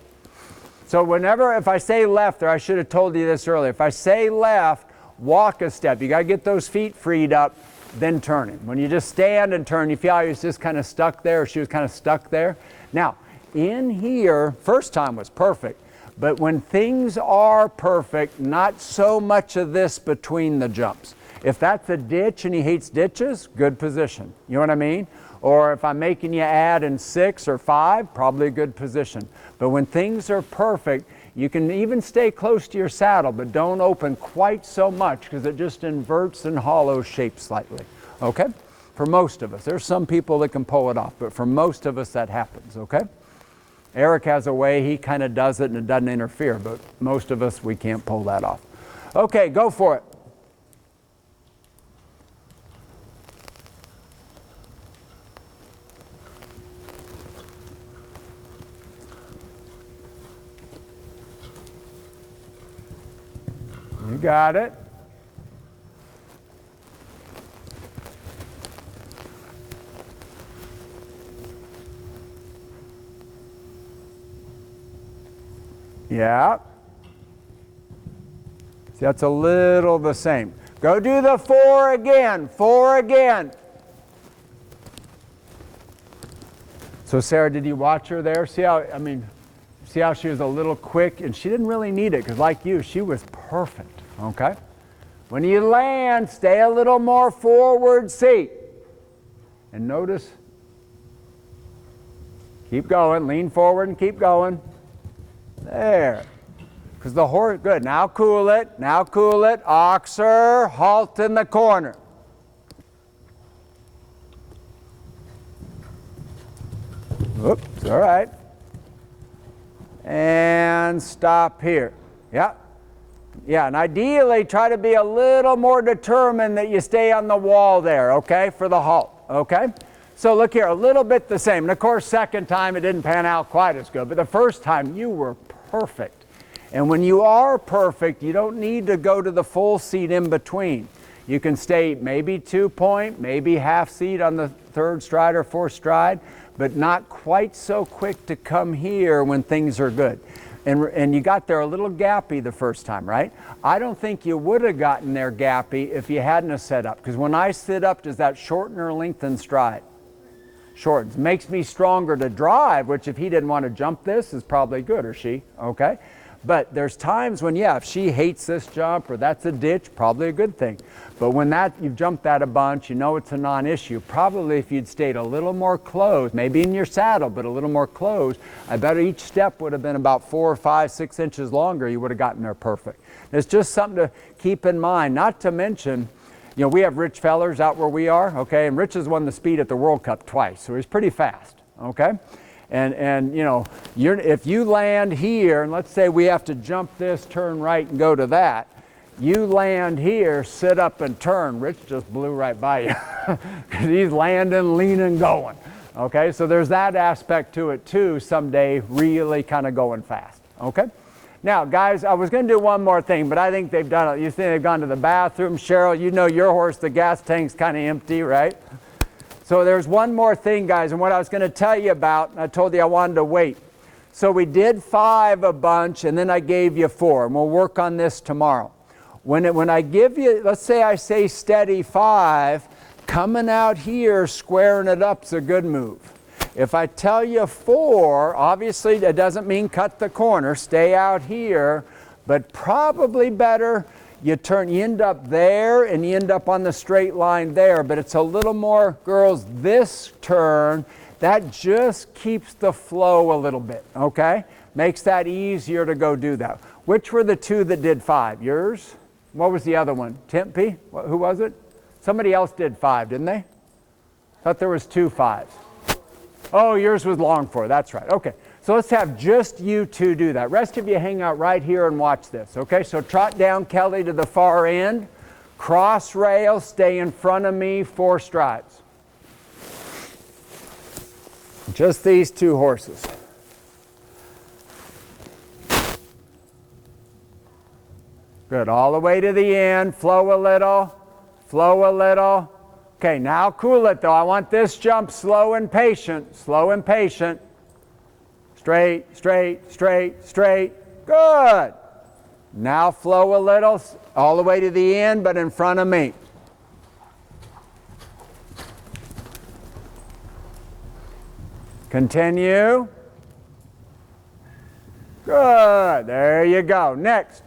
So whenever, if I say left, or I should have told you this earlier, if I say left, walk a step. You got to get those feet freed up, then turn him. When you just stand and turn, you feel how he was just kind of stuck there, or she was kind of stuck there. Now, in here, first time was perfect, but when things are perfect, not so much of this between the jumps. If that's a ditch and he hates ditches, good position. You know what I mean? Or if I'm making you add in 6 or 5, probably a good position. But when things are perfect, you can even stay close to your saddle, but don't open quite so much because it just inverts and hollows shape slightly. Okay? For most of us. There's some people that can pull it off, but for most of us that happens. Okay? Eric has a way he kind of does it and it doesn't interfere, but most of us, we can't pull that off. Okay, go for it. You got it. Yeah. See, that's a little the same. Go do the 4 again. 4 again. So Sarah, did you watch her there? See how she was a little quick, and she didn't really need it, because like you, she was perfect, okay? When you land, stay a little more forward seat. And notice, keep going, lean forward and keep going. There. Because the horse, good, now cool it, oxer, halt in the corner. Oops, all right. And stop here. Yeah. Yeah, and ideally try to be a little more determined that you stay on the wall there, okay, for the halt, okay? So look here, a little bit the same. And of course, second time it didn't pan out quite as good, but the first time you were perfect. And when you are perfect, you don't need to go to the full seat in between. You can stay maybe 2-point, maybe half seat on the 3rd stride or 4th stride, but not quite so quick to come here when things are good. And you got there a little gappy the first time, right? I don't think you would have gotten there gappy if you hadn't have set up. Because when I sit up, does that shorten or lengthen stride? Shortens. Makes me stronger to drive, which if he didn't want to jump this is probably good, or she, okay? But there's times when, yeah, if she hates this jump or that's a ditch, probably a good thing. But when you've jumped that a bunch, you know it's a non-issue. Probably if you'd stayed a little more closed, maybe in your saddle, but a little more closed, I bet each step would have been about 4 or 5, 6 inches longer. You would have gotten there perfect. It's just something to keep in mind. Not to mention, you know, we have Rich Fellers out where we are, okay? And Rich has won the speed at the World Cup twice, so he's pretty fast, okay? And you know, if you land here, and let's say we have to jump this, turn right, and go to that, you land here, sit up and turn. Rich just blew right by you because he's landing, leaning, going. Okay, so there's that aspect to it too, someday really kind of going fast. Okay? Now, guys, I was going to do one more thing, but I think they've done it. You think they've gone to the bathroom? Cheryl, you know your horse, the gas tank's kind of empty, right? So there's one more thing, guys, and what I was going to tell you about, and I told you I wanted to wait. So we did 5 a bunch, and then I gave you 4, and we'll work on this tomorrow. When I give you, let's say I say steady 5, coming out here, squaring it up is a good move. If I tell you 4, obviously it doesn't mean cut the corner, stay out here, but probably better you end up there and you end up on the straight line there, but it's a little more, girls, this turn, that just keeps the flow a little bit, okay? Makes that easier to go do that. Which were the 2 that did 5? Yours? What was the other one? Timpy? Who was it? Somebody else did 5, didn't they? Thought there was 2 5s. Oh, yours was long 4. That's right. Okay. So let's have just you 2 do that. Rest of you hang out right here and watch this. Okay. So trot down, Kelly, to the far end. Cross rail. Stay in front of me. 4 strides. Just these 2 horses. Good. All the way to the end. Flow a little. Flow a little. Okay, now cool it though. I want this jump slow and patient. Slow and patient. Straight, straight, straight, straight. Good. Now flow a little. All the way to the end, but in front of me. Continue. Good. There you go. Next.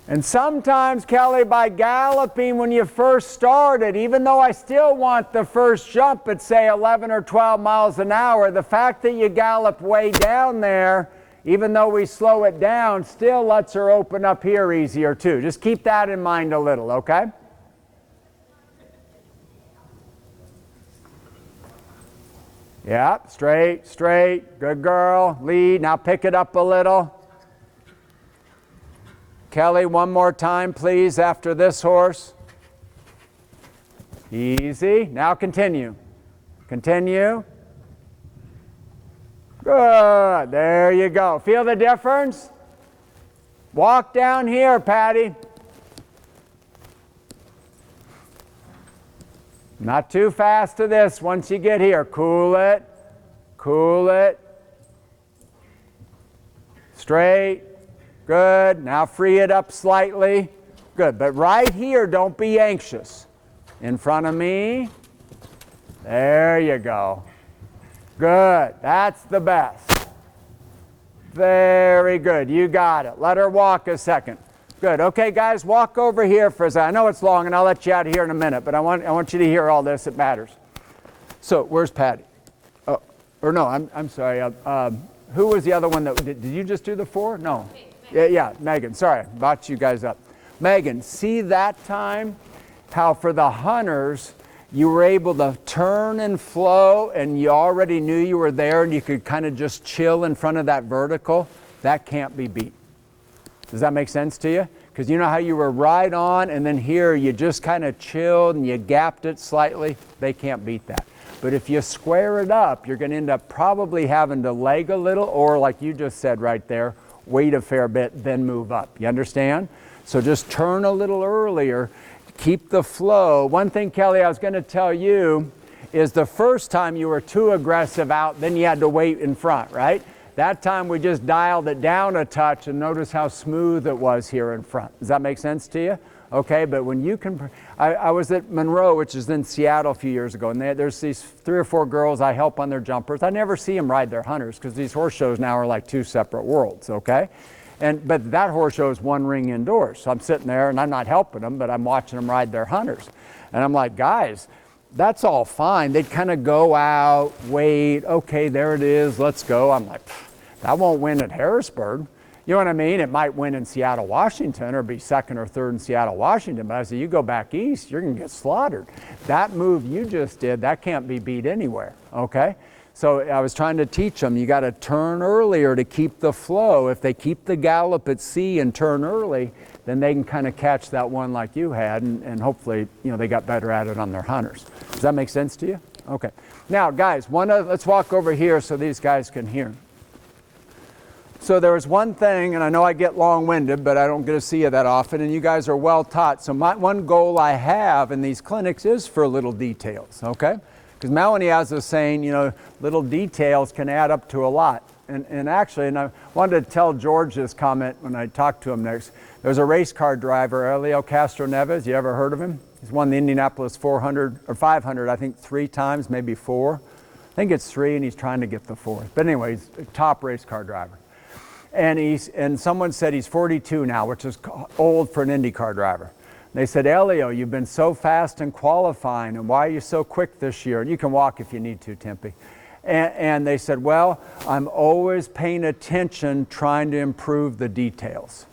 And sometimes, Kelly, by galloping when you first started, even though I still want the first jump at, say, 11 or 12 miles an hour, the fact that you gallop way down there, even though we slow it down, still lets her open up here easier, too. Just keep that in mind a little, okay? Yep, straight, straight. Good girl. Lead. Now pick it up a little. Kelly, one more time, please, after this horse. Easy. Now continue. Continue. Good. There you go. Feel the difference? Walk down here, Patty. Not too fast to this once you get here. Cool it. Cool it. Straight. Good. Now free it up slightly. Good. But right here, don't be anxious. In front of me. There you go. Good. That's the best. Very good. You got it. Let her walk a second. Good. Okay, guys, walk over here for a second. I know it's long, and I'll let you out of here in a minute, but I want you to hear all this. It matters. So, where's Patty? Oh, or no, I'm sorry. Who was the other one that did you just do the 4? No. Yeah, Megan. Sorry, brought you guys up. Megan, see that time how for the hunters you were able to turn and flow and you already knew you were there and you could kind of just chill in front of that vertical? That can't be beat. Does that make sense to you? Because you know how you were right on and then here you just kind of chilled and you gapped it slightly? They can't beat that. But if you square it up, you're going to end up probably having to leg a little or like you just said right there, wait a fair bit, then move up. You understand? So just turn a little earlier, keep the flow. One thing, Kelly, I was going to tell you is the first time you were too aggressive out, then you had to wait in front, right? That time we just dialed it down a touch and notice how smooth it was here in front. Does that make sense to you? Okay, but when you can, I was at Monroe, which is in Seattle a few years ago, and there's these 3 or 4 girls I help on their jumpers. I never see them ride their hunters because these horse shows now are like 2 separate worlds, okay? But that horse show is 1 ring indoors. So I'm sitting there and I'm not helping them, but I'm watching them ride their hunters. And I'm like, guys, that's all fine. They'd kind of go out, wait, okay, there it is, let's go. I'm like, that won't win at Harrisburg. You know what I mean? It might win in Seattle, Washington, or be 2nd or 3rd in Seattle, Washington. But I said, you go back east, you're going to get slaughtered. That move you just did, that can't be beat anywhere, okay? So I was trying to teach them, you got to turn earlier to keep the flow. If they keep the gallop at sea and turn early, then they can kind of catch that one like you had, and hopefully, you know, they got better at it on their hunters. Does that make sense to you? Okay. Now, guys, let's walk over here so these guys can hear. So there was one thing, and I know I get long-winded, but I don't get to see you that often, and you guys are well taught. So one goal I have in these clinics is for little details, okay? Because Melanie has a saying, you know, little details can add up to a lot. And actually, and I wanted to tell George this comment when I talked to him next. There's a race car driver, Elio Castro Neves. You ever heard of him? He's won the Indianapolis 400 or 500, I think 3 times, maybe 4. I think it's 3, and he's trying to get the 4th. But anyway, he's a top race car driver. And someone said he's 42 now, which is old for an IndyCar driver. They said, Elio, you've been so fast in qualifying, and why are you so quick this year? And you can walk if you need to, Tempe. And they said, well, I'm always paying attention, trying to improve the details.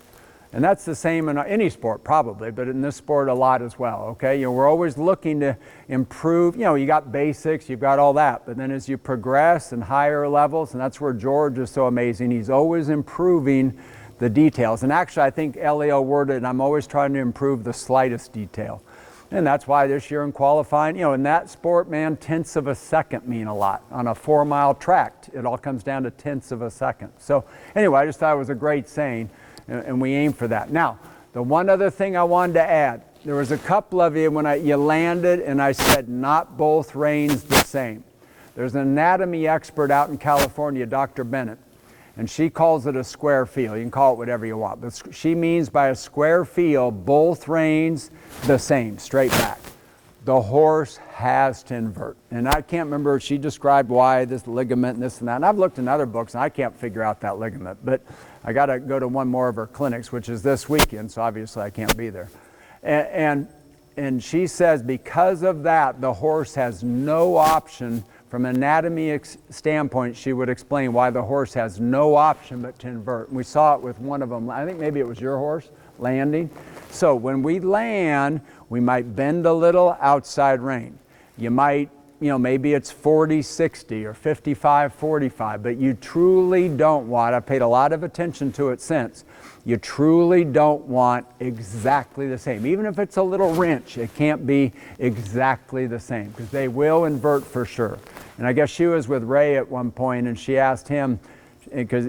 And that's the same in any sport probably, but in this sport a lot as well, okay? You know, we're always looking to improve. You know, you got basics, you've got all that, but then as you progress and higher levels, and that's where George is so amazing, he's always improving the details. And actually, I think Elio worded, I'm always trying to improve the slightest detail. And that's why this year in qualifying, you know, in that sport, man, tenths of a second mean a lot. On a 4-mile track, it all comes down to tenths of a second. So anyway, I just thought it was a great saying, and we aim for that. Now, the one other thing I wanted to add, there was a couple of you when you landed and I said not both reins the same. There's an anatomy expert out in California, Dr. Bennett, and she calls it a square feel. You can call it whatever you want, but she means by a square feel, both reins the same, straight back. The horse has to invert. And I can't remember, she described why this ligament and this and that. And I've looked in other books and I can't figure out that ligament. But I got to go to one more of her clinics, which is this weekend, so obviously I can't be there. And she says because of that, the horse has no option. From an anatomy standpoint, she would explain why the horse has no option but to invert. And we saw it with one of them. I think maybe it was your horse landing. So when we land, we might bend a little outside rein. You might, you know, maybe it's 40-60 or 55-45, but you truly don't want, I've paid a lot of attention to it since, you truly don't want exactly the same. Even if it's a little wrench, it can't be exactly the same because they will invert for sure. And I guess she was with Ray at one point and she asked him, because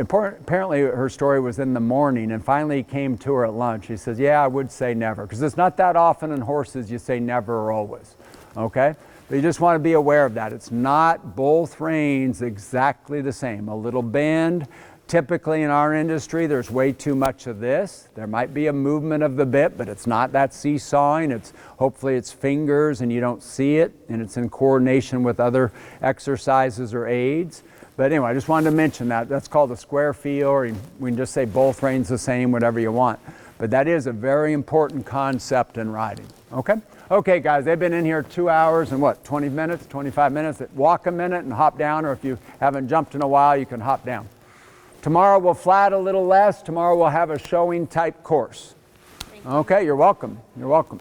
apparently her story was in the morning and finally he came to her at lunch. He says, yeah, I would say never, because it's not that often in horses you say never or always, okay? But you just want to be aware of that. It's not both reins exactly the same. A little bend, Typically in our industry, there's way too much of this. There might be a movement of the bit, but it's not that seesawing. Hopefully it's fingers and you don't see it, and it's in coordination with other exercises or aids. But anyway, I just wanted to mention that. That's called a square feel, or we can just say both reins the same, whatever you want. But that is a very important concept in riding, okay? Okay, guys, they've been in here 2 hours and what, 20 minutes, 25 minutes? Walk a minute and hop down, or if you haven't jumped in a while, you can hop down. Tomorrow we'll flat a little less. Tomorrow we'll have a showing type course. Okay, you're welcome. You're welcome.